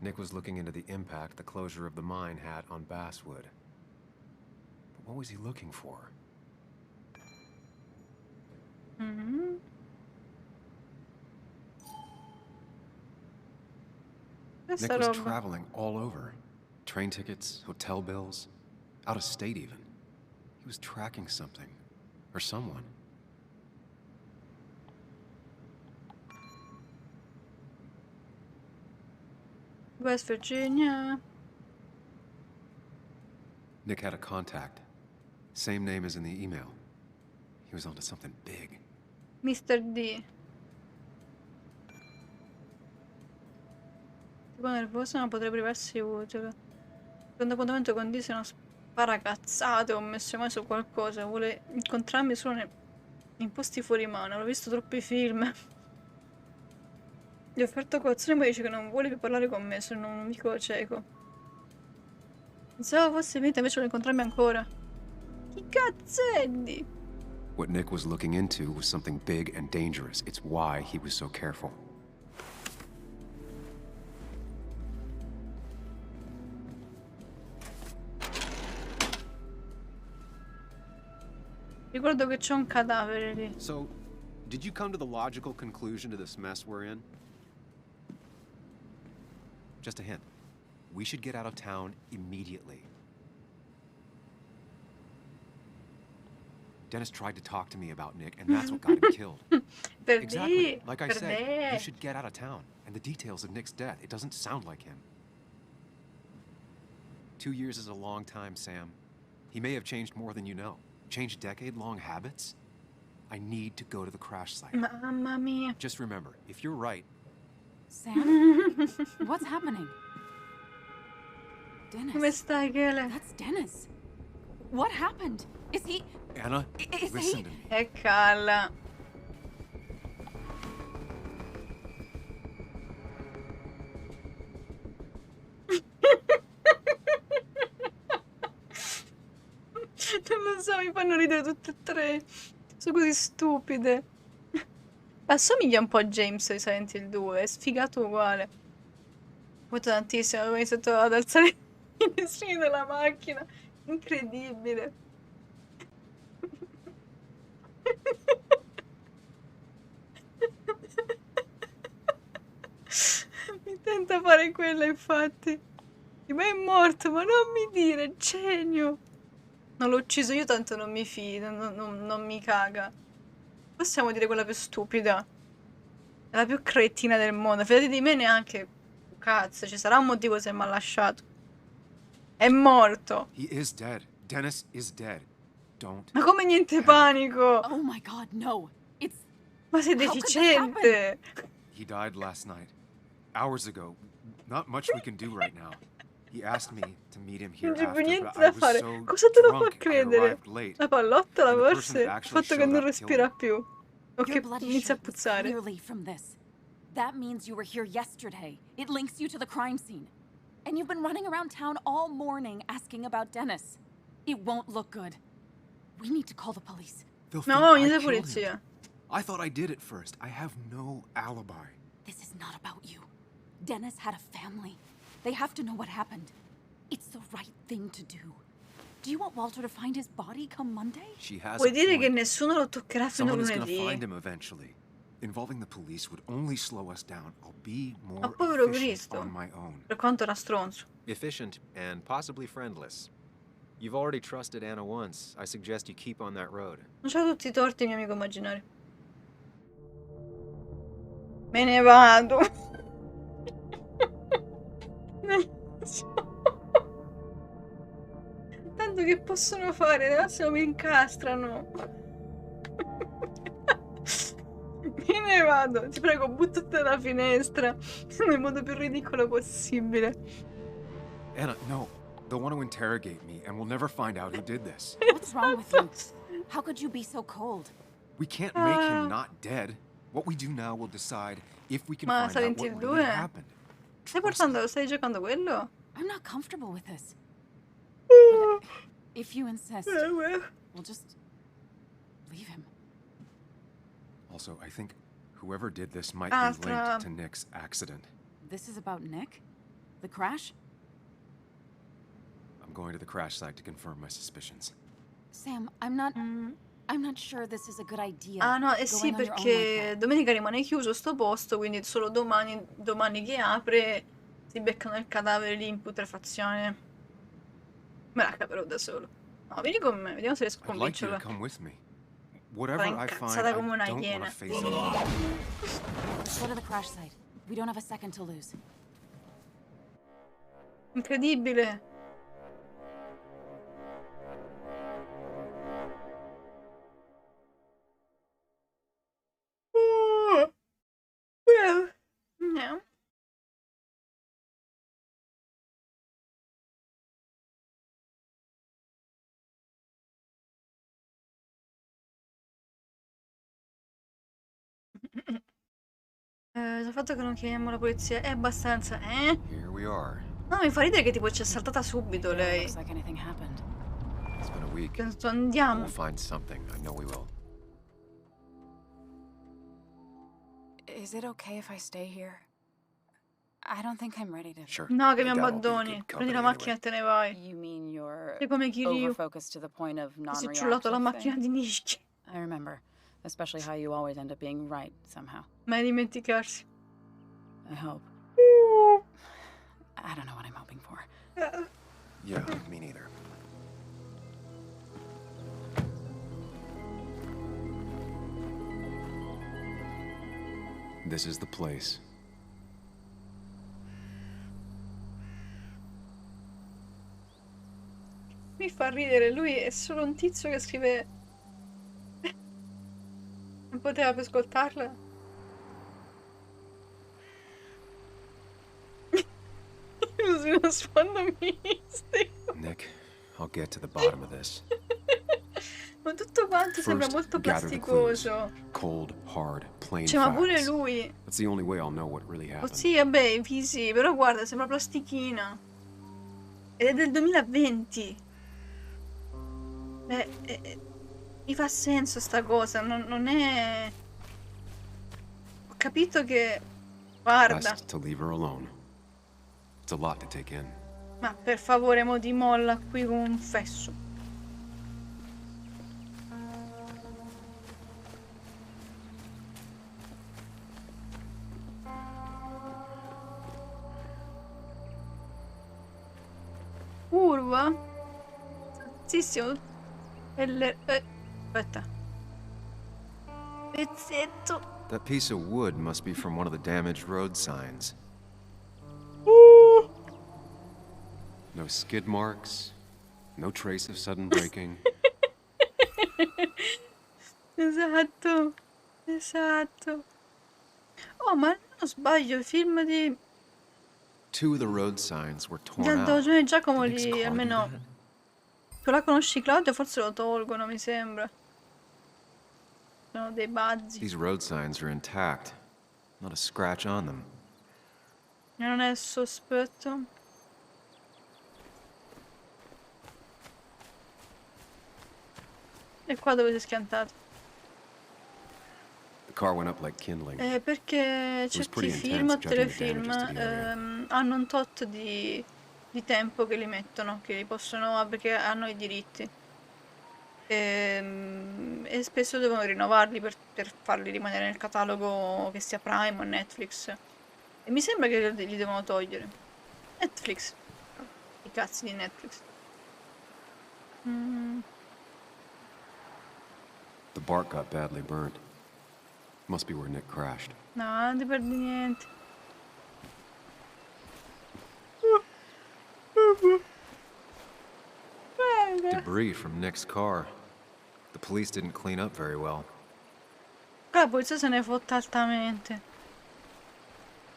Nick was looking into the impact the closure of the mine had on Basswood. But what was he looking for? Nick was traveling all over. Train tickets, hotel bills, out of state even. He was tracking something. Or someone. West Virginia. Nick had a contact. Same name as in the email. He was onto something big. Mr. D. Tipo nervoso ma potrebbe rivelarsi utile. Secondo appuntamento con D, se non sparacazzate ho messo mai su qualcosa. Vuole incontrarmi solo in posti fuori mano. L'ho visto troppi film. Gli ho offerto colazione ma dice che non vuole più parlare con me, sono un amico cieco. Pensavo fosse finita, invece vuole incontrarmi ancora. Chi cazzo è di? What Nick was looking into was something big and dangerous. It's why he was so careful. Ricordo che c'è un cadavere lì. So, did you come to the logical conclusion to this mess we're in? Just a hint. We should get out of town immediately. Dennis tried to talk to me about Nick, and that's what got him killed. Exactly. Like I said, you should get out of town. And the details of Nick's death, it doesn't sound like him. 2 years is a long time, Sam. He may have changed more than you know. Changed decade-long habits? I need to go to the crash site. Mamma mia. Just remember, if you're right... Sam? What's happening? Dennis. Come stai, Kele? That's Dennis. What happened? Is he... Anna, listen to me. E calla. Non lo so, mi fanno ridere tutte e tre. Sono così stupide. Assomiglia un po' a James di Silent Hill 2, è sfigato uguale. Mi ha fatto tantissimo, avevo iniziato ad alzare i listini della macchina. Incredibile. Mi tenta fare quella, infatti. Ma è morto, ma non mi dire, genio. Non l'ho ucciso io, tanto non mi fido, non mi caga. Possiamo dire quella più stupida. È la più cretina del mondo. Fidati di me neanche. Cazzo, ci sarà un motivo se mi ha lasciato. È morto. He is dead. Dennis is dead. Don't. Ma come niente panico? Oh my god, no. It's... Ma sei deficiente. He died last night. Hours ago. Not much we can do right now. He asked me to meet him here Non c'è più after, niente but da I was fare. so Cosa te lo fa drunk I credere? arrived late. La pallottola, And the person forse? that Il actually fatto che non showed up respira più. O Your che bloody inizia a shirt was puzzare. clearly from this. That means you were here yesterday. It links you to the crime scene. And you've been running around town all morning asking about Dennis. It won't look good. We need to call the police. They'll No, think I niente killed him. polizia. I thought I did at first. I have no alibi. This is not about you. Dennis had a family. They have to know what happened. It's the right thing to do. Do you want Walter to find his body come Monday? She has Vuoi a dire point. che nessuno lo toccherà fino a Someone is going to lunedì? find him eventually. Involving the police would only slow us down. I'll be more Ma povero efficient Cristo. on my own. Per quanto era stronzo. Efficient and possibly friendless. You've already trusted Anna once. I suggest you keep on that road. Non c'ha tutti i torti, mio amico immaginario. Me ne vado. Tanto che possono fare? Adesso mi incastrano. Me ne vado. Ti prego, buttati dalla finestra. Nel modo più ridicolo possibile. Anna, no. They'll want to interrogate me, and we'll never find out who did this. What's wrong with you? How could you be so cold? We can't make him not dead. What we do now will decide if we can Ma find out Silent what Hill really 2? happened. Stai portando, stai giocando quello? I'm not comfortable with this. If you insist, we'll just leave him. Also, I think whoever did this might be linked to Nick's accident. This is about Nick? The crash? I'm going to the crash site to confirm my suspicions. Sam, I'm not sure this is a good idea. Ah no, eh sì, going on your own like perché domenica rimane chiuso sto posto, quindi solo domani che apre si beccano il cadavere lì in putrefazione. Me la caverò da solo. No, vieni con me, vediamo se riesco a I'd like you to convincerla. come with me. Whatever Sarà I find, incazzata I come una don't want iena. to face it alone. Go to the crash site. We don't have a second to lose. Incredibile. No. Il fatto che non chiamiamo la polizia è abbastanza, eh? Here we are. No, mi fa ridere che tipo ci è saltata subito lei. It's been a week. Penso andiamo. We'll find something. I know we will. Is it okay if I stay here? I don't think I'm ready to. Sure. No, che mi abbandoni. Prendi la macchina e te ne vai. You mean you're Sei come Kiryu. overfocused to the point of Si è ciullato la macchina di Nishiki. I remember, especially how you always end up being right somehow. Mai dimenticarsi. I hope. I don't know what I'm hoping for. Yeah, me neither. This is the place. Mi fa ridere, lui è solo un tizio che scrive. Non poteva più ascoltarla. Così uno sfondo mistico. Nick, I'll get to the bottom of this. Ma tutto quanto sembra First, molto gather the clues. plasticoso. Cold, hard, plain Cioè, ma pure facts. lui. That's the only way I'll know what really Oh happened. sì, vabbè, sì, però guarda, sembra plastichina. Ed è del 2020. Mi fa senso sta cosa, non è. Ho capito che. Guarda, Best to leave her alone. It's a lot to take in. ma per favore, mo di molla qui con un fesso. Curva. Tantissimo. Aspetta. Pezzetto. That piece of wood must be from one of the damaged road signs. No skid marks, no trace of sudden braking. Esatto. Esatto. Oh, ma non sbaglio, il film di Two of the road signs were torn Aldo out. Giovanni e Giacomo Did Nick's lì, car do almeno. that? Tu la conosci Claudio? Forse lo tolgono, mi sembra. Sono dei bazzi. These road signs are intact. Not a scratch on them. Non è sospetto. E qua dove si è schiantato? The car went up like kindling. Perché was certi pretty film o intense, judging the telefilm damages to the area. hanno un tot di tempo che li mettono, che li possono, perché hanno i diritti. E spesso devono rinnovarli per farli rimanere nel catalogo, che sia Prime o Netflix. E mi sembra che li devono togliere. Netflix. I cazzi di Netflix. The bark got badly burned. Must be where Nick crashed. No, non ti perdi niente. Debris from Nick's car. The police didn't clean up very well. La polizia se ne fotte altamente.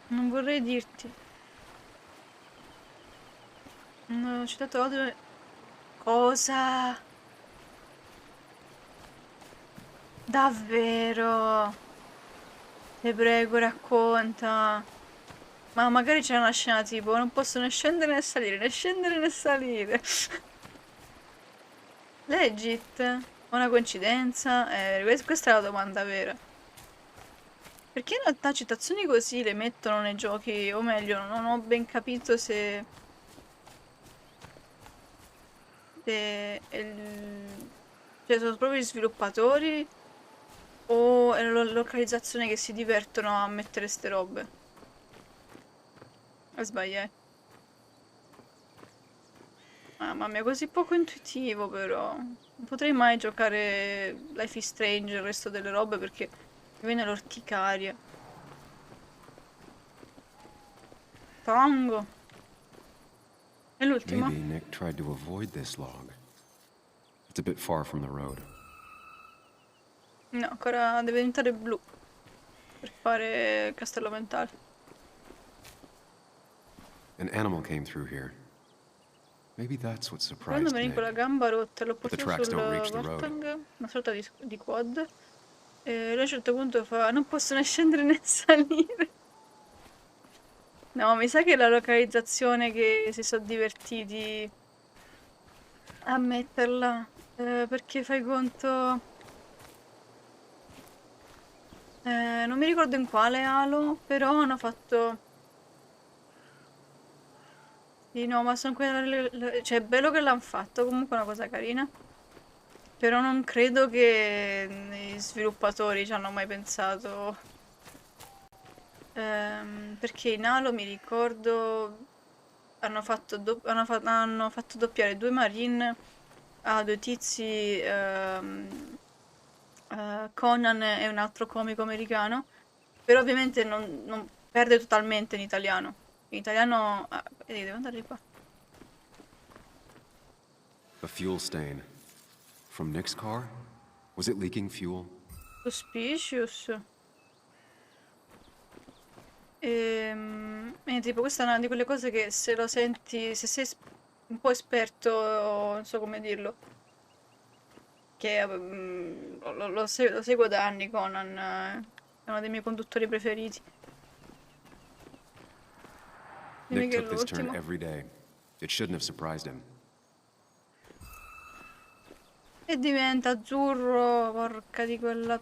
Non vorrei dirti. Non ho citato l'altro. Cosa? Davvero? Ti prego, racconta. Ma magari c'è una scena tipo non posso né scendere né salire, né scendere né salire. Legit? Una coincidenza? Questa è la domanda vera. Perché in realtà citazioni così le mettono nei giochi, o meglio, non ho ben capito se... cioè sono proprio gli sviluppatori o è la localizzazione che si divertono a mettere ste robe. Sbagliai. Mamma mia, così poco intuitivo però. Non potrei mai giocare Life is Strange e il resto delle robe perché mi viene l'orticaria. Tango. E l'ultima? Maybe Nick tried to avoid this log. It's a bit far from the road. No, ancora deve diventare blu per fare il castello mentale. An animal came through here. Maybe that's what surprised Quando venì Nick. con la gamba rotta l'ho But the portato tracks don't reach sul the road. Warthog, una sorta di quad. E lui a un certo punto fa: non posso né scendere né salire. No, mi sa che è la localizzazione che si sono divertiti a metterla. Perché fai conto... non mi ricordo in quale Halo, però hanno fatto... Sì, no, ma sono quelle... Cioè, è bello che l'hanno fatto, comunque è una cosa carina. Però non credo che gli sviluppatori ci hanno mai pensato. Perché in Halo mi ricordo... Hanno fatto doppiare 2 Marine a 2 tizi... Conan è un altro comico americano, però ovviamente non perde totalmente in italiano. In italiano... devo andare di qua. A fuel stain. From Nick's car? Was it leaking fuel? Suspicious. Tipo, questa è una di quelle cose che se lo senti, se sei un po' esperto, non so come dirlo, che lo seguo da anni, Conan, è uno dei miei conduttori preferiti. Dimmi Nick che è took this turn l'ultimo. every day. It shouldn't have surprised him. E diventa azzurro, porca di quella...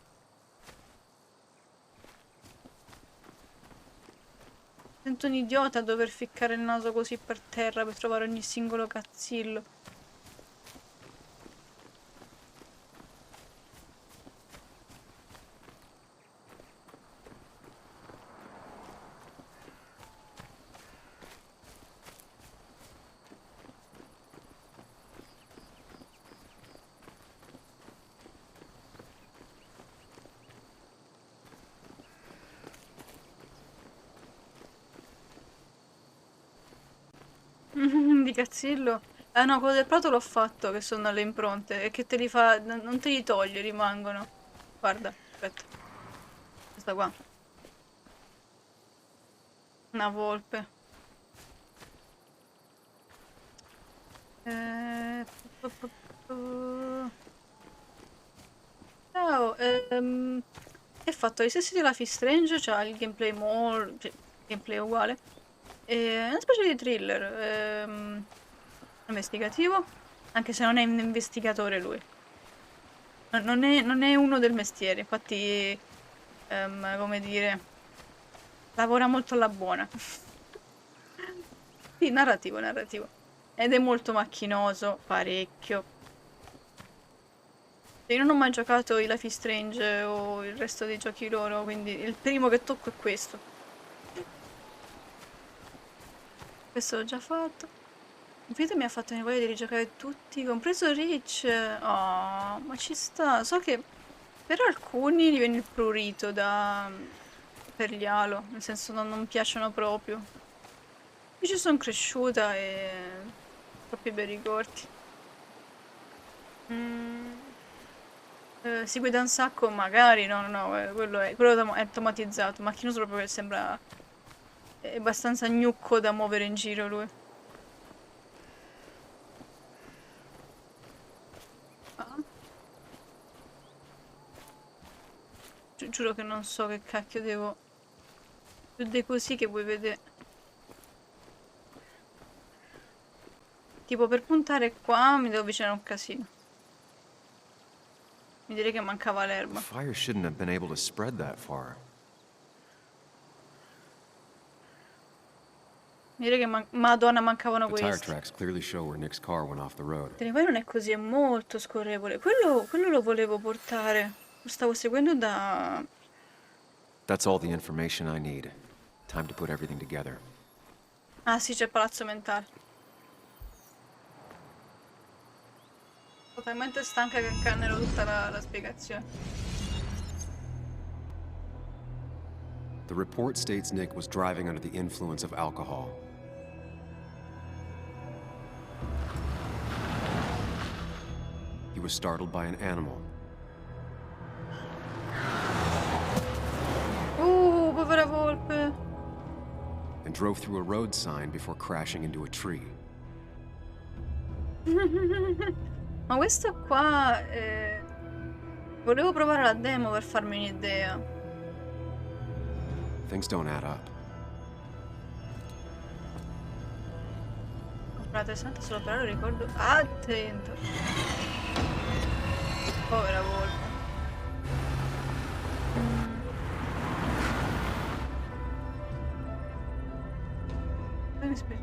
Sento un idiota a dover ficcare il naso così per terra per trovare ogni singolo cazzillo. Di cazzillo? Ah no, quello del prato l'ho fatto, che sono alle impronte, e che te li fa... non te li toglie, rimangono. Guarda, aspetta. Questa qua. Una volpe. Ciao, è fatto gli stessi di Life is Strange, c'ha il gameplay cioè, gameplay uguale. È una specie di thriller investigativo, anche se non è un investigatore lui. Non è uno del mestiere, infatti, come dire, lavora molto alla buona. Sì, narrativo. Ed è molto macchinoso, parecchio. Io non ho mai giocato i Life is Strange o il resto dei giochi loro, quindi il primo che tocco è questo. Questo l'ho già fatto. Infinito mi ha fatto voglia di rigiocare tutti, compreso Reach. Oh, ma ci sta. So che per alcuni gli viene il prurito per gli Halo, nel senso non piacciono proprio. Io ci sono cresciuta e... troppi bei ricordi. Si guida un sacco, magari, no, quello è automatizzato, macchinoso proprio che sembra... è abbastanza gnucco da muovere in giro lui. Giuro che non so che cacchio devo... più dei così che vuoi vedere. Tipo per puntare qua mi devo avvicinare un casino. Mi direi che mancava l'erba. Fire shouldn't have been able to spread that far. Mi direi che Madonna, mancavano The tire questi. tracks clearly show where Nick's car went off the road. Te ne vai, non è così, è molto scorrevole. Quello lo volevo portare. Lo stavo seguendo da... That's all the information I need. Time to put everything together. Ah sì, c'è il palazzo mentale. Sono talmente stanca che incannerò tutta la spiegazione. The report states Nick was driving under the influence of alcohol. He was startled by an animal. Povera volpe. And drove through a road sign before crashing into a tree. Ma questo qua... Volevo provare la demo per farmi un'idea. Things don't add up. Comprate santa solo per ora, ricordo... Attento. Povera volpe. Mi spiace.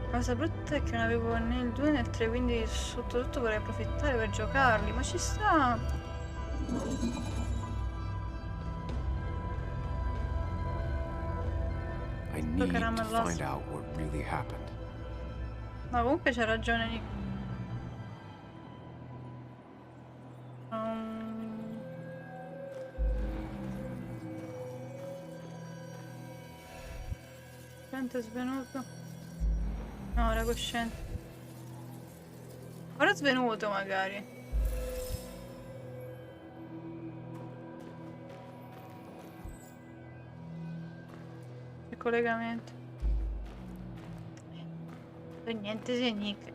La cosa brutta è che non avevo né il 2 né il 3, quindi sotto tutto vorrei approfittare per giocarli, ma ci sta. I need to find out what really happened. Ma comunque c'ha ragione Nick. È svenuto. No, era cosciente. Ora è svenuto magari. Che collegamento. E niente se Nick.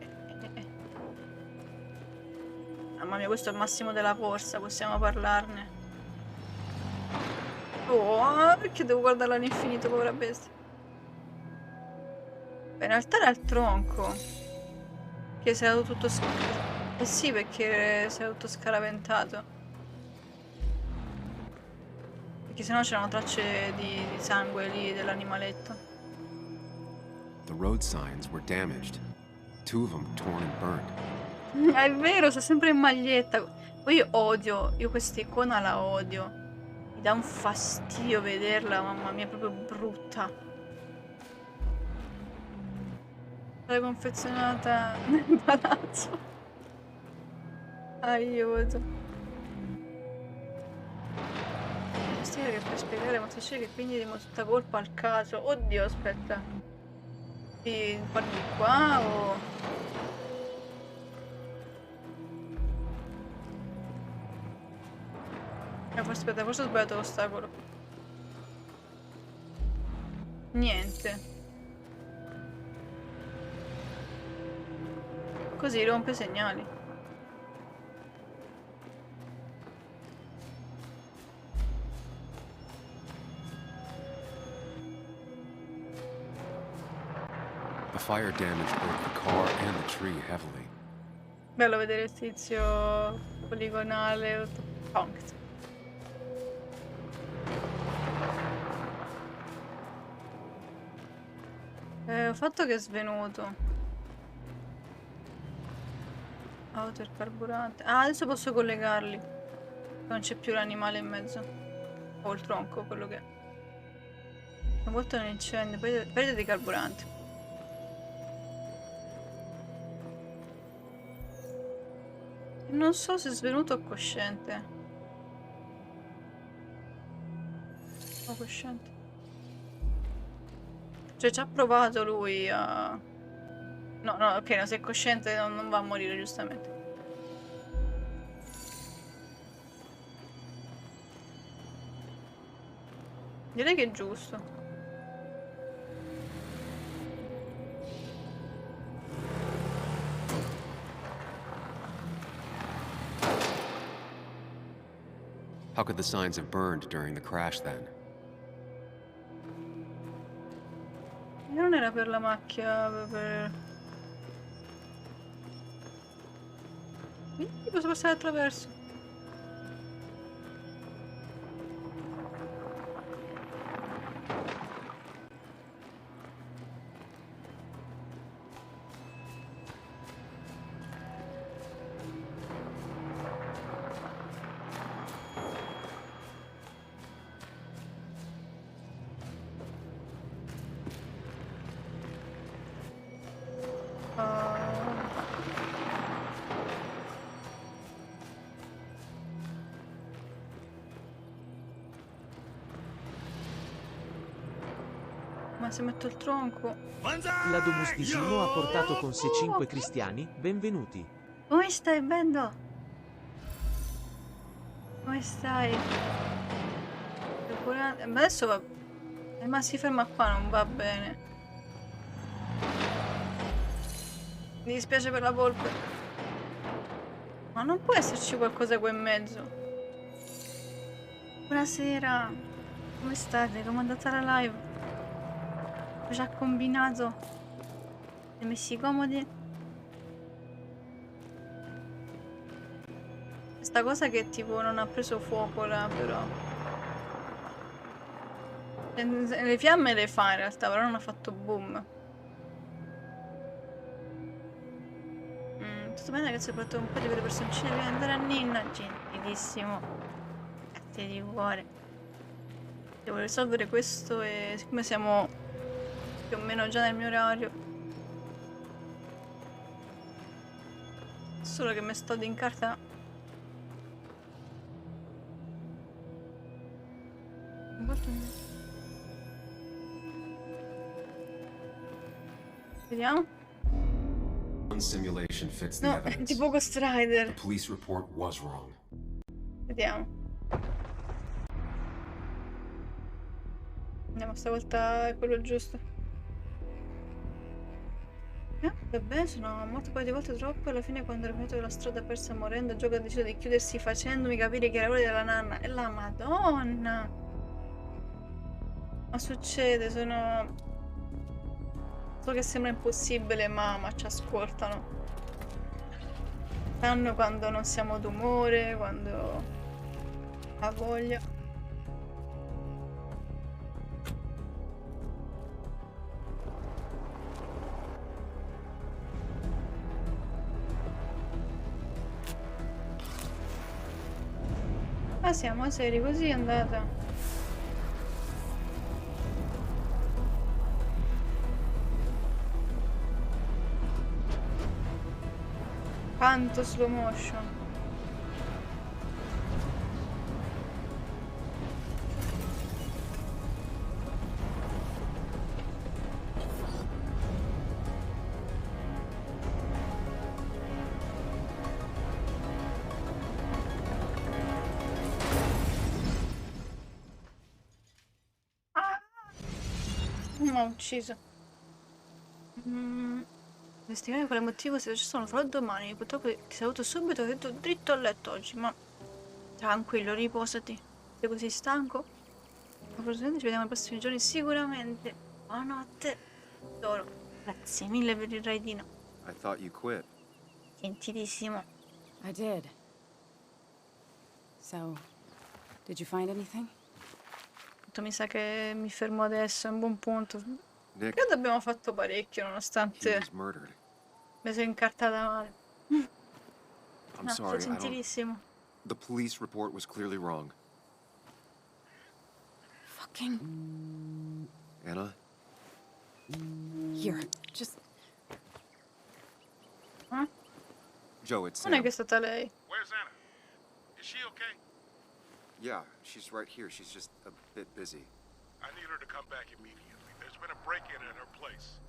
Mamma mia, questo è il massimo della corsa, possiamo parlarne. Oh, perché devo guardarla all'infinito, povera bestia. Beh, in realtà era il tronco che si era tutto eh sì, perché si era tutto scaraventato. Perché sennò c'erano tracce di sangue lì dell'animaletto. The road signs were damaged. 2 of them torn and burned. È vero, sta sempre in maglietta. Poi io questa icona la odio. Mi dà un fastidio vederla, mamma mia, è proprio brutta. L'hai confezionata nel palazzo. Aiuto. Questa che per spiegare, ma dice che quindi diamo tutta colpa al caso. Oddio, aspetta. Ti guardi qua o... Aspetta, forse ho sbagliato l'ostacolo. Niente. Così rompe i segnali. The fire damaged both the car and the tree heavily. Bello vedere il tizio poligonale. Punk. Ho fatto che è svenuto. Auto e carburante. Ah, adesso posso collegarli. Non c'è più l'animale in mezzo. O il tronco, quello che è. Una volta un incendio, perdita di carburante. Non so se è svenuto o cosciente. O cosciente. Cioè ci ha provato lui a... No, ok, no, se è cosciente non va a morire, giustamente. Direi che è giusto. How could the signs have burned during the crash then? Non era per la macchia, per... Posso passare attraverso. Ma se metto il tronco. La Domus di Simo ha portato con sé 5 cristiani, benvenuti. Come stai, Bendo? Come stai? Ma adesso va. Ma si ferma qua, non va bene. Mi dispiace per la volpe. Ma non può esserci qualcosa qua in mezzo. Buonasera. Come state? Come è andata la live? Cosa ha combinato? Siete messi comodi? Questa cosa che tipo non ha preso fuoco là, però. Le fiamme le fa in realtà, però non ha fatto boom. Tutto bene ragazzi, ho portato un po' di quelle personcine prima di andare a Ninna. Gentilissimo. Grazie di cuore. Devo risolvere questo e siccome siamo più o meno già nel mio orario. Solo che mi sto di incarta. Vediamo. One simulation fits the No, evidence. tipo Ghost Rider. The police report was wrong. Vediamo. Andiamo, stavolta è quello giusto. Vabbè, sono morto un paio di volte troppo. Alla fine, quando ero finito la strada persa morendo, il gioco ha deciso di chiudersi facendomi capire che era quello della nanna. E la Madonna! Ma succede, sono. So che sembra impossibile, ma ci ascoltano. Sanno quando non siamo d'umore, quando ha voglia. Ma siamo seri, così è andata. Quanto slow motion. Mi ha ucciso. Investigare quale motivo sia successo non farò domani. Purtroppo ti saluto subito, ho detto dritto a letto oggi, ma tranquillo, riposati. Sei così stanco? Ma probabilmente ci vediamo nei prossimi giorni sicuramente. Buonanotte. Adoro. Grazie mille per il raidino. I thought you quit. Gentilissimo. I did. So, did you find anything? Mi sa che mi fermo adesso, è un buon punto. Nick, Credo abbiamo fatto parecchio, he nonostante was murdered. mi sono incartata male. I'm No, sorry, sei gentilissimo. The police report was clearly wrong. Fucking. Anna? Here, just. Joe, it's Non è Sam. che è stata lei. Where's Anna? Is she okay? Yeah, she's right here. She's just a bit busy. I need her to come back immediately. There's been a break-in at her place.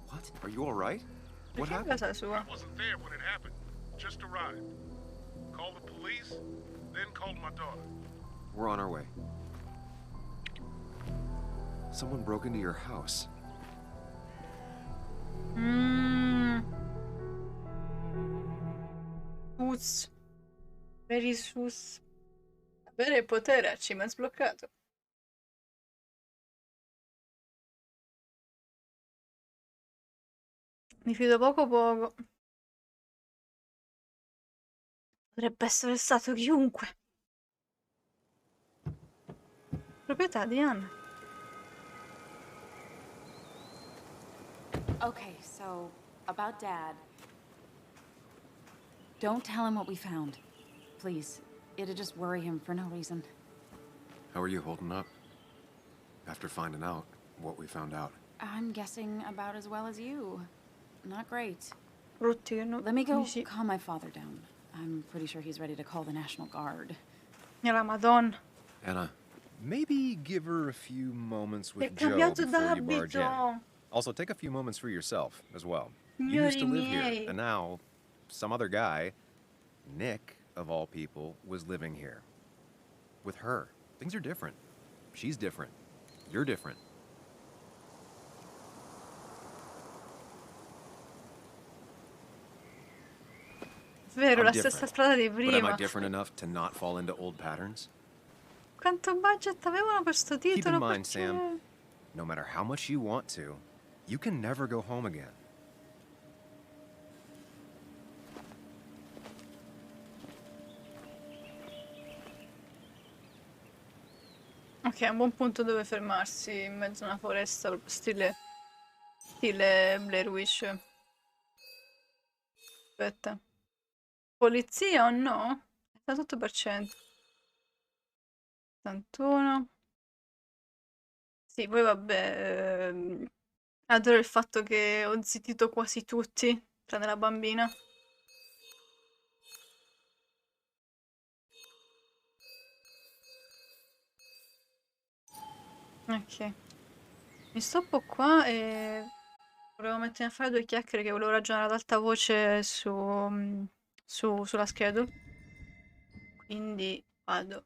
What? Are you all right? What Perché a happened? casa sua? I wasn't there when it happened. Just arrived. Called the police, then called my daughter. We're on our way. Someone broke into your house. Sus. Very sus. Avere potere ci mi ha sbloccato. Mi fido poco poco. Potrebbe essere stato chiunque. Proprietà di Anna. Okay, so about Dad. Don't tell him what we found. Please. It'll just worry him for no reason. How are you holding up? After finding out what we found out. I'm guessing about as well as you. Not great. Brutti che non... Let me go calm my father down. I'm pretty sure he's ready to call the National Guard. E la Madonna. Anna, maybe give her a few moments with È Joe cambiato before you barge in. d'abito. Also, take a few moments for yourself as well. You Signori used to live miei. here, and now some other guy, Nick, of all people, was living here. With her. Things are different. She's different. You're different. Vero, I'm la different. stessa strada di But am I prima. different enough to not fall into old patterns? Quanto budget avevano per sto Keep titolo? in mind, Perché- Sam, no matter how much you want to, you can never go home again. Ok, è un buon punto dove fermarsi in mezzo a una foresta, proprio stile Blair Witch. Aspetta. Polizia o no? 78%. 71. Sì, poi vabbè. Adoro il fatto che ho zittito quasi tutti, tranne la bambina. Ok. Mi stoppo qua e volevo mettere a fare due chiacchiere che volevo ragionare ad alta voce sulla schedule. Quindi vado.